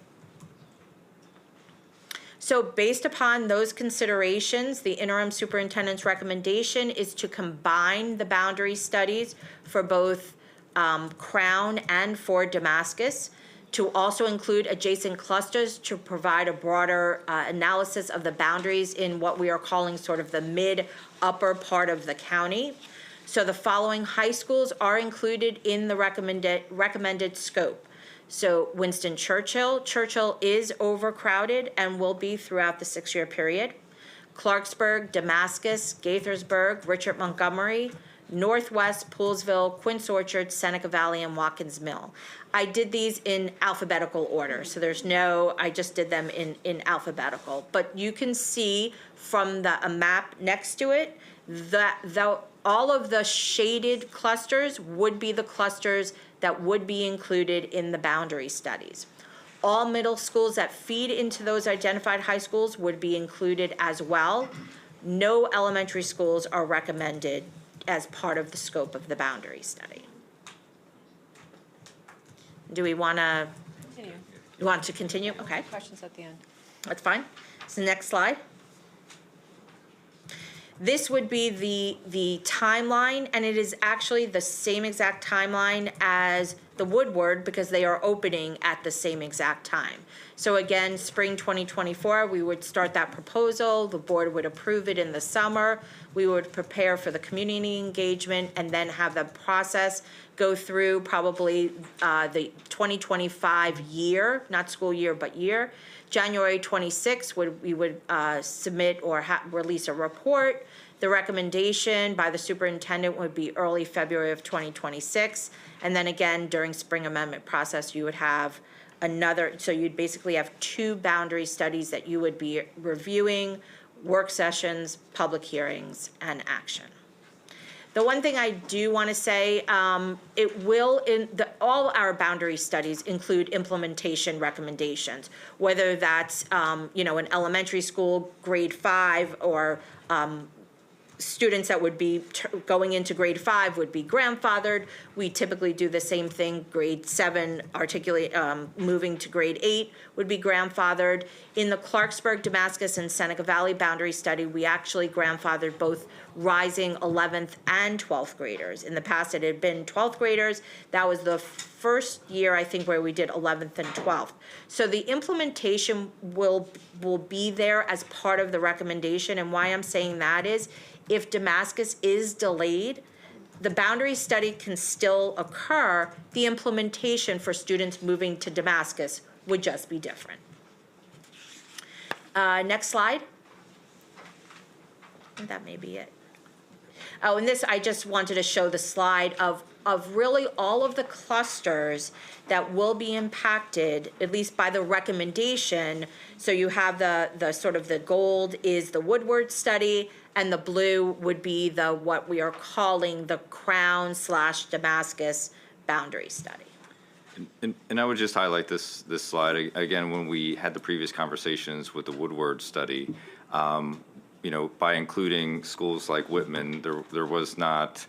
So based upon those considerations, the interim superintendent's recommendation is to combine the boundary studies for both Crown and for Damascus, to also include adjacent clusters to provide a broader analysis of the boundaries in what we are calling sort of the mid-upper part of the county. So the following high schools are included in the recommended scope. So Winston Churchill. Churchill is overcrowded and will be throughout the 6-year period. Clarksburg, Damascus, Gaithersburg, Richard Montgomery, Northwest, Poolsville, Quince Orchard, Seneca Valley, and Watkins Mill. I did these in alphabetical order, so there's no, I just did them in alphabetical. But you can see from the map next to it that all of the shaded clusters would be the clusters that would be included in the boundary studies. All middle schools that feed into those identified high schools would be included as well. No elementary schools are recommended as part of the scope of the boundary study. Do we want to? Continue. You want to continue? Okay, Questions at the end. that's fine. So next slide. This would be the timeline, and it is actually the same exact timeline as the Woodward because they are opening at the same exact time. So again, spring 2024, we would start that proposal. The board would approve it in the summer. We would prepare for the community engagement and then have the process go through probably the 2025 year, not school year, but year. January 26th, we would submit or release a report. The recommendation by the superintendent would be early February of 2026. And then again, during spring amendment process, you would have another, so you'd basically have 2 boundary studies that you would be reviewing, work sessions, public hearings, and action. The one thing I do want to say, it will, all our boundary studies include implementation recommendations, whether that's, an elementary school, grade 5, or students that would be going into grade 5 would be grandfathered. We typically do the same thing. Grade 7 moving to grade 8 would be grandfathered. In the Clarksburg, Damascus, and Seneca Valley boundary study, we actually grandfathered both rising 11th and 12th graders. In the past, it had been 12th graders. That was the first year, I think, where we did 11th and 12th. So the implementation will be there as part of the recommendation. And why I'm saying that is, if Damascus is delayed, the boundary study can still occur. The implementation for students moving to Damascus would just be different. Next slide. I think that may be it. Oh, and this, I just wanted to show the slide of really all of the clusters that will be impacted, at least by the recommendation. So you have the sort of the gold is the Woodward study, and the blue would be what we are calling the Crown/Damascus boundary study. And I would just highlight this slide again. When we had the previous conversations with the Woodward study, by including schools like Whitman, there was not.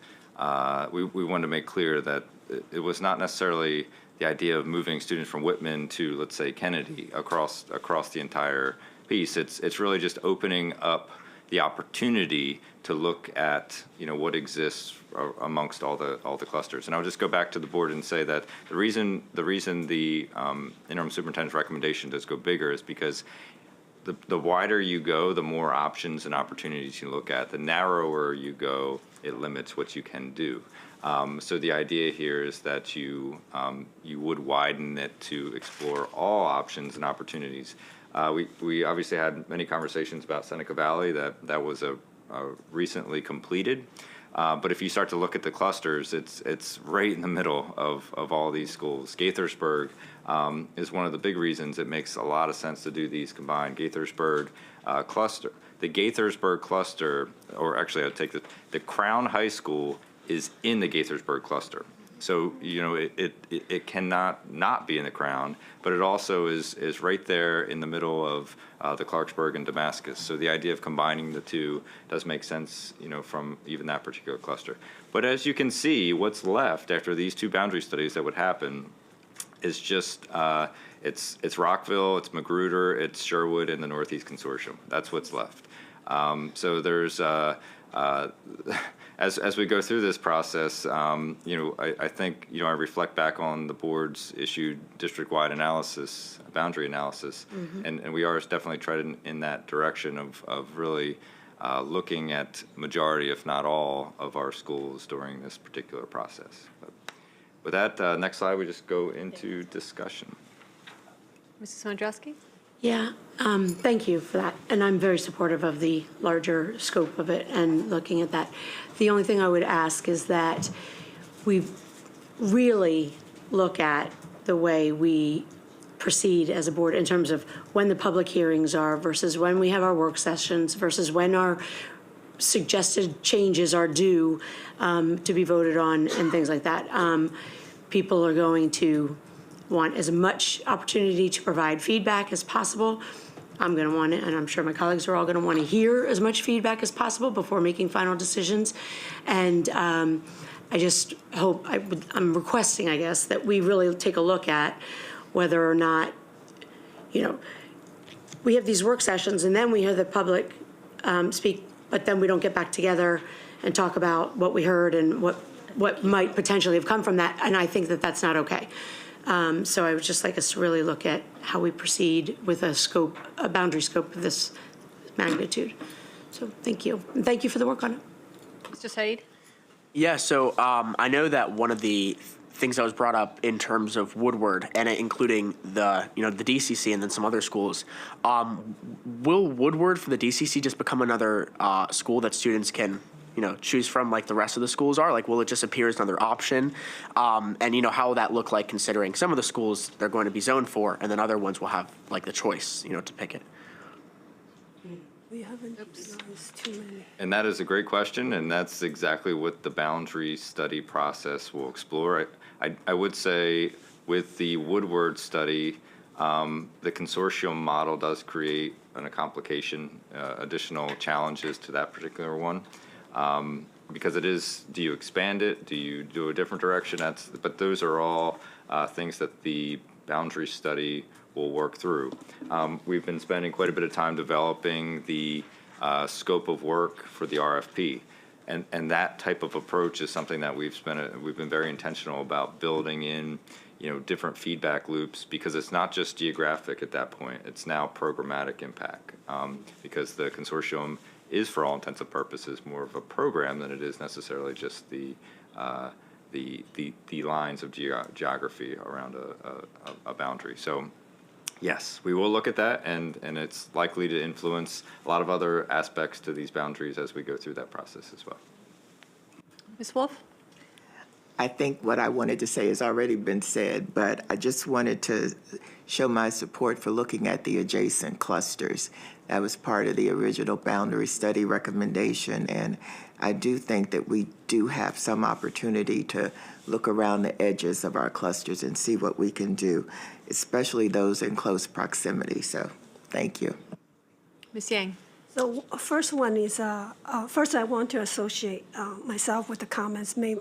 We wanted to make clear that it was not necessarily the idea of moving students from Whitman to, let's say, Kennedy across the entire piece. It's really just opening up the opportunity to look at, what exists amongst all the clusters. And I'll just go back to the board and say that the reason the interim superintendent's recommendation does go bigger is because the wider you go, the more options and opportunities you look at. The narrower you go, it limits what you can do. So the idea here is that you would widen it to explore all options and opportunities. We obviously had many conversations about Seneca Valley. That was a recently completed. But if you start to look at the clusters, it's right in the middle of all these schools. Gaithersburg is one of the big reasons it makes a lot of sense to do these combined. Gaithersburg cluster. The Gaithersburg cluster, or actually I'd take the Crown High School is in the Gaithersburg cluster. So, it cannot not be in the Crown, but it also is right there in the middle of the Clarksburg and Damascus. So the idea of combining the two does make sense, from even that particular cluster. But as you can see, what's left after these two boundary studies that would happen is just, it's Rockville, it's Magruder, it's Sherwood, and the Northeast Consortium. That's what's left. So there's, as we go through this process, I think, I reflect back on the board's issued district-wide analysis, boundary analysis, and we are definitely treading in that direction of really looking at majority, if not all, of our schools during this particular process. But with that, next slide, we just go into discussion. Mrs. Wondrowski? Yeah, thank you for that. And I'm very supportive of the larger scope of it and looking at that. The only thing I would ask is that we really look at the way we proceed as a board in terms of when the public hearings are versus when we have our work sessions versus when our suggested changes are due to be voted on and things like that. People are going to want as much opportunity to provide feedback as possible. I'm going to want it, and I'm sure my colleagues are all going to want to hear as much feedback as possible before making final decisions. And I just hope, I'm requesting, I guess, that we really take a look at whether or not, we have these work sessions and then we hear the public speak, but then we don't get back together and talk about what we heard and what might potentially have come from that. And I think that that's not okay. So I would just like us to really look at how we proceed with a boundary scope of this magnitude. So thank you. And thank you for the work on it. Mr. Said? Yeah, so I know that one of the things that was brought up in terms of Woodward, and including the DCC and then some other schools, will Woodward for the DCC just become another school that students can choose from like the rest of the schools are? Like, will it just appear as another option? And how will that look like considering some of the schools they're going to be zoned for, and then other ones will have like the choice, to pick it? We haven't used too many. And that is a great question, and that's exactly what the boundary study process will explore. I would say with the Woodward study, the consortium model does create a complication, additional challenges to that particular one. Because it is, do you expand it? Do you do a different direction? But those are all things that the boundary study will work through. We've been spending quite a bit of time developing the scope of work for the RFP. And that type of approach is something that we've been very intentional about building in, different feedback loops, because it's not just geographic at that point. It's now programmatic impact, because the consortium is, for all intents and purposes, more of a program than it is necessarily just the lines of geography around a boundary. So, yes, we will look at that, and it's likely to influence a lot of other aspects to these boundaries as we go through that process as well. Ms. Wolf? I think what I wanted to say has already been said, but I just wanted to show my support for looking at the adjacent clusters. That was part of the original boundary study recommendation, and I do think that we do have some opportunity to look around the edges of our clusters and see what we can do, especially those in close proximity. So thank you. Ms. Yang? So first one is, first I want to associate myself with the comments made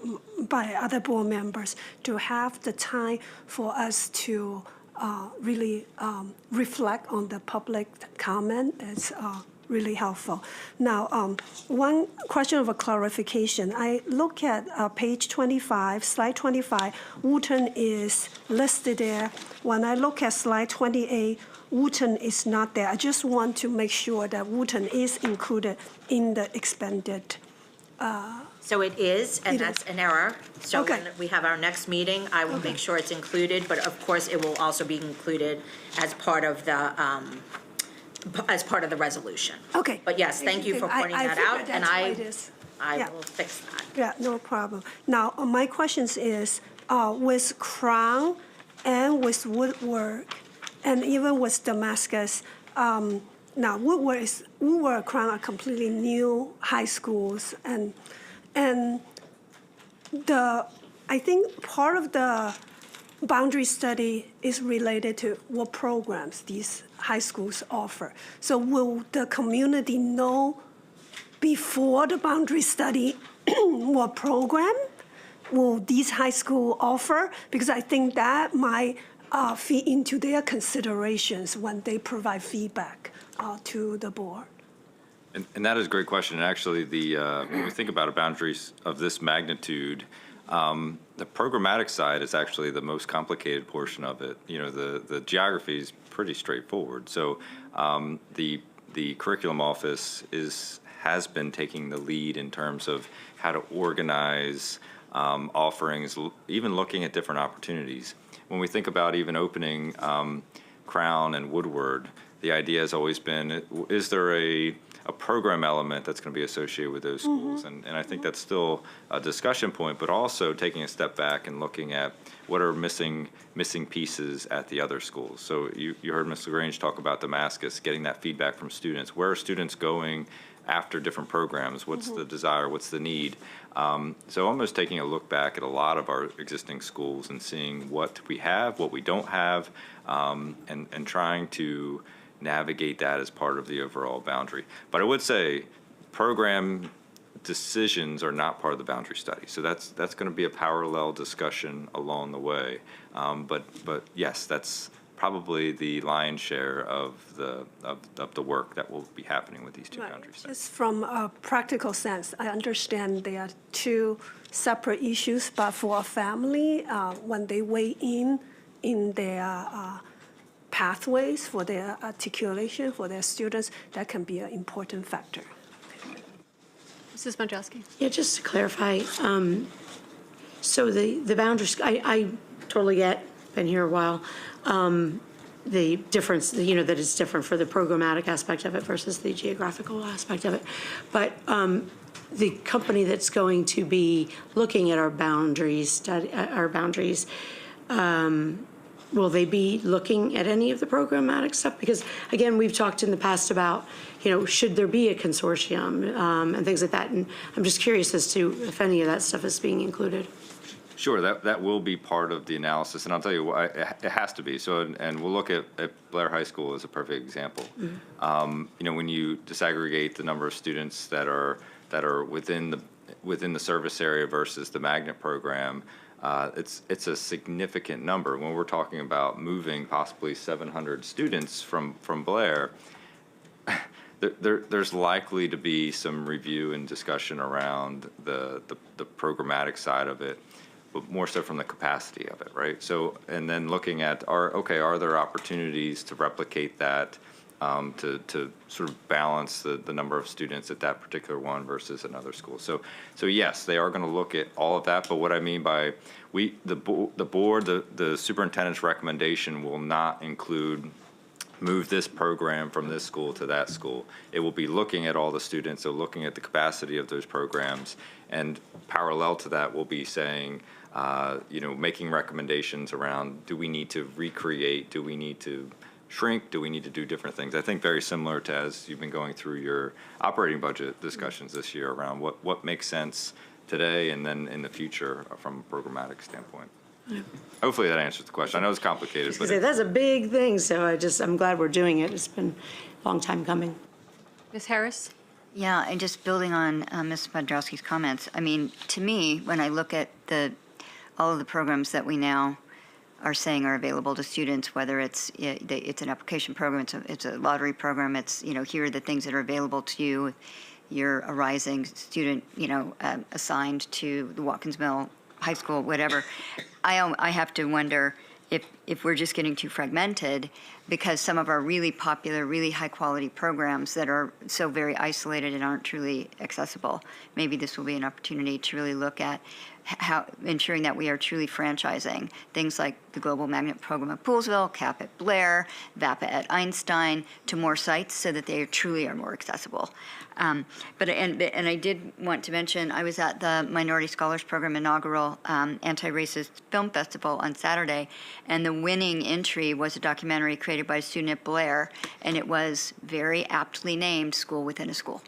by other board members to have the time for us to really reflect on the public comment. It's really helpful. Now, one question of a clarification. I look at page 25, slide 25, Wooten is listed there. When I look at slide 28, Wooten is not there. I just want to make sure that Wooten is included in the expanded. So it is, and that's an error. So Okay. when we have our next meeting, I will make sure it's included, but of course, it will also be included as part of the, resolution. Okay. But yes, thank you for pointing that figured out, and that's why it is. I Yeah. will fix that. Yeah, no problem. Now, my questions is, with Crown and with Woodward, and even with Damascus, now Woodward, Crown are completely new high schools, and I think part of the boundary study is related to what programs these high schools offer. So will the community know before the boundary study what program will these high school offer? Because I think that might feed into their considerations when they provide feedback to the board. And that is a great question. And actually, when we think about a boundaries of this magnitude, the programmatic side is actually the most complicated portion of it. You know, the geography is pretty straightforward. So the curriculum office has been taking the lead in terms of how to organize offerings, even looking at different opportunities. When we think about even opening Crown and Woodward, the idea has always been, is there a program element that's going to be associated with those schools? And I think that's still a discussion point, but also taking a step back and looking at what are missing pieces at the other schools. So you heard Ms. LaGrange talk about Damascus, getting that feedback from students. Where are students going after different programs? What's the desire? What's the need? So almost taking a look back at a lot of our existing schools and seeing what we have, what we don't have, and trying to navigate that as part of the overall boundary. But I would say program decisions are not part of the boundary study. So that's going to be a parallel discussion along the way. But yes, that's probably the lion's share of the work that will be happening with these two boundary studies. Just from a practical sense, I understand they are two separate issues, but for a family, when they weigh in their pathways for their articulation for their students, that can be an important factor. Mrs. Modrowski. Yeah, just to clarify, so the boundaries, I totally get, been here a while, the difference, that it's different for the programmatic aspect of it versus the geographical aspect of it. But the company that's going to be looking at our boundaries, will they be looking at any of the programmatic stuff? Because, again, we've talked in the past about, should there be a consortium and things like that? And I'm just curious as to if any of that stuff is being included. Sure, that will be part of the analysis, and I'll tell you why it has to be. So, and we'll look at Blair High School as a perfect example. When you disaggregate the number of students that are within the service area versus the magnet program, it's a significant number. When we're talking about moving possibly 700 students from Blair, there's likely to be some review and discussion around the programmatic side of it, but more so from the capacity of it, right? So, and then looking at, are there opportunities to replicate that, to sort of balance the number of students at that particular one versus another school? So yes, they are going to look at all of that, but what I mean by the board, the superintendent's recommendation will not include move this program from this school to that school. It will be looking at all the students, so looking at the capacity of those programs, and parallel to that will be saying, making recommendations around, do we need to recreate, do we need to shrink, do we need to do different things? I think very similar to as you've been going through your operating budget discussions this year around what makes sense today and then in the future from a programmatic standpoint. Yeah. Hopefully that answers the question. I know it's complicated, but that's a big thing, so I'm glad we're doing it. It's been a long time coming. Ms. Harris? Yeah, and just building on Ms. Podrowski's comments, I mean, to me, when I look at all of the programs that we now are saying are available to students, whether it's an application program, it's a lottery program, it's, here are the things that are available to you. You're a rising student, assigned to the Watkins Mill High School, whatever. I have to wonder if we're just getting too fragmented, because some of our really popular, really high-quality programs that are so very isolated and aren't truly accessible, maybe this will be an opportunity to really look at how ensuring that we are truly franchising things like the Global Magnet Program at Poolsville, CAP at Blair, VAPA at Einstein, to more sites so that they truly are more accessible. But I did want to mention, I was at the Minority Scholars Program inaugural anti-racist film festival on Saturday, and the winning entry was a documentary created by a student at Blair, and it was very aptly named School Within a School.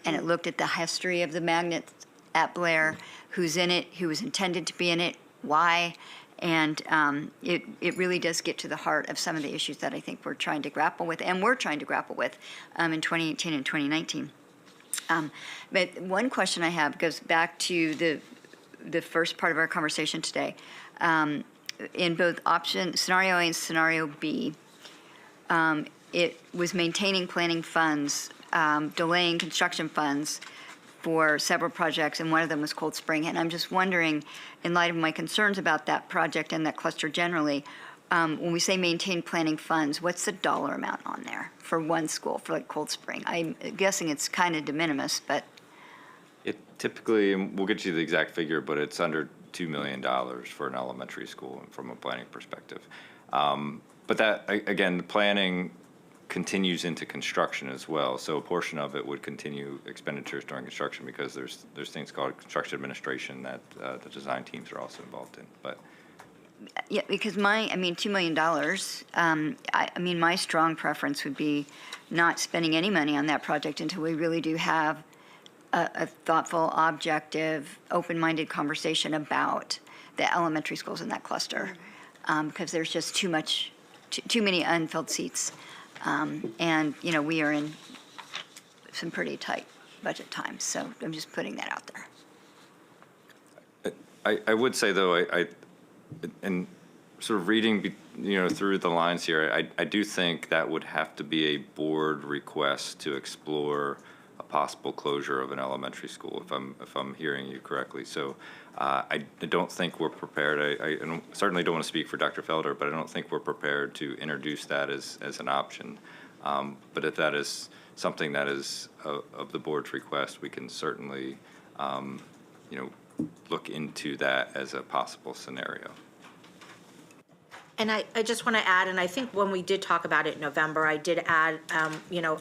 And it looked at the history of the magnets at Blair, who's in it, who was intended to be in it, why, and it really does get to the heart of some of the issues that I think we're trying to grapple with, and we're trying to grapple with in 2018 and 2019. But one question I have goes back to the first part of our conversation today. In both scenario A and scenario B, it was maintaining planning funds, delaying construction funds for several projects, and one of them was Cold Spring. And I'm just wondering, in light of my concerns about that project and that cluster generally, when we say maintain planning funds, what's the dollar amount on there for one school, for like Cold Spring? I'm guessing it's kind of de minimis, but. It typically, and we'll get you the exact figure, but it's under $2 million for an elementary school from a planning perspective. But that, again, the planning continues into construction as well. So a portion of it would continue expenditures during construction, because there's things called construction administration that the design teams are also involved in. But Yeah, because $2 million, my strong preference would be not spending any money on that project until we really do have a thoughtful, objective, open-minded conversation about the elementary schools in that cluster, because there's just too many unfilled seats. And, we are in some pretty tight budget times, so I'm just putting that out there. I would say, though, and sort of reading, through the lines here, I do think that would have to be a board request to explore a possible closure of an elementary school, if I'm hearing you correctly. So I don't think we're prepared. I certainly don't want to speak for Dr. Felder, but I don't think we're prepared to introduce that as an option. But if that is something that is of the board's request, we can certainly, look into that as a possible scenario. And I just want to add, and I think when we did talk about it in November, I did add,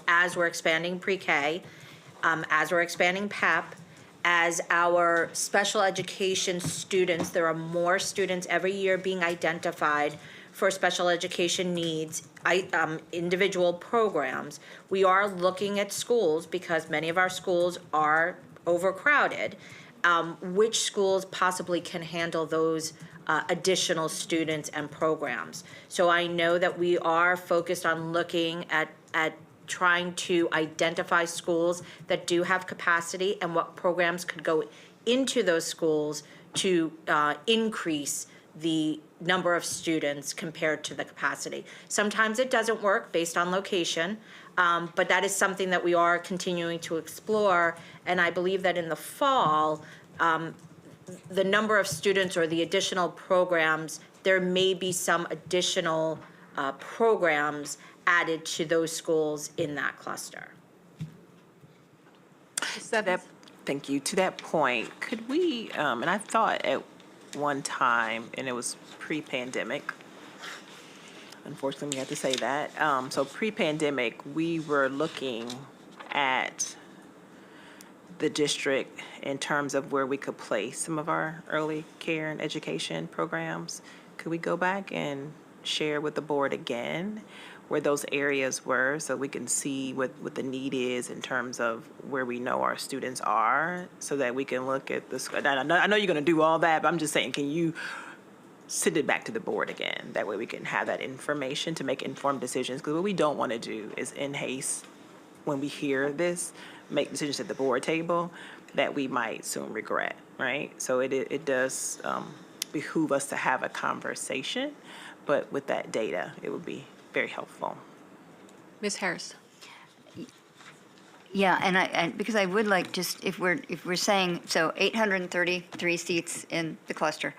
as we're expanding pre-K, as we're expanding PEP, as our special education students, there are more students every year being identified for special education needs, individual programs. We are looking at schools, because many of our schools are overcrowded, which schools possibly can handle those additional students and programs. So I know that we are focused on looking at trying to identify schools that do have capacity and what programs could go into those schools to increase the number of students compared to the capacity. Sometimes it doesn't work based on location, but that is something that we are continuing to explore. And I believe that in the fall, the number of students or the additional programs, there may be some additional programs added to those schools in that cluster. Thank you. To that point, could we, and I thought at one time, and it was pre-pandemic, unfortunately we had to say that, so pre-pandemic, we were looking at the district in terms of where we could place some of our early care and education programs. Could we go back and share with the board again where those areas were, so we can see what the need is in terms of where we know our students are, so that we can look at this? I know you're gonna do all that, but I'm just saying, can you send it back to the board again? That way we can have that information to make informed decisions, because what we don't wanna do is in haste, when we hear this, make decisions at the board table that we might soon regret, right? So it does behoove us to have a conversation, but with that data, it would be very helpful. Ms. Harris? Yeah, and because I would like just, if we're saying, so 833 seats in the cluster,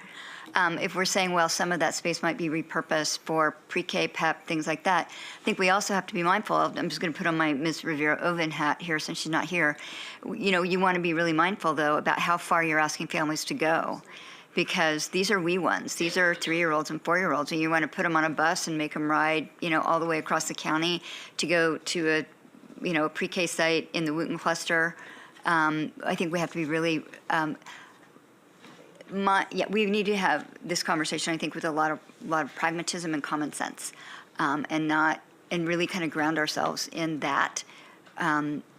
if we're saying, well, some of that space might be repurposed for pre-K, PEP, things like that, I think we also have to be mindful of, I'm just going to put on my Ms. Rivera-Oven hat here since she's not here. You know, you want to be really mindful, though, about how far you're asking families to go, because these are wee ones. These are 3-year-olds and 4-year-olds, and you want to put them on a bus and make them ride, you know, all the way across the county to go to a pre-K site in the Wooten cluster. I think we have to be really, we need to have this conversation, I think, with a lot of pragmatism and common sense, and really kind of ground ourselves in that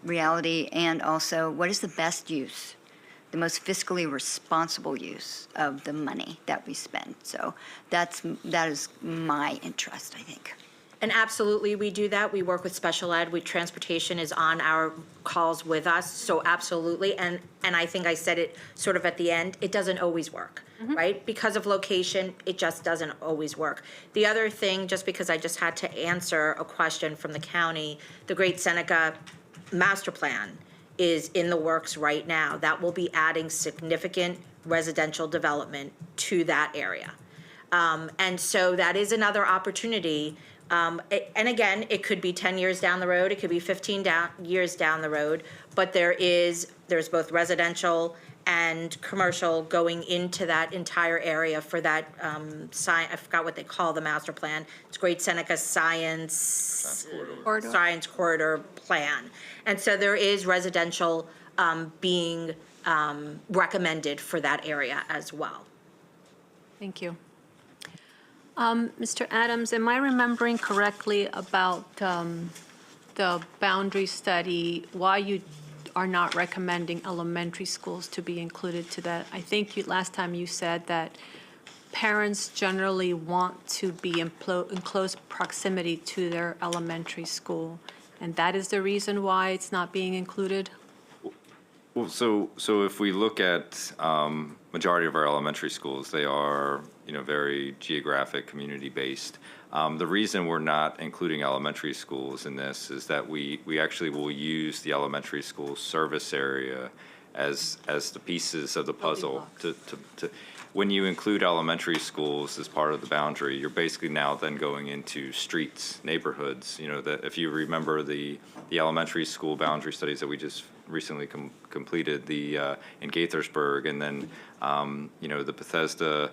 reality, and also what is the best use, the most fiscally responsible use of the money that we spend. So that is my interest, I think. And absolutely, we do that. We work with special ed. Transportation is on our calls with us, so absolutely. And I think I said it sort of at the end, it doesn't always work, right? Because of location, it just doesn't always work. The other thing, just because I just had to answer a question from the county, the Great Seneca Master Plan is in the works right now. That will be adding significant residential development to that area. And so that is another opportunity. And again, it could be 10 years down the road, it could be 15 years down the road, but there's both residential and commercial going into that entire area for that, I forgot what they call the master plan. It's Great Seneca Science Corridor Plan. And so there is residential being recommended for that area as well. Thank you. Mr. Adams, am I remembering correctly about the boundary study, why you are not recommending elementary schools to be included to that? I think last time you said that parents generally want to be in close proximity to their elementary school, and that is the reason why it's not being included? Well, so if we look at majority of our elementary schools, they are, very geographic, community-based. The reason we're not including elementary schools in this is that we actually will use the elementary school service area as the pieces of the puzzle to when you include elementary schools as part of the boundary, you're basically now then going into streets, neighborhoods. If you remember the elementary school boundary studies that we just recently completed, in Gaithersburg, and then the Bethesda,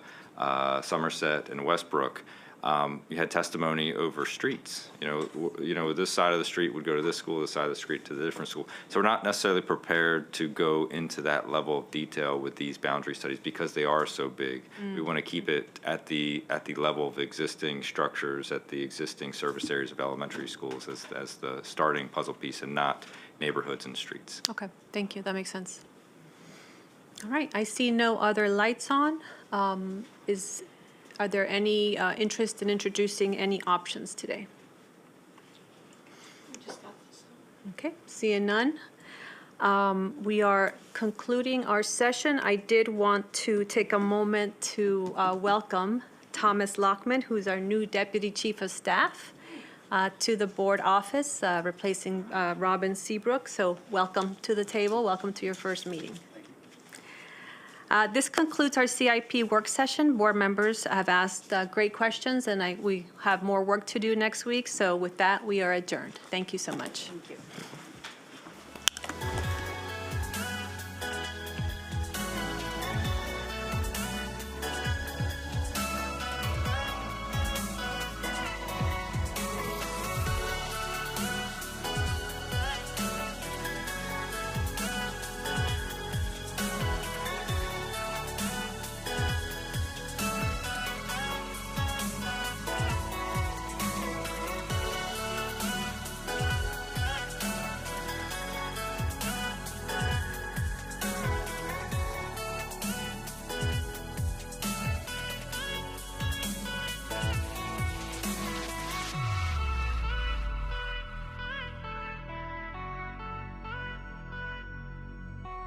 Somerset, and Westbrook. You had testimony over streets. This side of the street would go to this school, this side of the street to the different school. So we're not necessarily prepared to go into that level of detail with these boundary studies because they are so big. We want to keep it at the level of existing structures, at the existing service areas of elementary schools as the starting puzzle piece, and not neighborhoods and streets. Okay, thank you. That makes sense. All right, I see no other lights on. Are there any interest in introducing any options today? Okay, seeing none. We are concluding our session. I did want to take a moment to welcome Thomas Lockman, who's our new Deputy Chief of Staff, to the board office, replacing Robin Seabrook. So welcome to the table. Welcome to your first meeting. This concludes our CIP work session. Board members have asked great questions, and we have more work to do next week. So with that, we are adjourned. Thank you so much. Thank you.